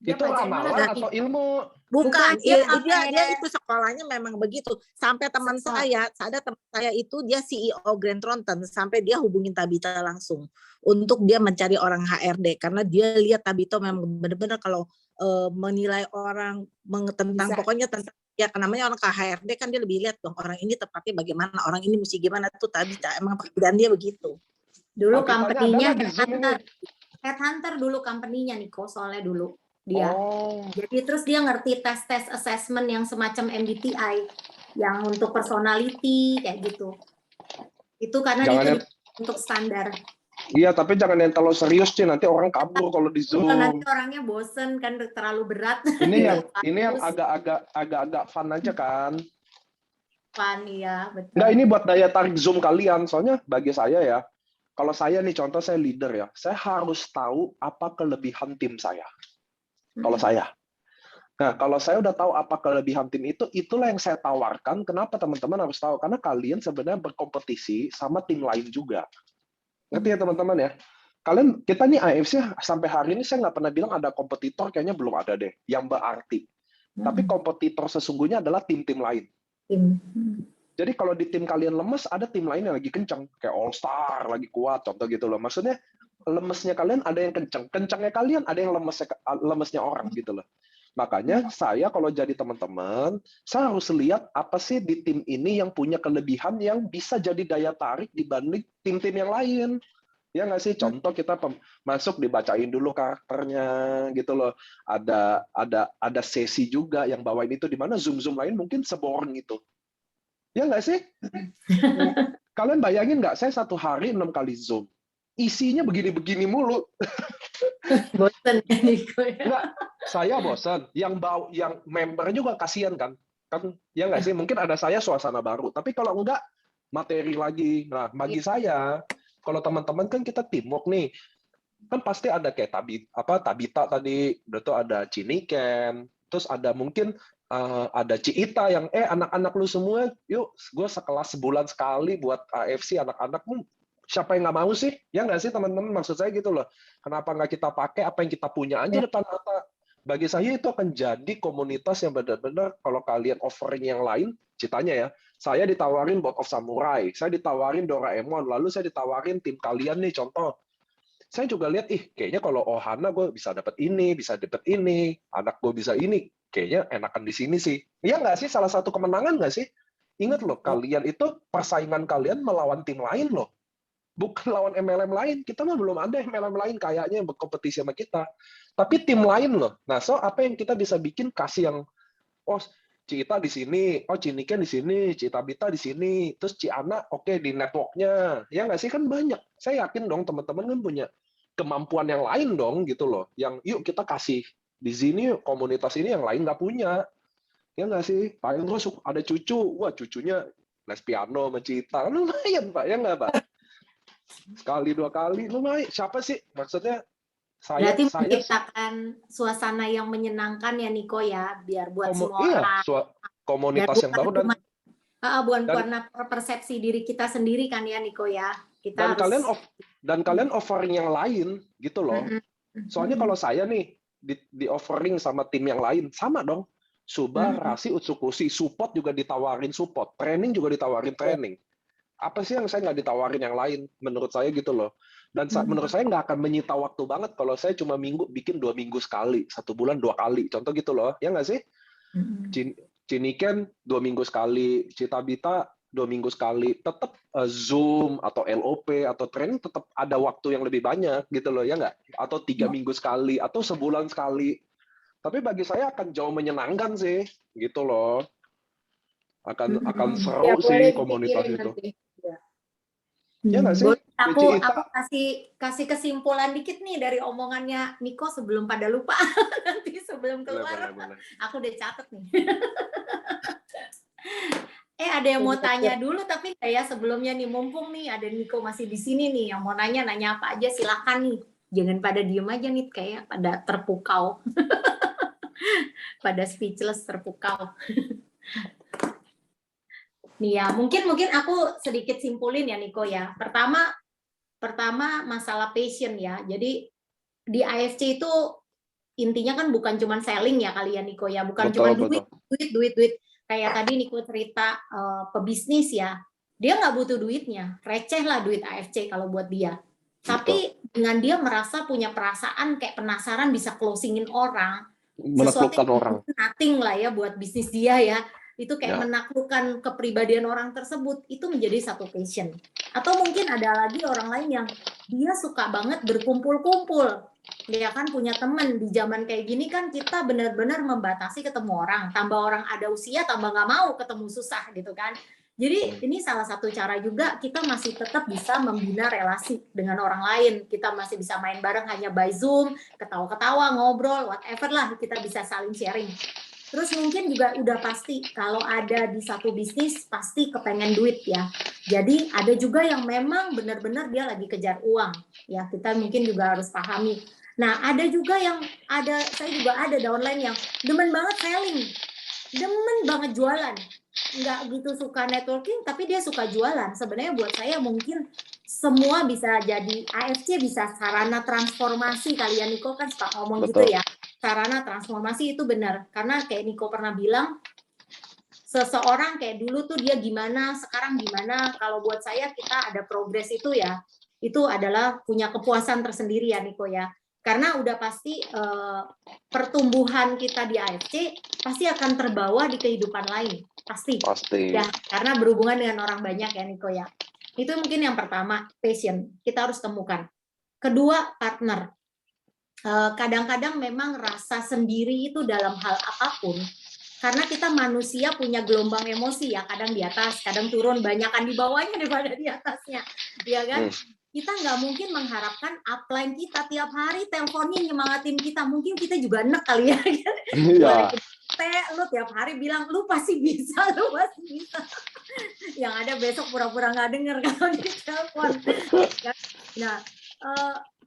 Dia Itu bacain mana ramalan tadi? atau ilmu? Bukan, dia dia itu sekolahnya memang begitu. Sampai teman saya, ada teman saya itu dia CEO Grant Thornton, sampai dia hubungin Tabita langsung untuk dia mencari orang HRD karena dia lihat Tabita memang benar-benar kalau menilai orang tentang pokoknya tentang ya namanya orang ke HRD kan dia lebih lihat dong orang ini tepatnya bagaimana, orang ini mesti gimana tuh Tabita emang pekerjaan dia begitu. Dulu Alkitanya company-nya ada di Zoom ini. Headhunter dulu company-nya Niko, soalnya dulu dia. Oh. Jadi terus dia ngerti tes assessment yang semacam MBTI yang untuk personality kayak gitu. Itu karena Jangan itu untuk standar. Iya, tapi jangan yang terlalu serius sih, nanti orang kabur kalau di Zoom. Nanti orangnya bosen kan terlalu berat. Ini yang agak-agak fun aja kan. Fun ya, betul. Enggak, ini buat daya tarik Zoom kalian. Soalnya bagi saya ya, kalau saya nih contoh saya leader ya, saya harus tahu apa kelebihan tim saya. Kalau saya. Nah, kalau saya udah tahu apa kelebihan tim itu, itulah yang saya tawarkan. Kenapa teman-teman harus tahu? Karena kalian sebenarnya berkompetisi sama tim lain juga. Ngerti ya teman-teman ya? Kita nih AFC sampai hari ini saya nggak pernah bilang ada kompetitor, kayaknya belum ada deh, yang berarti. Tapi kompetitor sesungguhnya adalah tim-tim lain. Jadi kalau di tim kalian lemes, ada tim lain yang lagi kencang. Kayak All Star, lagi kuat, contoh gitu loh. Maksudnya, lemesnya kalian ada yang kencang. Kencangnya kalian ada yang lemesnya orang gitu loh. Makanya saya kalau jadi teman-teman, saya harus lihat apa sih di tim ini yang punya kelebihan yang bisa jadi daya tarik dibanding tim-tim yang lain. Ya nggak sih? Contoh kita masuk dibacain dulu karakternya gitu loh. Ada sesi juga yang bawain itu di mana Zoom lain mungkin seboring itu. Ya nggak sih? Kalian bayangin nggak? Saya satu hari 6 kali Zoom. Isinya begini-begini mulu. Bosen ya Niko ya. Enggak, saya bosan. Yang member juga kasihan kan? Kan ya nggak sih? Mungkin ada saya suasana baru. Tapi kalau enggak, materi lagi. Nah, bagi saya, kalau teman-teman kan kita teamwork nih. Kan pasti ada kayak Tabita tadi, udah tuh ada Ciniken, terus ada mungkin ada Ciita yang anak-anak lu semua, yuk gue sekelas sebulan sekali buat AFC anak-anak. Siapa yang nggak mau sih? Ya nggak sih teman-teman? Maksud saya gitu loh. Kenapa nggak kita pakai apa yang kita punya aja depan mata? Bagi saya itu akan jadi komunitas yang benar-benar kalau kalian offering yang lain, ceritanya ya, saya ditawarin Board of Samurai, saya ditawarin Doraemon, lalu saya ditawarin tim kalian nih contoh. Saya juga lihat, kayaknya kalau Ohana gue bisa dapat ini, anak gue bisa ini, kayaknya enakan di sini sih. Iya nggak sih? Salah satu kemenangan nggak sih? Ingat loh, kalian itu persaingan kalian melawan tim lain loh. Bukan lawan MLM lain. Kita mah belum ada MLM lain kayaknya yang berkompetisi sama kita. Tapi tim lain loh. Nah, apa yang kita bisa bikin kasih yang, oh, Ciita di sini, oh Ciniken di sini, Cita Bita di sini, terus Ciana oke di networknya. Ya nggak sih? Kan banyak. Saya yakin dong teman-teman kan punya kemampuan yang lain dong gitu loh. Yang yuk kita kasih di sini komunitas ini yang lain nggak punya. Ya nggak sih? Paling terus ada cucu, wah cucunya les piano sama Cita. Lumayan Pak, ya nggak Pak? Sekali dua kali lumayan. Siapa sih maksudnya? Berarti menciptakan suasana yang menyenangkan ya Niko ya, biar buat semua orang. Komunitas yang baru bukan karena persepsi diri kita sendiri kan ya Niko ya. Kita kalian offering yang lain gitu loh. Soalnya kalau saya nih di offering sama tim yang lain sama dong. Suba, Rasi, Utsukushi, support juga ditawarin support, training juga ditawarin training. Apa sih yang saya nggak ditawarin yang lain? Menurut saya gitu loh. Dan menurut saya nggak akan menyita waktu banget kalau saya cuma bikin 2 minggu sekali, 1 bulan 2 kali. Contoh gitu loh, ya nggak sih? Ciniken 2 minggu sekali, Cita Bita 2 minggu sekali. Tetap Zoom atau LOP atau training tetap ada waktu yang lebih banyak gitu loh, ya nggak? Atau 3 minggu sekali, atau sebulan sekali. Tapi bagi saya akan jauh menyenangkan sih, gitu loh. Akan seru sih komunitas itu. Ya nggak sih? Aku kasih kesimpulan dikit nih dari omongannya Niko sebelum pada lupa. Nanti sebelum keluar, boleh. Aku udah catat nih. Ada yang mau tanya dulu tapi kayak sebelumnya nih, mumpung nih ada Niko masih di sini nih, yang mau nanya apa aja silakan nih. Jangan pada diem aja nih, kayak pada terpukau. Pada speechless, terpukau. Nih ya, mungkin aku sedikit simpulin ya Niko ya. Pertama masalah passion ya. Jadi di AFC itu intinya kan bukan cuma selling ya kalian Niko ya, bukan cuma duit. Kayak tadi Niko cerita pebisnis ya, dia nggak butuh duitnya, receh lah duit AFC kalau buat dia. Tapi dengan dia merasa punya perasaan kayak penasaran bisa closingin orang, menaklukkan orang, nothing lah ya buat bisnis dia ya. Itu kayak menaklukkan kepribadian orang tersebut, itu menjadi satu passion. Atau mungkin ada lagi orang lain yang dia suka banget berkumpul-kumpul, dia kan punya teman. Di zaman kayak gini kan kita benar-benar membatasi ketemu orang, tambah orang ada usia tambah nggak mau ketemu, susah gitu kan. Jadi ini salah satu cara juga kita masih tetap bisa membina relasi dengan orang lain. Kita masih bisa main bareng hanya by Zoom, ketawa-ketawa, ngobrol, whatever lah, kita bisa saling sharing. Terus mungkin juga udah pasti kalau ada di satu bisnis pasti kepengen duit ya. Jadi ada juga yang memang benar-benar dia lagi kejar uang ya, kita mungkin juga harus pahami. Nah ada juga yang saya juga ada downline yang demen banget selling, demen banget jualan, nggak gitu suka networking tapi dia suka jualan. Sebenarnya buat saya mungkin semua bisa jadi AFC, bisa sarana transformasi. Kalian Niko kan suka ngomong gitu ya, sarana transformasi itu benar. Karena kayak Niko pernah bilang, seseorang kayak dulu tuh dia gimana, sekarang gimana. Kalau buat saya kita ada progres itu ya, itu adalah punya kepuasan tersendiri ya Niko ya. Karena udah pasti pertumbuhan kita di AFC pasti akan terbawa di kehidupan lain. Pasti. Ya, karena berhubungan dengan orang banyak ya Niko ya. Itu mungkin yang pertama, passion. Kita harus temukan. Kedua, partner. Kadang-kadang memang rasa sendiri itu dalam hal apapun, karena kita manusia punya gelombang emosi ya, kadang di atas, kadang turun, banyakan di bawahnya daripada di atasnya, ya kan? Kita nggak mungkin mengharapkan upline kita tiap hari teleponin nyemangatin kita, mungkin kita juga enek kali ya. Iya. Lu tiap hari bilang lu pasti bisa, lu pasti bisa. Yang ada besok pura-pura nggak denger kalau di telepon. Nah,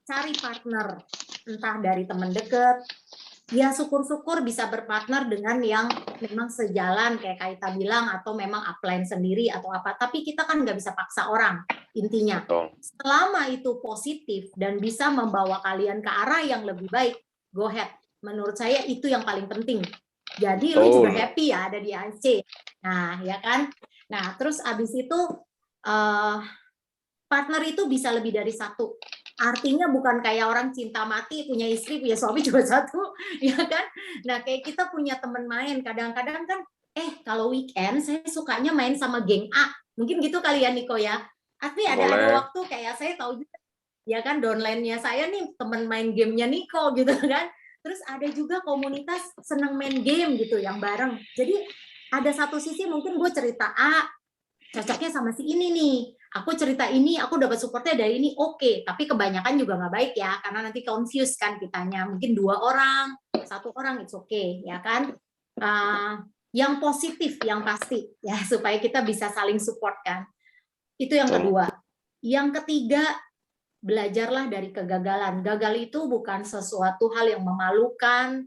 cari partner, entah dari teman dekat, ya syukur-syukur bisa berpartner dengan yang memang sejalan kayak Kaita bilang, atau memang upline sendiri atau apa. Tapi kita kan nggak bisa paksa orang intinya. Betul. Selama itu positif dan bisa membawa kalian ke arah yang lebih baik, go ahead. Menurut saya itu yang paling penting. Jadi lu juga Betul. happy ya ada di ANC. Nah, ya kan? Nah, terus abis itu partner itu bisa lebih dari satu. Artinya bukan kayak orang cinta mati, punya istri, punya suami cuma satu, ya kan? Nah, kayak kita punya teman main, kadang-kadang kan, kalau weekend saya sukanya main sama geng A. Mungkin gitu kali ya, Niko ya. Artinya ada Boleh. waktu kayak saya tahu juga, ya kan, downline-nya saya nih, teman main gamenya Niko gitu kan. Terus ada juga komunitas senang main game gitu, yang bareng. Jadi ada satu sisi mungkin gue cerita A, cocoknya sama si ini nih. Aku cerita ini, aku dapat supportnya dari ini, oke. Tapi kebanyakan juga nggak baik ya, karena nanti confuse kan kitanya. Mungkin 2 orang, 1 orang, it's okay, ya kan? Yang positif, yang pasti, ya supaya kita bisa saling support kan. Itu yang kedua. Yang ketiga, belajarlah dari kegagalan. Gagal itu bukan sesuatu hal yang memalukan,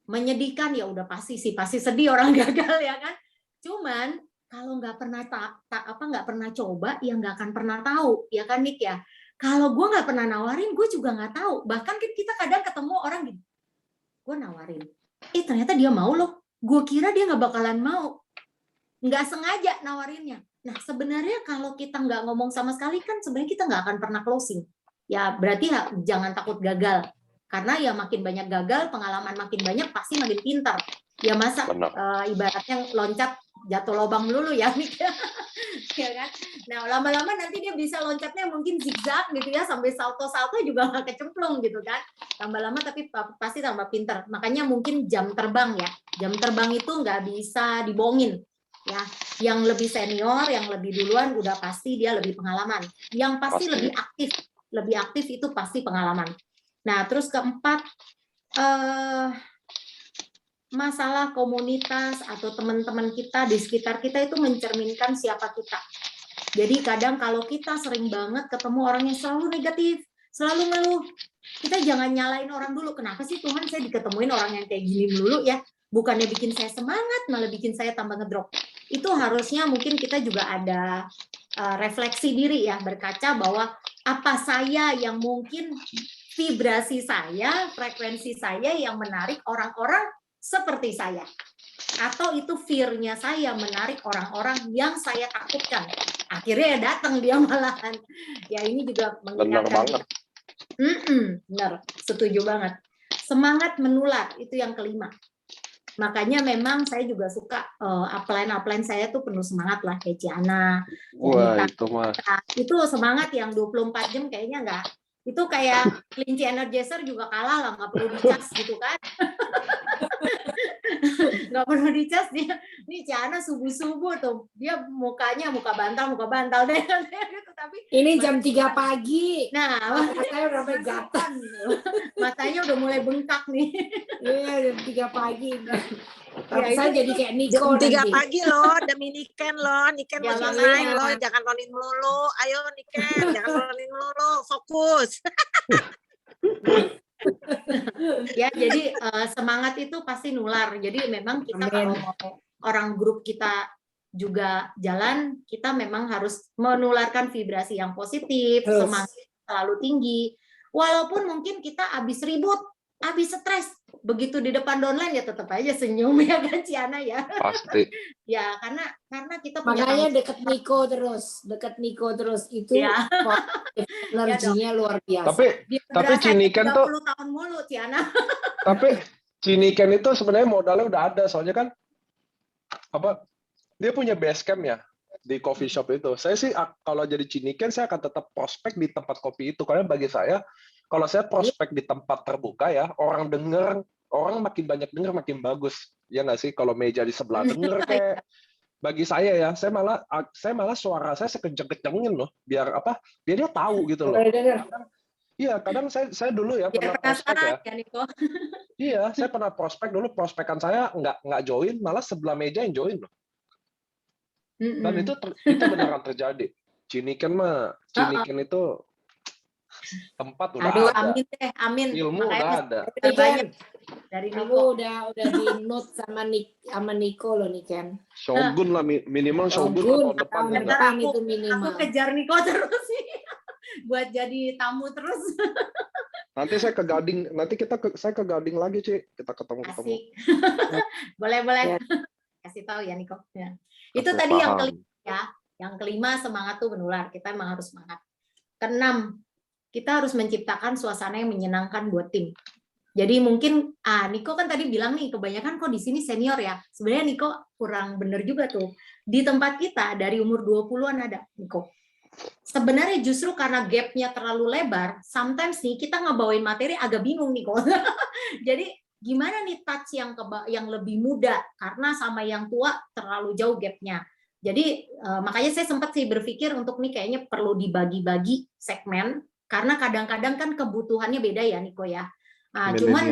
menyedihkan, ya udah pasti sih, pasti sedih orang gagal ya kan. Cuman kalau nggak pernah coba, ya nggak akan pernah tahu, ya kan Nick ya. Kalau gue nggak pernah nawarin, gue juga nggak tahu. Bahkan kita kadang ketemu orang gini, gue nawarin, ternyata dia mau loh. Gue kira dia nggak bakalan mau, nggak sengaja nawarinnya. Nah sebenarnya kalau kita nggak ngomong sama sekali kan sebenarnya kita nggak akan pernah closing. Ya berarti jangan takut gagal. Karena ya makin banyak gagal, pengalaman makin banyak, pasti makin pintar. Ya masa ibaratnya loncat jatuh lubang dulu ya, ya kan? Nah lama-lama nanti dia bisa loncatnya mungkin zigzag gitu ya, sampai salto-salto juga nggak kecemplung gitu kan. Tambah lama tapi pasti tambah pintar. Makanya mungkin jam terbang ya, jam terbang itu nggak bisa dibohongin. Ya, yang lebih senior, yang lebih duluan udah pasti dia lebih pengalaman. Yang pasti. lebih aktif itu pasti pengalaman. Nah, terus keempat, masalah komunitas atau teman-teman kita di sekitar kita itu mencerminkan siapa kita. Jadi kadang kalau kita sering banget ketemu orang yang selalu negatif, selalu ngeluh, kita jangan nyalain orang dulu. Kenapa sih Tuhan saya diketemuin orang yang kayak gini melulu ya? Bukannya bikin saya semangat, malah bikin saya tambah ngedrop. Itu harusnya mungkin kita juga ada refleksi diri ya, berkaca bahwa apa saya yang mungkin vibrasi saya, frekuensi saya yang menarik orang-orang seperti saya. Atau itu fear-nya saya menarik orang-orang yang saya takutkan. Akhirnya datang dia malahan. Ya ini juga mengingatkan. Benar banget. Benar, setuju banget. Semangat menular, itu yang kelima. Makanya memang saya juga suka upline saya tuh penuh semangat lah, kayak Ciana. Wah, itu mah. Itu semangat yang 24 jam kayaknya enggak. Itu kayak kelinci energizer juga kalah lah, nggak perlu dicas gitu kan. Nggak perlu dicas dia. Nih Ciana subuh-subuh tuh, dia mukanya muka bantal deh. Tapi ini jam 3 pagi. Nah, saya udah gatal. Matanya udah mulai bengkak nih. Iya, jam 3 pagi. Ya, saya jadi kayak Niko jam 3 nanti. pagi loh, demi Niken loh. Niken Ya, mau makanya. selesai loh, jangan rolling melulu. Ayo Niken, jangan rolling melulu, fokus. Ya, jadi semangat itu pasti nular. Jadi memang kita kalau mau orang grup kita juga jalan, kita memang harus menularkan vibrasi yang positif, semangat selalu tinggi. Walaupun mungkin kita habis ribut, habis stres, begitu di depan downline ya tetap aja senyum ya kan Ciana ya. Pasti. Ya karena kita punya makanya deket Niko terus itu ya. energinya luar biasa. Tapi Ciniken tuh 30 tahun mulu Ciana. Tapi Ciniken itu sebenarnya modalnya udah ada, soalnya kan dia punya base camp ya di coffee shop itu. Saya sih kalau jadi Ciniken saya akan tetap prospek di tempat kopi itu, karena bagi saya kalau saya prospek di tempat terbuka ya, orang makin banyak denger makin bagus. Ya nggak sih, kalau meja di sebelah denger kayak bagi saya ya, saya malah suara saya sekenceng-kencengin loh, biar dia tahu gitu loh. Iya, kadang saya dulu ya pernah prospek ya. Iya, saya pernah prospek dulu, prospekan saya nggak join, malah sebelah meja yang join loh. Dan itu beneran terjadi. Ciniken itu Tempat udah Aduh, ada. amin deh, amin. Ilmu Makanya udah mesti ada. belajar banyak Niken, dari aku Niko. udah di note sama Niko loh Niken. Shogun lah minimal Shogun Shogun tahun depan tahun juga. Ntar depan aku itu minimal. kejar Niko terus sih buat jadi tamu terus. Nanti saya ke Gading, saya ke Gading lagi, Ci. Kita ketemu-ketemu. Asik. Boleh. Ya. Kasih tahu ya Niko. Ya. Itu Oke, tadi yang paham. kelima ya. Yang kelima, semangat tuh menular. Kita emang harus semangat. Keenam, kita harus menciptakan suasana yang menyenangkan buat tim. Jadi mungkin Niko kan tadi bilang nih kebanyakan kok di sini senior ya. Sebenarnya Niko kurang bener juga tuh. Di tempat kita dari umur 20-an ada Niko. Sebenarnya justru karena gap-nya terlalu lebar, sometimes nih kita ngebawain materi agak bingung Niko. Jadi gimana nih touch yang lebih muda karena sama yang tua terlalu jauh gap-nya. Jadi makanya saya sempat sih berpikir untuk nih kayaknya perlu dibagi-bagi segmen karena kadang-kadang kan kebutuhannya beda ya Niko ya. Cuman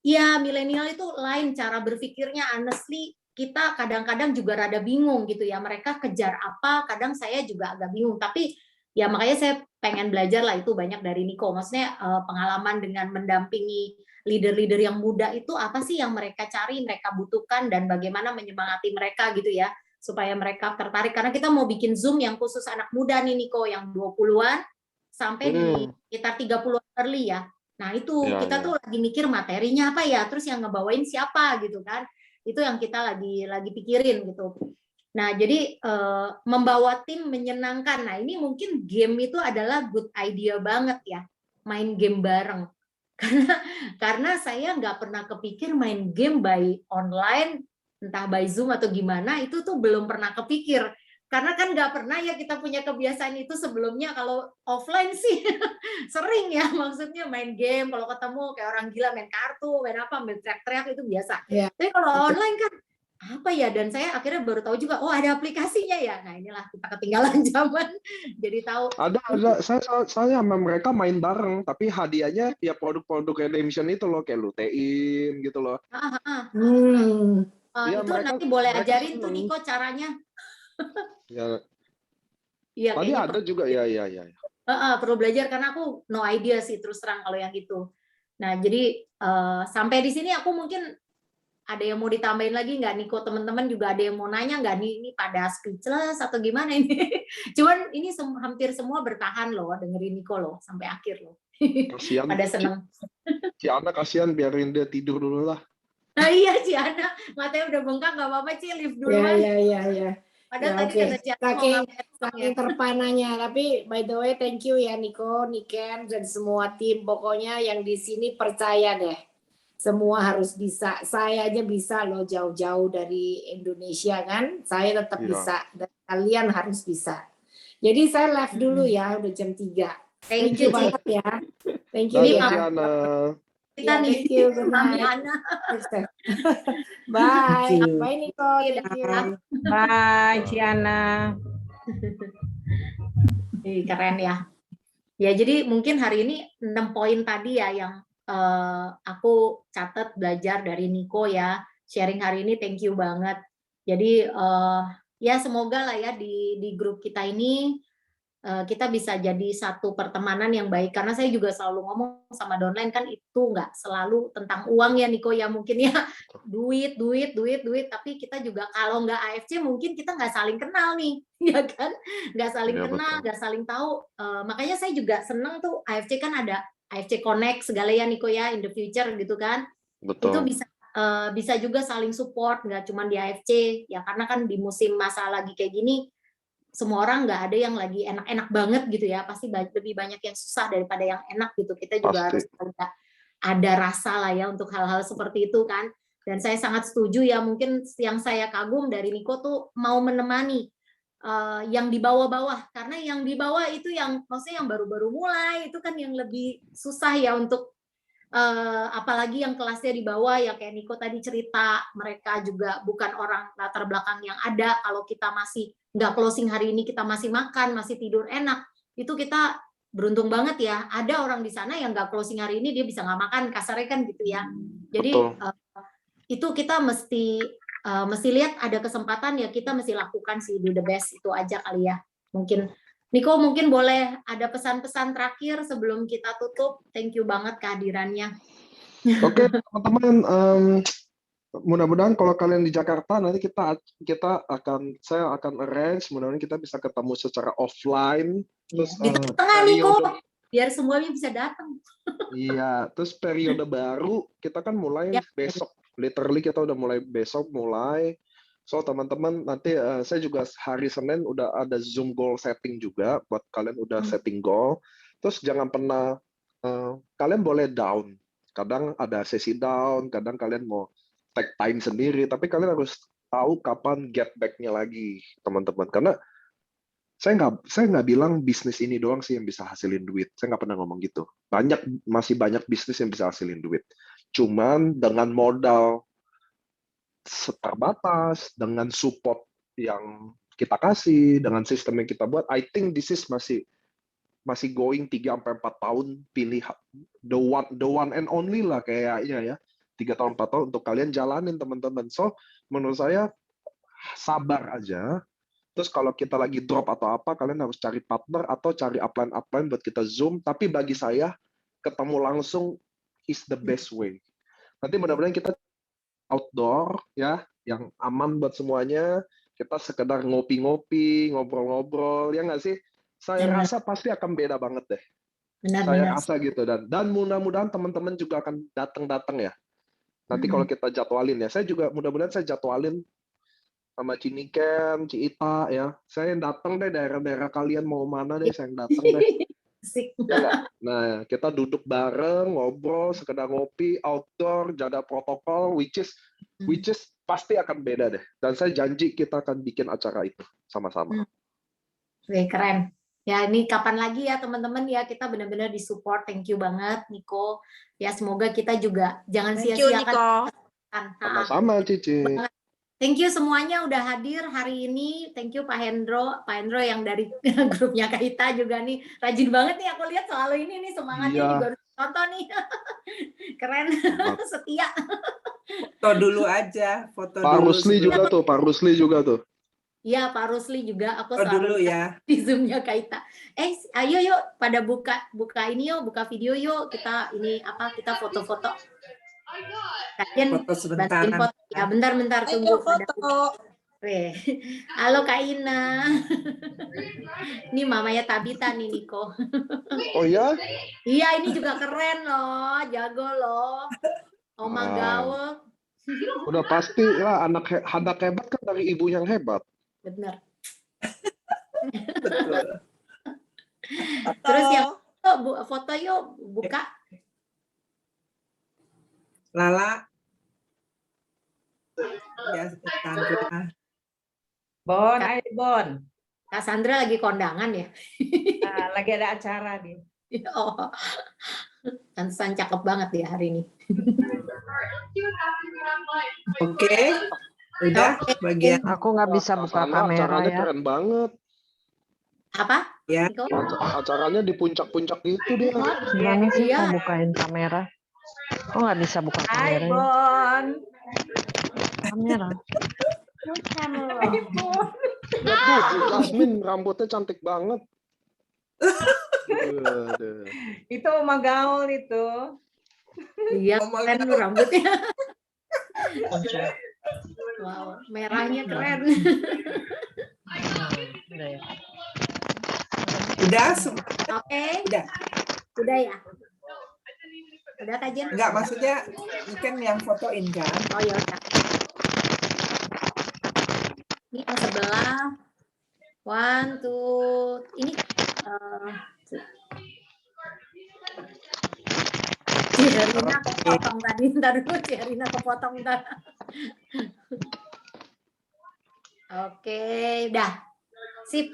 ya milenial itu lain cara berpikirnya, honestly kita kadang-kadang juga rada bingung gitu ya, mereka kejar apa, kadang saya juga agak bingung, tapi ya makanya saya pengen belajar lah itu banyak dari Niko, maksudnya pengalaman dengan mendampingi leader-leader yang muda itu apa sih yang mereka cari, mereka butuhkan, dan bagaimana menyemangati mereka gitu ya, supaya mereka tertarik, karena kita mau bikin Zoom yang khusus anak muda nih Niko, yang 20-an sampai di sekitar 30-an early ya. Nah itu kita tuh lagi mikir materinya apa ya, terus yang ngebawain siapa gitu kan, itu yang kita lagi pikirin gitu. Nah jadi membawa tim menyenangkan, nah ini mungkin game itu adalah good idea banget ya, main game bareng, karena saya nggak pernah kepikir main game by online, entah by Zoom atau gimana, itu tuh belum pernah kepikir. Karena kan nggak pernah ya kita punya kebiasaan itu sebelumnya. Kalau offline sih sering ya, maksudnya main game, kalau ketemu kayak orang gila main kartu, main apa, main teriak-teriak itu biasa. Ya. Tapi kalau online kan apa ya, dan saya akhirnya baru tahu juga, oh ada aplikasinya ya. Nah inilah kita ketinggalan zaman, jadi tahu. Ada, saya sama mereka main bareng, tapi hadiahnya ya produk-produk redemption itu loh, kayak lutein gitu loh. Ya, itu mereka, nanti boleh ajarin tuh Niko caranya. Ya. Iya, tadi ada juga ya. Perlu belajar karena aku no idea sih terus terang kalau yang itu. Nah jadi sampai di sini aku mungkin ada yang mau ditambahin lagi nggak Niko, teman-teman juga ada yang mau nanya nggak nih, ini pada speechless atau gimana ini? Cuman ini hampir semua bertahan loh dengerin Niko loh sampai akhir loh. Kasian. Pada seneng. Si Ana kasihan, biarin dia tidur dulu lah. Nah iya Ci Ana, matanya udah bengkak, nggak apa-apa Ci, live dulu. Ya. Padahal Ya, tadi kata saking terpananya, tapi by the way thank you ya Niko, Niken, dan semua tim. Pokoknya yang di sini percaya deh, semua harus bisa. Saya aja bisa loh jauh-jauh dari Indonesia kan, saya tetap bisa, dan kalian harus bisa. Jadi saya live dulu ya, udah jam 3. Thank you banget ya. Thank you ya. Kita nih, thank you, good night. Bye. Bye Niko. Thank you. Bye Ciana. Keren ya. Ya jadi mungkin hari ini 6 poin tadi ya yang aku catat belajar dari Niko ya. Sharing hari ini thank you banget. Jadi ya semoga lah ya di grup kita ini kita bisa jadi satu pertemanan yang baik, karena saya juga selalu ngomong sama downline kan itu nggak selalu tentang uang ya Niko ya, mungkin ya duit, tapi kita juga kalau nggak AFC mungkin kita nggak saling kenal nih, ya kan, nggak saling kenal, nggak saling tahu. Makanya saya juga seneng tuh AFC kan ada AFC Connect segala ya Niko ya, in the future gitu kan. Betul. Itu bisa juga saling support, nggak cuma di AFC ya, karena kan di musim masa lagi kayak gini semua orang nggak ada yang lagi enak-enak banget gitu ya, pasti lebih banyak yang susah daripada yang enak gitu. Kita juga harus ada rasa lah ya untuk hal-hal seperti itu kan. Dan saya sangat setuju ya, mungkin yang saya kagum dari Niko tuh mau menemani yang di bawah-bawah, karena yang di bawah itu yang maksudnya yang baru-baru mulai itu kan yang lebih susah ya untuk apalagi yang kelasnya di bawah ya, kayak Niko tadi cerita, mereka juga bukan orang latar belakang yang ada. Kalau kita masih nggak closing hari ini, kita masih makan, masih tidur enak, itu kita beruntung banget ya. Ada orang di sana yang nggak closing hari ini, dia bisa nggak makan, kasarnya kan gitu ya. Jadi itu kita mesti lihat ada kesempatan ya, kita mesti lakukan sih, do the best itu aja kali ya. Mungkin Niko mungkin boleh ada pesan-pesan terakhir sebelum kita tutup. Thank you banget kehadirannya. Oke, teman-teman, mudah-mudahan kalau kalian di Jakarta nanti saya akan arrange, mudah-mudahan kita bisa ketemu secara offline. Terus Di tengah Niko, periode biar semuanya bisa datang. Iya, terus periode baru kita kan mulai Ya. besok. Literally kita udah mulai besok mulai. So teman-teman nanti saya juga hari Senin udah ada Zoom goal setting juga buat kalian udah setting goal. Terus jangan pernah kalian boleh down. Kadang ada sesi down, kadang kalian mau take time sendiri, tapi kalian harus tahu kapan get back-nya lagi, teman-teman. Karena saya nggak bilang bisnis ini doang sih yang bisa hasilin duit. Saya nggak pernah ngomong gitu. Masih banyak bisnis yang bisa hasilin duit. Cuman dengan modal terbatas, dengan support yang kita kasih, dengan sistem yang kita buat, I think this is masih going 3-4 tahun, pilih the one and only lah kayaknya ya. 3 tahun 4 tahun untuk kalian jalanin, teman-teman. So menurut saya sabar aja. Terus kalau kita lagi drop atau apa, kalian harus cari partner atau cari upline buat kita Zoom. Tapi bagi saya, ketemu langsung is the best way. Nanti mudah-mudahan kita outdoor, ya, yang aman buat semuanya. Kita sekedar ngopi-ngopi, ngobrol-ngobrol, ya nggak sih? Saya rasa pasti akan beda banget deh. Saya rasa gitu. Dan mudah-mudahan teman-teman juga akan datang ya. Nanti kalau kita jadwalin ya. Saya juga mudah-mudahan saya jadwalin sama Ciniken, Ciita ya. Saya yang datang deh daerah-daerah kalian mau mana deh, saya yang datang deh. Nah, kita duduk bareng, ngobrol, sekedar ngopi, outdoor, jaga protokol, which is pasti akan beda deh. Dan saya janji kita akan bikin acara itu sama-sama. Oke, keren. Ya, ini kapan lagi ya teman-teman ya, kita benar-benar disupport. Thank you banget Niko. Ya, semoga kita juga jangan sia-siakan. Sama-sama Cici. Thank you semuanya udah hadir hari ini. Thank you Pak Hendro yang dari grupnya Kaita juga nih. Rajin banget nih aku lihat selalu ini nih semangatnya nih baru nonton nih. Keren, setia. Foto dulu aja, foto Pak dulu. Pak Rusli juga tuh. Iya, Pak Rusli juga aku dulu selalu ya. Di Zoom-nya Kaita. Ayo yuk pada buka ini yuk, buka video yuk. Kita kita foto-foto. Kalian Foto sebentar. foto. Ya, bentar tunggu. Foto. Halo Kak Ina. Ini mamanya Tabita nih Niko. Oh ya? Iya, ini juga keren loh, jago loh. Oma gaul. Udah pasti lah anak hebat kan dari ibu yang hebat. Bener. Betul. Terus yang foto yuk buka. Lala. Ya, Sandra. Bon, ayo Bon. Kak Sandra lagi kondangan ya? Nah, lagi ada acara dia. Oh, Pantesan cakep banget ya hari ini. Oke. Udah bagian. Aku nggak bisa buka kamera acaranya ya. Keren banget. Apa? Ya. Niko? Acaranya di puncak-puncak gitu dia. Gimana sih Iya. mau bukain kamera? Kok nggak bisa buka Hai kamera? Bon. Kamera. Jasmine rambutnya cantik banget. Itu Oma gaul itu. Iya, keren lu rambutnya. Wow, merahnya keren. Udah. Oke. Udah. Udah ya? Udah kajian? Enggak, maksudnya mungkin yang fotoin kan. Oh ya udah. Ini yang sebelah. 1, 2. Ini Ciarina kepotong tadi. Ntar dulu Ciarina kepotong ntar. Oke, udah. Sip.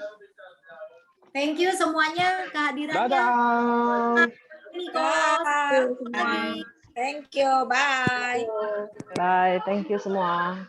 Thank you semuanya kehadirannya. Dadah. Niko. Thank you, bye. Bye, thank you semua.